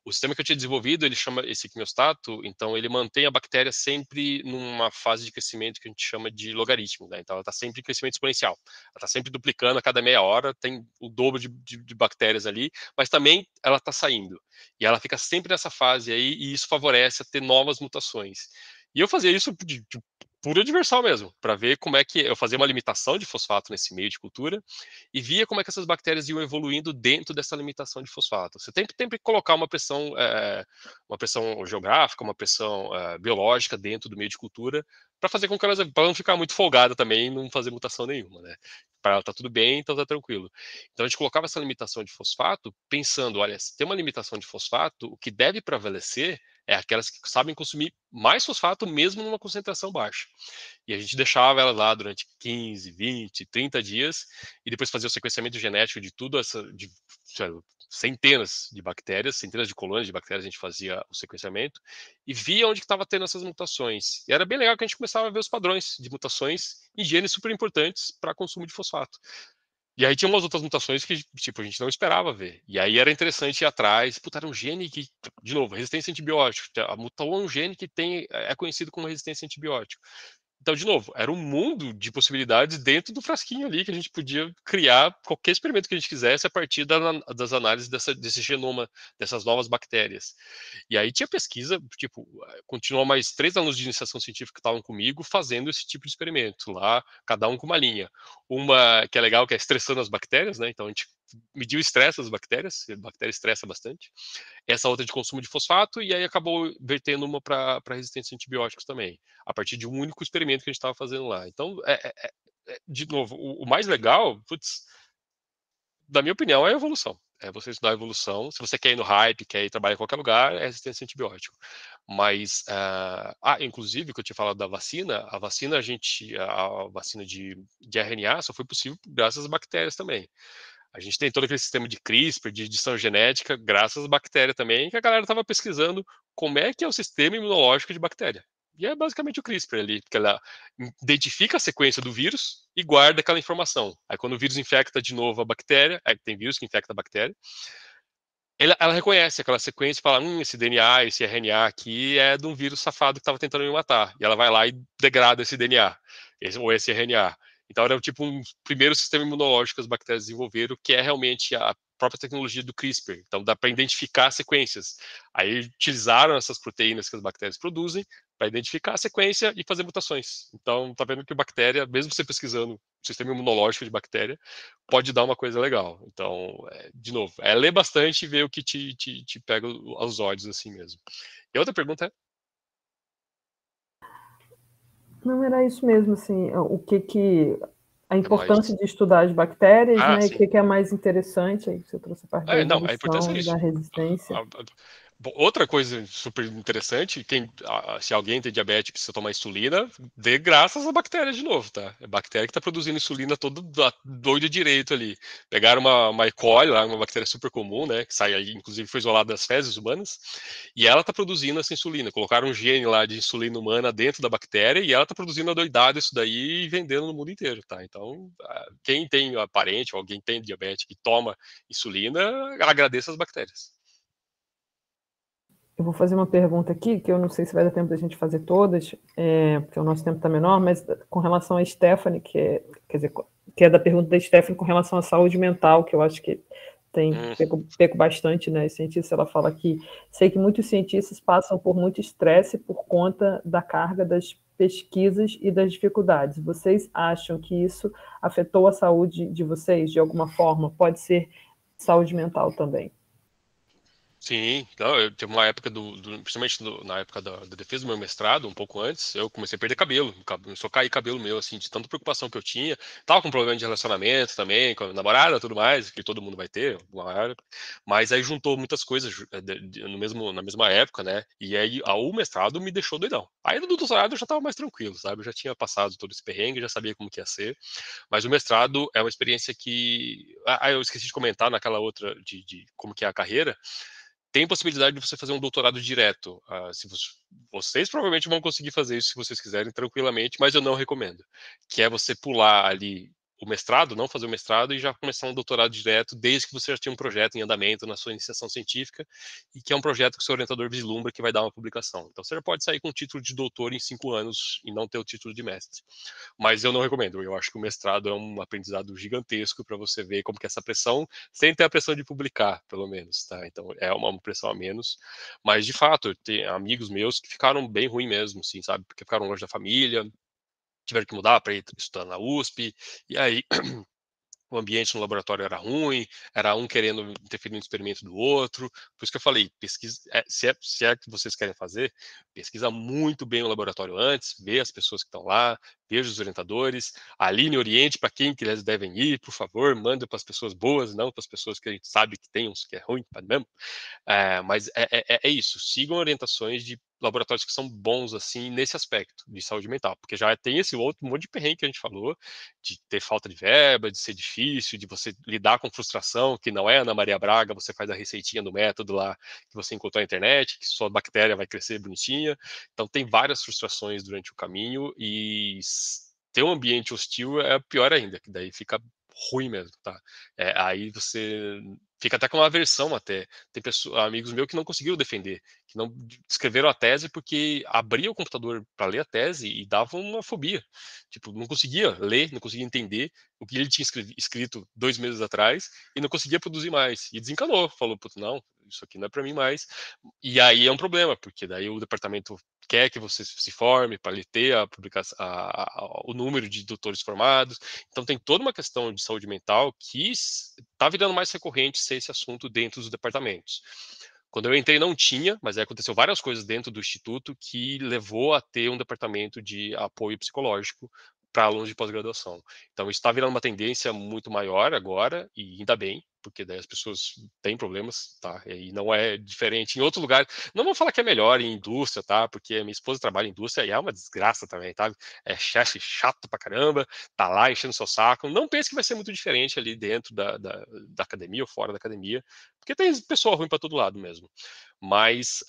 O sistema que eu tinha desenvolvido, ele chama esse quimiostato, então ele mantém a bactéria sempre numa fase de crescimento que a gente chama de logaritmo, né? Então ela está sempre em crescimento exponencial. Ela está sempre duplicando a cada meia hora, tem o dobro de bactérias ali, mas também ela está saindo. E ela fica sempre nessa fase aí, e isso favorece a ter novas mutações. E eu fazia isso de pura diversão mesmo, para ver como é que eu fazia uma limitação de fosfato nesse meio de cultura e via como é que essas bactérias iam evoluindo dentro dessa limitação de fosfato. Você tem que colocar uma pressão geográfica, uma pressão biológica dentro do meio de cultura para fazer com que elas, para não ficar muito folgada também, não fazer mutação nenhuma, né? Para ela tá tudo bem, então tá tranquilo. Então a gente colocava essa limitação de fosfato pensando, olha, se tem uma limitação de fosfato, o que deve prevalecer é aquelas que sabem consumir mais fosfato mesmo numa concentração baixa. E a gente deixava ela lá durante 15, 20, 30 dias e depois fazia o sequenciamento genético de tudo centenas de bactérias, centenas de colônias de bactérias, a gente fazia o sequenciamento e via onde estava tendo essas mutações. E era bem legal que a gente começava a ver os padrões de mutações em genes super importantes para consumo de fosfato. E aí tinha umas outras mutações que, tipo, a gente não esperava ver. E aí era interessante ir atrás. Puta, era um gene que, de novo, resistência a antibiótico. Mutou um gene que é conhecido como resistência a antibiótico. Então, de novo, era um mundo de possibilidades dentro do frasquinho ali que a gente podia criar qualquer experimento que a gente quisesse a partir das análises desse genoma, dessas novas bactérias. E aí tinha pesquisa, tipo, continuou mais 3 alunos de iniciação científica que estavam comigo fazendo esse tipo de experimento lá, cada um com uma linha. Uma que é legal, que é estressando as bactérias, né? Então a gente mediu o estresse das bactérias, a bactéria estressa bastante. Essa outra de consumo de fosfato, e aí acabou vertendo uma para resistência a antibióticos também, a partir de um único experimento que a gente estava fazendo lá. Então, de novo, o mais legal, putz, na minha opinião, é a evolução. É você estudar a evolução. Se você quer ir no hype, quer ir trabalhar em qualquer lugar, é resistência a antibiótico. Mas, inclusive, que eu tinha falado da vacina, a vacina de RNA só foi possível graças às bactérias também. A gente tem todo aquele sistema de CRISPR, de edição genética, graças às bactérias também, que a galera estava pesquisando como é que é o sistema imunológico de bactéria. E é basicamente o CRISPR ali, porque ela identifica a sequência do vírus e guarda aquela informação. Aí quando o vírus infecta de novo a bactéria, aí tem vírus que infecta a bactéria, ela reconhece aquela sequência e fala, esse DNA, esse RNA aqui é de um vírus safado que estava tentando me matar. E ela vai lá e degrada esse DNA, ou esse RNA. Então era tipo um primeiro sistema imunológico que as bactérias desenvolveram, que é realmente a própria tecnologia do CRISPR. Então dá para identificar sequências. Aí utilizaram essas proteínas que as bactérias produzem para identificar a sequência e fazer mutações. Então tá vendo que a bactéria, mesmo você pesquisando o sistema imunológico de bactéria, pode dar uma coisa legal. Então, de novo, ler bastante e ver o que te pega aos olhos assim mesmo. E a outra pergunta é? Não, era isso mesmo, assim, a importância Mais... de estudar as bactérias, né, e sim. o que é mais interessante, aí você trouxe a parte da Não, a importância é evolução, da isso. resistência. Outra coisa super interessante, se alguém tem diabetes e precisa tomar insulina, dê graças à bactéria de novo, tá? É a bactéria que está produzindo insulina todo doido direito ali. Pegaram uma E. coli, lá, uma bactéria super comum, né? Que sai aí, inclusive foi isolada das fezes humanas, e ela está produzindo essa insulina. Colocaram um gene lá de insulina humana dentro da bactéria e ela está produzindo adoidado isso daí e vendendo no mundo inteiro, tá? Então, quem tem parente ou alguém tem diabetes e toma insulina, agradeça as bactérias. Eu vou fazer uma pergunta aqui, que eu não sei se vai dar tempo da gente fazer todas, porque o nosso tempo está menor, mas com relação a Stephanie, quer dizer, que é da pergunta da Stephanie com relação à saúde mental, que eu acho que tem pego bastante, né? Cientista, ela fala que sei que muitos cientistas passam por muito estresse por conta da carga das pesquisas e das dificuldades. Vocês acham que isso afetou a saúde de vocês de alguma forma? Pode ser saúde mental também. Sim, não, eu tive uma época principalmente na época da defesa do meu mestrado, um pouco antes, eu comecei a perder cabelo, começou a cair cabelo meu, assim, de tanta preocupação que eu tinha. Tava com problema de relacionamento também, com a namorada, tudo mais, que todo mundo vai ter, uma hora. Mas aí juntou muitas coisas na mesma época, né? E aí o mestrado me deixou doidão. Aí no doutorado eu já tava mais tranquilo, sabe? Eu já tinha passado todo esse perrengue, já sabia como que ia ser. Mas o mestrado é uma experiência que. Eu esqueci de comentar naquela outra de como que é a carreira. Tem possibilidade de você fazer um doutorado direto. Se vocês provavelmente vão conseguir fazer isso se vocês quiserem tranquilamente, mas eu não recomendo. Que é você pular ali o mestrado, não fazer o mestrado e já começar um doutorado direto, desde que você já tenha um projeto em andamento na sua iniciação científica e que é um projeto que o seu orientador vislumbra que vai dar uma publicação. Então você já pode sair com o título de doutor em 5 anos e não ter o título de mestre. Mas eu não recomendo. Eu acho que o mestrado é um aprendizado gigantesco para você ver como que é essa pressão, sem ter a pressão de publicar, pelo menos, tá? Então é uma pressão a menos. Mas de fato, eu tenho amigos meus que ficaram bem ruim mesmo, assim, sabe? Porque ficaram longe da família, tiveram que mudar para ir estudar na USP, e aí o ambiente no laboratório era ruim, era um querendo interferir no experimento do outro. Por isso que eu falei, pesquisa, se é que vocês querem fazer, pesquisa muito bem o laboratório antes, vê as pessoas que estão lá, veja os orientadores, alinhe oriente para quem que eles devem ir, por favor, manda para as pessoas boas, não para as pessoas que a gente sabe que tem uns que é ruim, mesmo. Mas é isso, sigam orientações de laboratórios que são bons assim nesse aspecto de saúde mental, porque já tem esse outro monte de perrengue que a gente falou, de ter falta de verba, de ser difícil, de você lidar com frustração, que não é Ana Maria Braga, você faz a receitinha do método lá que você encontrou na internet, que sua bactéria vai crescer bonitinha. Então tem várias frustrações durante o caminho e ter um ambiente hostil é pior ainda, que daí fica ruim mesmo, tá? Aí você fica até com uma aversão até. Tem amigos meus que não conseguiram defender, que não escreveram a tese porque abria o computador para ler a tese e dava uma fobia. Tipo, não conseguia ler, não conseguia entender o que ele tinha escrito 2 meses atrás e não conseguia produzir mais. E desencanou, falou, puto, não, isso aqui não é para mim mais. E aí é um problema, porque daí o departamento quer que você se forme para ele ter a publicação, o número de doutores formados. Então tem toda uma questão de saúde mental que está virando mais recorrente ser esse assunto dentro dos departamentos. Quando eu entrei não tinha, mas aí aconteceu várias coisas dentro do instituto que levou a ter um departamento de apoio psicológico para alunos de pós-graduação. Então isso está virando uma tendência muito maior agora, e ainda bem, porque daí as pessoas têm problemas, tá? E não é diferente em outro lugar. Não vou falar que é melhor em indústria, tá? Porque minha esposa trabalha em indústria e é uma desgraça também, tá? É chefe chato pra caramba, tá lá enchendo seu saco. Não pense que vai ser muito diferente ali dentro da academia ou fora da academia, porque tem pessoa ruim para todo lado mesmo. Mas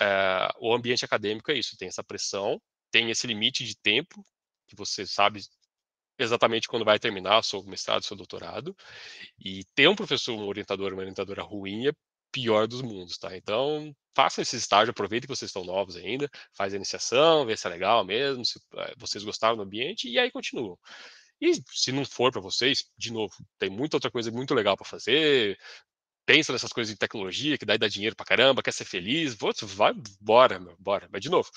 o ambiente acadêmico é isso, tem essa pressão, tem esse limite de tempo, que você sabe exatamente quando vai terminar o seu mestrado, o seu doutorado, e ter um professor, um orientador, uma orientadora ruim é pior dos mundos, tá? Então, façam esse estágio, aproveitem que vocês estão novos ainda, faz a iniciação, vê se é legal mesmo, se vocês gostaram do ambiente, e aí continuam. E se não for para vocês, de novo, tem muita outra coisa muito legal para fazer. Pensa nessas coisas de tecnologia, que daí dá dinheiro pra caramba, quer ser feliz, vai, bora, meu, bora. Mas, de novo,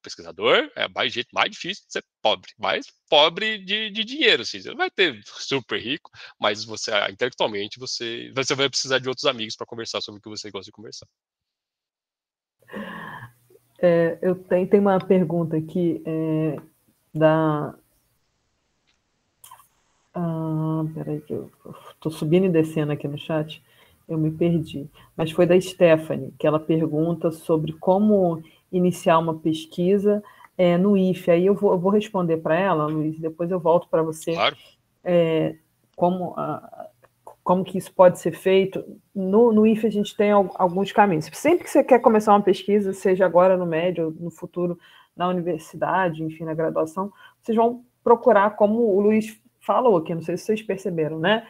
pesquisador é mais jeito mais difícil de ser pobre, mais pobre de dinheiro, assim. Você não vai ter super rico, mas você, intelectualmente, você vai precisar de outros amigos para conversar sobre o que você gosta de conversar. Eu tenho uma pergunta aqui da. Peraí, que eu estou subindo e descendo aqui no chat, eu me perdi. Mas foi da Stephanie, que ela pergunta sobre como iniciar uma pesquisa no IFE. Aí eu vou responder para ela, Luiz, depois eu volto para você. Claro. Como que isso pode ser feito. No IFE a gente tem alguns caminhos. Sempre que você quer começar uma pesquisa, seja agora no médio, no futuro na universidade, enfim, na graduação, vocês vão procurar, como o Luiz falou aqui, não sei se vocês perceberam, né?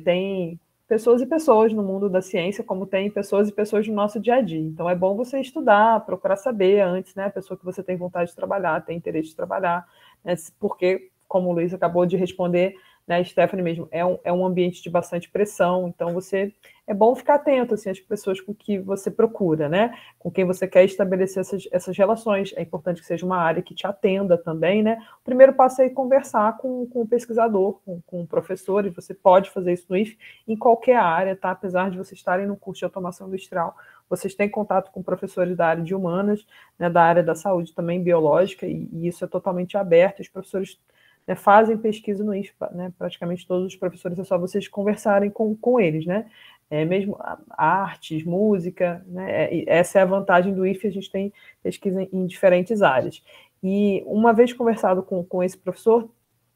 Tem pessoas e pessoas no mundo da ciência, como tem pessoas e pessoas no nosso dia a dia. Então é bom você estudar, procurar saber antes, né? A pessoa que você tem vontade de trabalhar, tem interesse de trabalhar, né? Porque, como o Luiz acabou de responder, né, Stephanie mesmo, é um ambiente de bastante pressão, então é bom ficar atento assim, às pessoas com que você procura, né? Com quem você quer estabelecer essas relações. É importante que seja uma área que te atenda também, né? O primeiro passo é conversar com o pesquisador, com o professor, e você pode fazer isso no IFE em qualquer área, tá? Apesar de vocês estarem no curso de automação industrial, vocês têm contato com professores da área de humanas, né, da área da saúde também biológica, e isso é totalmente aberto, os professores, né, fazem pesquisa no IFPA, né, praticamente todos os professores, é só vocês conversarem com eles, né, mesmo artes, música, né, essa é a vantagem do IFE, a gente tem pesquisa em diferentes áreas. E uma vez conversado com esse professor,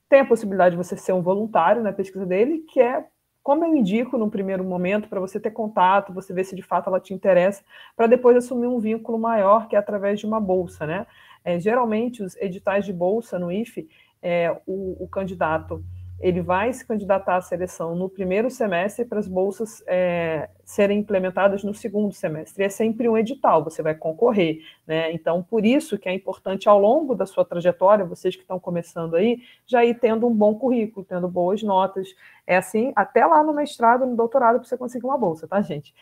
tem a possibilidade de você ser um voluntário na pesquisa dele, que é, como eu indico no primeiro momento, para você ter contato, você ver se de fato ela te interessa, para depois assumir um vínculo maior, que é através de uma bolsa, né? Geralmente, os editais de bolsa no IFE, o candidato ele vai se candidatar à seleção no primeiro semestre para as bolsas serem implementadas no segundo semestre. E é sempre um edital, você vai concorrer, né? Então, por isso que é importante, ao longo da sua trajetória, vocês que estão começando aí, já ir tendo um bom currículo, tendo boas notas. É assim, até lá no mestrado, no doutorado, para você conseguir uma bolsa, tá, gente?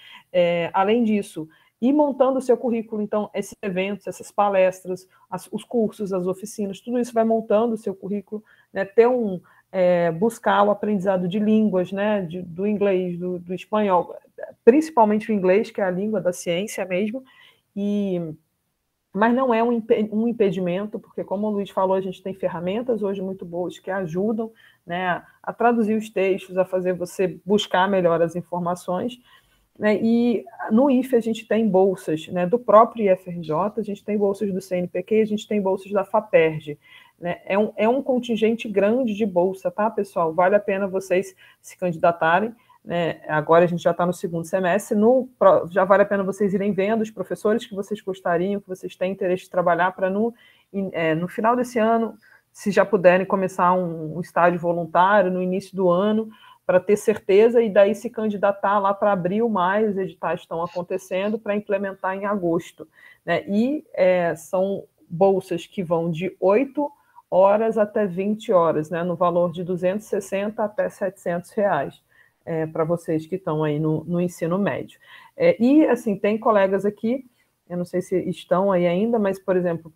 Além disso, ir montando o seu currículo, então, esses eventos, essas palestras, os cursos, as oficinas, tudo isso vai montando o seu currículo, né? Buscar o aprendizado de línguas, né? Do inglês, do espanhol, principalmente o inglês, que é a língua da ciência mesmo, mas não é um impedimento, porque, como o Luiz falou, a gente tem ferramentas hoje muito boas que ajudam, né, a traduzir os textos, a fazer você buscar melhor as informações, né, e no IFE a gente tem bolsas, né, do próprio IFRJ, a gente tem bolsas do CNPq, a gente tem bolsas da FAPERJ, né, é um contingente grande de bolsa, tá, pessoal? Vale a pena vocês se candidatarem, né? Agora a gente já está no segundo semestre, já vale a pena vocês irem vendo os professores que vocês gostariam, que vocês têm interesse de trabalhar, para no final desse ano, se já puderem começar um estágio voluntário no início do ano, para ter certeza e daí se candidatar lá para abril, maio, os editais estão acontecendo para implementar em agosto, né? E são bolsas que vão de 8 horas até 20 horas, né? No valor de 260 até R$ 700. Para vocês que estão aí no ensino médio. E, assim, tem colegas aqui, eu não sei se estão aí ainda, mas, por exemplo,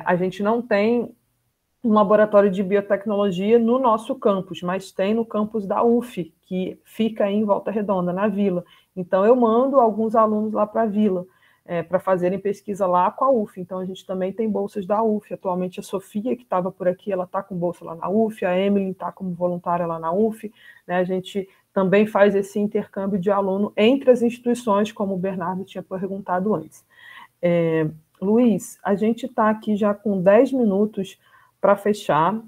a gente não tem um laboratório de biotecnologia no nosso campus, mas tem no campus da UF, que fica aí em Volta Redonda, na Vila. Então, eu mando alguns alunos lá para a Vila, para fazerem pesquisa lá com a UF. Então, a gente também tem bolsas da UF. Atualmente, a Sofia, que estava por aqui, ela está com bolsa lá na UF, a Emily está como voluntária lá na UF, né? A gente também faz esse intercâmbio de aluno entre as instituições, como o Bernardo tinha perguntado antes. Luiz, a gente está aqui já com 10 minutos para fechar.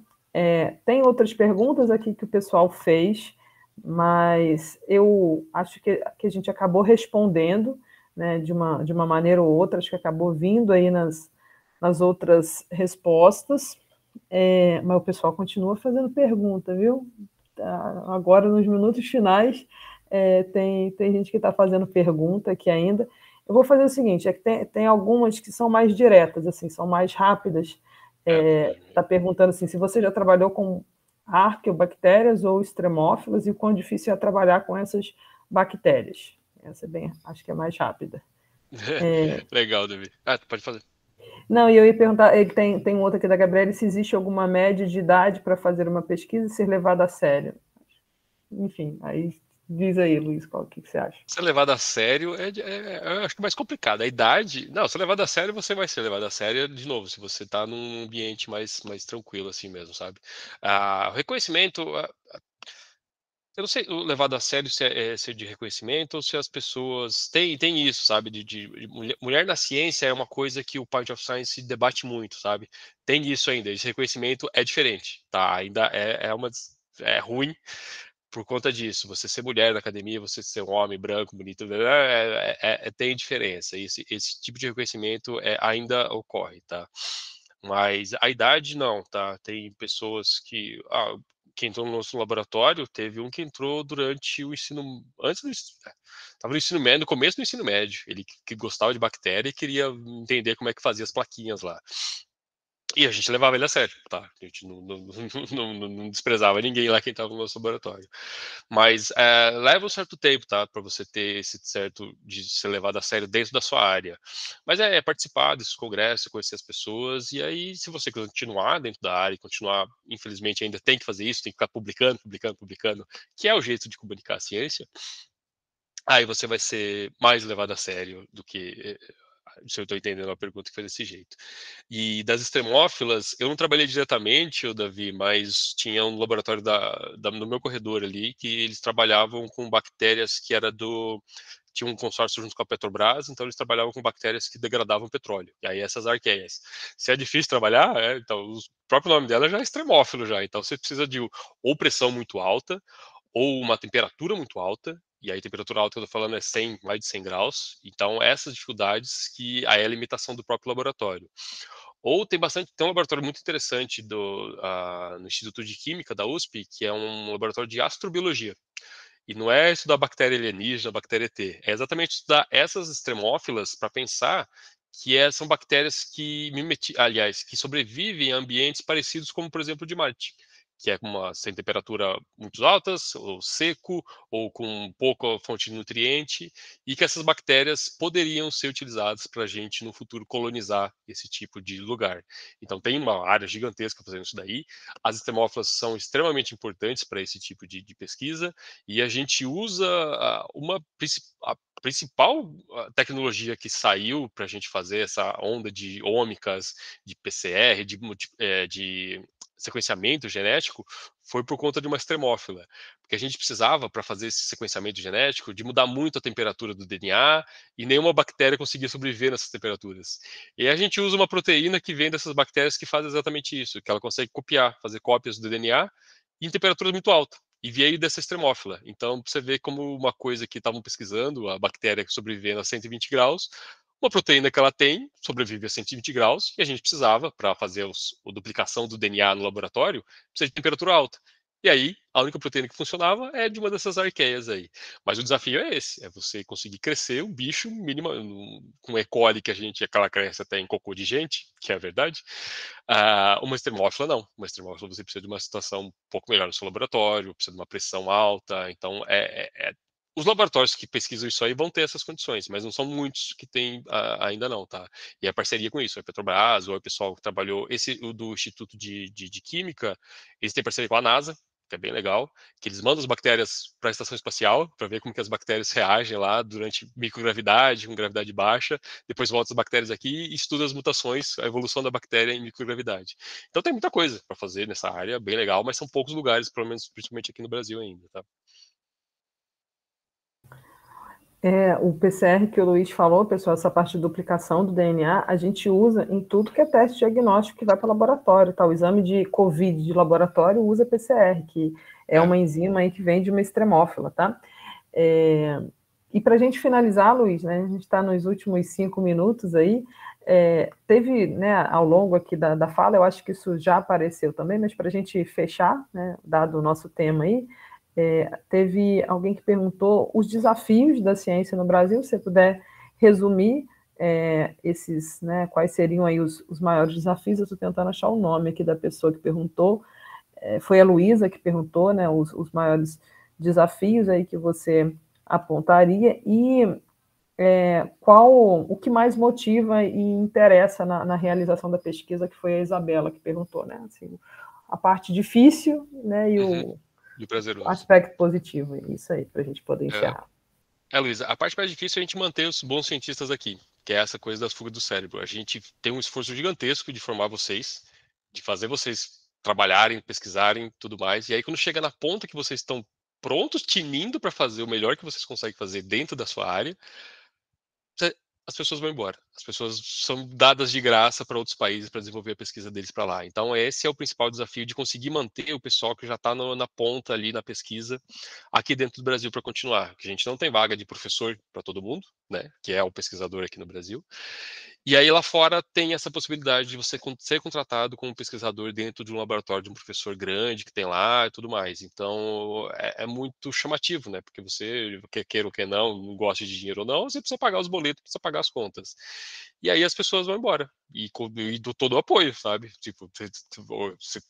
Tem outras perguntas aqui que o pessoal fez, mas eu acho que a gente acabou respondendo, né, de uma maneira ou outra, acho que acabou vindo aí nas outras respostas, mas o pessoal continua fazendo pergunta, viu? Agora, nos minutos finais, tem gente que está fazendo pergunta aqui ainda. Eu vou fazer o seguinte, que tem algumas que são mais diretas, assim, são mais rápidas. Está perguntando assim, se você já trabalhou com arqueobactérias ou extremófilas e o quão difícil é trabalhar com essas bactérias. Essa acho que é mais rápida. Legal, Davi. Pode fazer. Não, e eu ia perguntar, tem um outro aqui da Gabriela, se existe alguma média de idade para fazer uma pesquisa e ser levada a sério. Enfim, aí diz aí, Luiz, o que você acha? Ser levado a sério eu acho que é mais complicado. A idade, não, ser levado a sério, você vai ser levado a sério de novo, se você está num ambiente mais tranquilo assim mesmo, sabe? O reconhecimento, eu não sei o levado a sério se ser de reconhecimento ou se as pessoas tem isso, sabe? De mulher na ciência é uma coisa que o Part of Science debate muito, sabe? Tem isso ainda, esse reconhecimento é diferente, tá? Ainda é ruim por conta disso. Você ser mulher na academia, você ser um homem branco, bonito, tem diferença. Esse tipo de reconhecimento ainda ocorre, tá? Mas a idade não, tá? Tem pessoas que entrou no nosso laboratório, teve um que entrou durante o ensino, antes do estava no ensino médio, no começo do ensino médio, ele que gostava de bactéria e queria entender como é que fazia as plaquinhas lá. E a gente levava ele a sério, tá? A gente não desprezava ninguém lá quem estava no nosso laboratório. Mas leva um certo tempo, tá? Para você ter esse certo de ser levado a sério dentro da sua área. Mas participar desses congressos, conhecer as pessoas, e aí, se você continuar dentro da área e continuar, infelizmente, ainda tem que fazer isso, tem que ficar publicando, que é o jeito de comunicar a ciência. aí você vai ser mais levado a sério do que, se eu estou entendendo a pergunta que foi desse jeito. E das extremófilas, eu não trabalhei diretamente, o Davi, mas tinha um laboratório no meu corredor ali, que eles trabalhavam com bactérias que era do... Tinha um consórcio junto com a Petrobras, então eles trabalhavam com bactérias que degradavam petróleo. E aí essas arqueias. Se é difícil trabalhar, então o próprio nome dela já é extremófilo já. Então você precisa de ou pressão muito alta, ou uma temperatura muito alta, e aí temperatura alta que eu estou falando é 100, mais de 100 graus. Então essas dificuldades que aí é a limitação do próprio laboratório. Ou tem um laboratório muito interessante no Instituto de Química da USP, que é um laboratório de astrobiologia. E não é estudar bactéria alienígena, bactéria ET, é exatamente estudar essas extremófilas para pensar que são bactérias aliás, que sobrevivem em ambientes parecidos como, por exemplo, o de Marte, que é sem temperatura muito altas, ou seco, ou com pouca fonte de nutriente, e que essas bactérias poderiam ser utilizadas para a gente no futuro colonizar esse tipo de lugar. Então tem uma área gigantesca fazendo isso daí. As extremófilas são extremamente importantes para esse tipo de pesquisa, e a gente usa a principal tecnologia que saiu para a gente fazer essa onda de ômicas, de PCR, de sequenciamento genético, foi por conta de uma extremófila. Porque a gente precisava, para fazer esse sequenciamento genético, de mudar muito a temperatura do DNA, e nenhuma bactéria conseguia sobreviver nessas temperaturas. E a gente usa uma proteína que vem dessas bactérias que faz exatamente isso, que ela consegue copiar, fazer cópias do DNA em temperaturas muito altas, e veio dessa extremófila. Então, você vê como uma coisa que estavam pesquisando, a bactéria sobrevivendo a 120 graus, uma proteína que ela tem sobrevive a 120 graus, e a gente precisava, para fazer a duplicação do DNA no laboratório, precisa de temperatura alta. E aí, a única proteína que funcionava é de uma dessas arqueias aí. Mas o desafio é esse, é você conseguir crescer um bicho mínimo, com E. coli que ela cresce até em cocô de gente, que é a verdade. Uma extremófila não. Uma extremófila você precisa de uma situação um pouco melhor no seu laboratório, precisa de uma pressão alta. Então, os laboratórios que pesquisam isso aí vão ter essas condições, mas não são muitos que têm ainda não, tá? E é parceria com isso, a Petrobras, ou o pessoal que trabalhou, o do Instituto de Química, eles têm parceria com a NASA, que é bem legal, que eles mandam as bactérias para a estação espacial, para ver como que as bactérias reagem lá durante microgravidade, com gravidade baixa, depois volta as bactérias aqui e estuda as mutações, a evolução da bactéria em microgravidade. Então tem muita coisa para fazer nessa área, bem legal, mas são poucos lugares, pelo menos principalmente aqui no Brasil ainda, tá? O PCR que o Luiz falou, pessoal, essa parte de duplicação do DNA, a gente usa em tudo que é teste diagnóstico que vai para o laboratório, tá? O exame de COVID de laboratório usa PCR, que é uma enzima aí que vem de uma extremófila, tá? E para a gente finalizar, Luiz, né, a gente está nos últimos 5 minutos aí, teve, né, ao longo aqui da fala, eu acho que isso já apareceu também, mas para a gente fechar, né, dado o nosso tema aí, teve alguém que perguntou os desafios da ciência no Brasil, se você puder resumir esses, né, quais seriam aí os maiores desafios. Eu estou tentando achar o nome aqui da pessoa que perguntou, foi a Luísa que perguntou, né, os maiores desafios aí que você apontaria, e o que mais motiva e interessa na realização da pesquisa, que foi a Isabela que perguntou, né, assim, a parte difícil, né, e o aspecto positivo, isso aí, para a gente poder encerrar. Luísa, a parte mais difícil é a gente manter os bons cientistas aqui, que é essa coisa das fugas do cérebro. A gente tem um esforço gigantesco de formar vocês, de fazer vocês trabalharem, pesquisarem, tudo mais. E aí, quando chega na ponta que vocês estão prontos, tinindo para fazer o melhor que vocês conseguem fazer dentro da sua área, as pessoas vão embora. As pessoas são dadas de graça para outros países para desenvolver a pesquisa deles para lá. Então, esse é o principal desafio de conseguir manter o pessoal que já está na ponta ali na pesquisa aqui dentro do Brasil para continuar. Que a gente não tem vaga de professor para todo mundo, né? Que é o pesquisador aqui no Brasil. E aí lá fora tem essa possibilidade de você ser contratado como pesquisador dentro de um laboratório de um professor grande que tem lá e tudo mais. Então é muito chamativo, né? Porque você, quer queira ou quer não gosta de dinheiro ou não, você precisa pagar os boletos, precisa pagar as contas. E aí as pessoas vão embora. E do todo o apoio, sabe? Tipo, você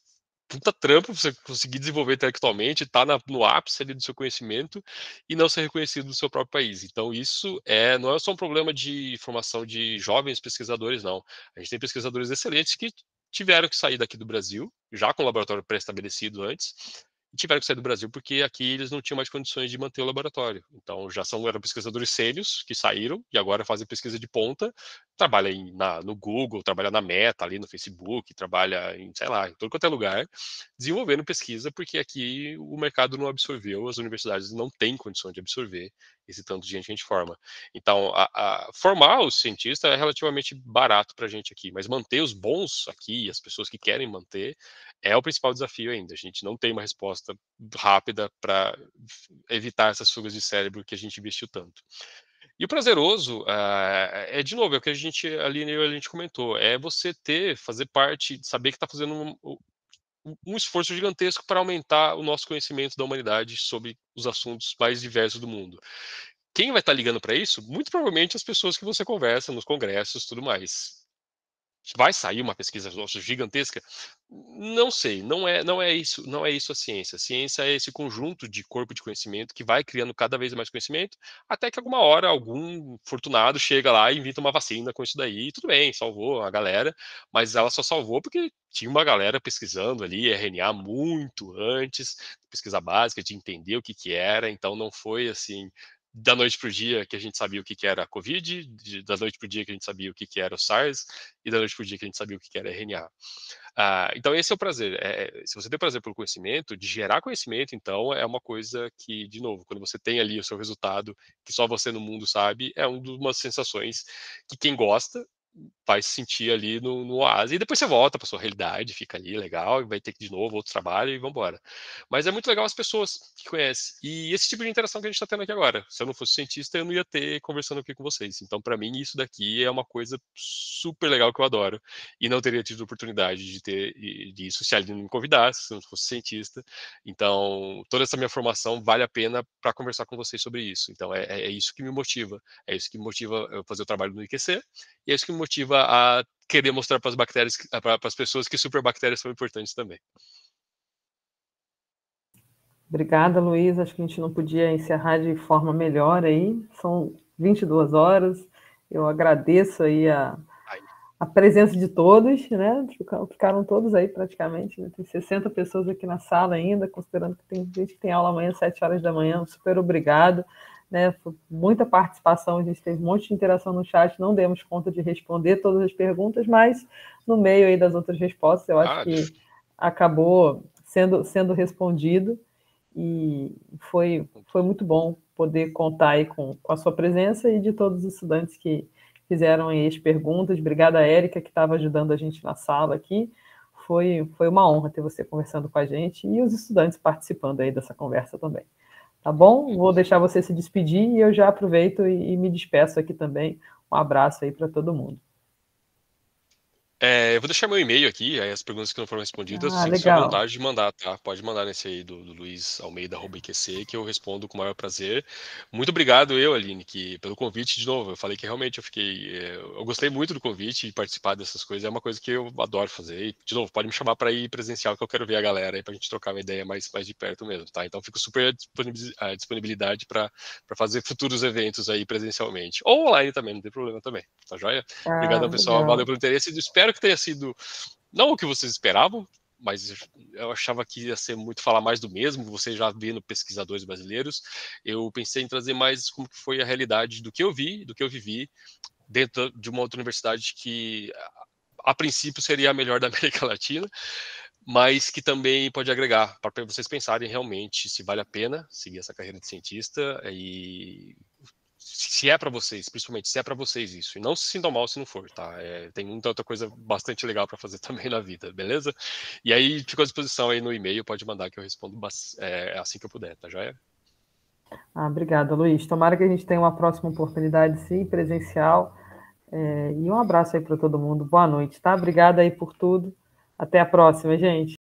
puta trampo pra você conseguir desenvolver intelectualmente, tá no ápice ali do seu conhecimento e não ser reconhecido no seu próprio país. Então, isso não é só um problema de formação de jovens pesquisadores, não. A gente tem pesquisadores excelentes que tiveram que sair daqui do Brasil, já com o laboratório pré-estabelecido antes, tiveram que sair do Brasil porque aqui eles não tinham mais condições de manter o laboratório. Então, eram pesquisadores sênios que saíram e agora fazem pesquisa de ponta, trabalha no Google, trabalha na Meta, ali no Facebook, trabalha em, sei lá, em todo quanto é lugar, desenvolvendo pesquisa, porque aqui o mercado não absorveu, as universidades não têm condição de absorver esse tanto de gente que a gente forma. Então, formar os cientistas é relativamente barato para a gente aqui, mas manter os bons aqui, as pessoas que querem manter, é o principal desafio ainda. A gente não tem uma resposta rápida para evitar essas fugas de cérebro que a gente investiu tanto. E o prazeroso de novo, é o que a gente comentou, é você fazer parte, saber que está fazendo um esforço gigantesco para aumentar o nosso conhecimento da humanidade sobre os assuntos mais diversos do mundo. Quem vai estar ligando para isso? Muito provavelmente as pessoas que você conversa nos congressos, tudo mais. Vai sair uma pesquisa nossa gigantesca? Não sei, não é isso a ciência. A ciência é esse conjunto de corpo de conhecimento que vai criando cada vez mais conhecimento, até que alguma hora algum fortunado chega lá e inventa uma vacina com isso daí, e tudo bem, salvou a galera, mas ela só salvou porque tinha uma galera pesquisando ali RNA muito antes, pesquisa básica de entender o que que era, então não foi assim da noite para o dia que a gente sabia o que que era a Covid, da noite para o dia que a gente sabia o que que era o SARS, e da noite para o dia que a gente sabia o que era RNA. Então, esse é o prazer. Se você tem prazer pelo conhecimento, de gerar conhecimento, então, é uma coisa que, de novo, quando você tem ali o seu resultado, que só você no mundo sabe, é uma das sensações que quem gosta vai se sentir ali no oásis, e depois você volta para sua realidade, fica ali legal, e vai ter que de novo outro trabalho e vamos embora. Mas é muito legal as pessoas que conhecem. E esse tipo de interação que a gente está tendo aqui agora. Se eu não fosse cientista, eu não ia ter conversando aqui com vocês. Então, para mim, isso daqui é uma coisa super legal que eu adoro. E não teria tido oportunidade de ter disso se a Aline não me convidasse, se eu não fosse cientista. Então, toda essa minha formação vale a pena para conversar com vocês sobre isso. Então, é isso que me motiva. É isso que me motiva eu fazer o trabalho no IQC. E é isso que me motiva a querer mostrar para as bactérias, para as pessoas que superbactérias são importantes também. Obrigada, Luiz. Acho que a gente não podia encerrar de forma melhor aí. São 22 horas. Eu agradeço aí a presença de todos, né? Ficaram todos aí praticamente. Né? Tem 60 pessoas aqui na sala ainda, considerando que tem gente que tem aula amanhã às 7 horas da manhã. Super obrigado. Né? Foi muita participação, a gente teve um monte de interação no chat, não demos conta de responder todas as perguntas, mas no meio aí das outras respostas, eu acho que acabou sendo respondido. E foi muito bom poder contar aí com a sua presença e de todos os estudantes que fizeram aí as perguntas. Obrigada, Érica, que estava ajudando a gente na sala aqui. Foi uma honra ter você conversando com a gente e os estudantes participando aí dessa conversa também. Tá bom? Vou deixar você se despedir e eu já aproveito e me despeço aqui também. Um abraço aí para todo mundo. Eu vou deixar meu e-mail aqui, aí as perguntas que não foram respondidas, sinta-se à legal. vontade de mandar, tá? Pode mandar nesse aí do Luiz Almeida, @IQC, que eu respondo com o maior prazer. Muito obrigado Aline, pelo convite de novo. Eu falei que realmente eu gostei muito do convite e participar dessas coisas, é uma coisa que eu adoro fazer. E, de novo, pode me chamar para ir presencial, que eu quero ver a galera aí, pra gente trocar uma ideia mais de perto mesmo, tá? Então fico super à disponibilidade para fazer futuros eventos aí presencialmente. Ou online também, não tem problema também, tá joia? Obrigadão, pessoal. Legal. Valeu pelo interesse. Espero que tenha sido não o que vocês esperavam, mas eu achava que ia ser muito falar mais do mesmo, você já vendo pesquisadores brasileiros. Eu pensei em trazer mais como que foi a realidade do que eu vi, do que eu vivi dentro de uma outra universidade que a princípio seria a melhor da América Latina, mas que também pode agregar para vocês pensarem realmente se vale a pena seguir essa carreira de cientista e se é para vocês, principalmente se é para vocês isso, e não se sintam mal se não for, tá? Tem muita outra coisa bastante legal para fazer também na vida, beleza? E aí fico à disposição aí no e-mail, pode mandar que eu respondo assim que eu puder, tá joia? Obrigada, Luiz. Tomara que a gente tenha uma próxima oportunidade, sim, presencial. E um abraço aí para todo mundo. Boa noite, tá? Obrigada aí por tudo. Até a próxima, gente.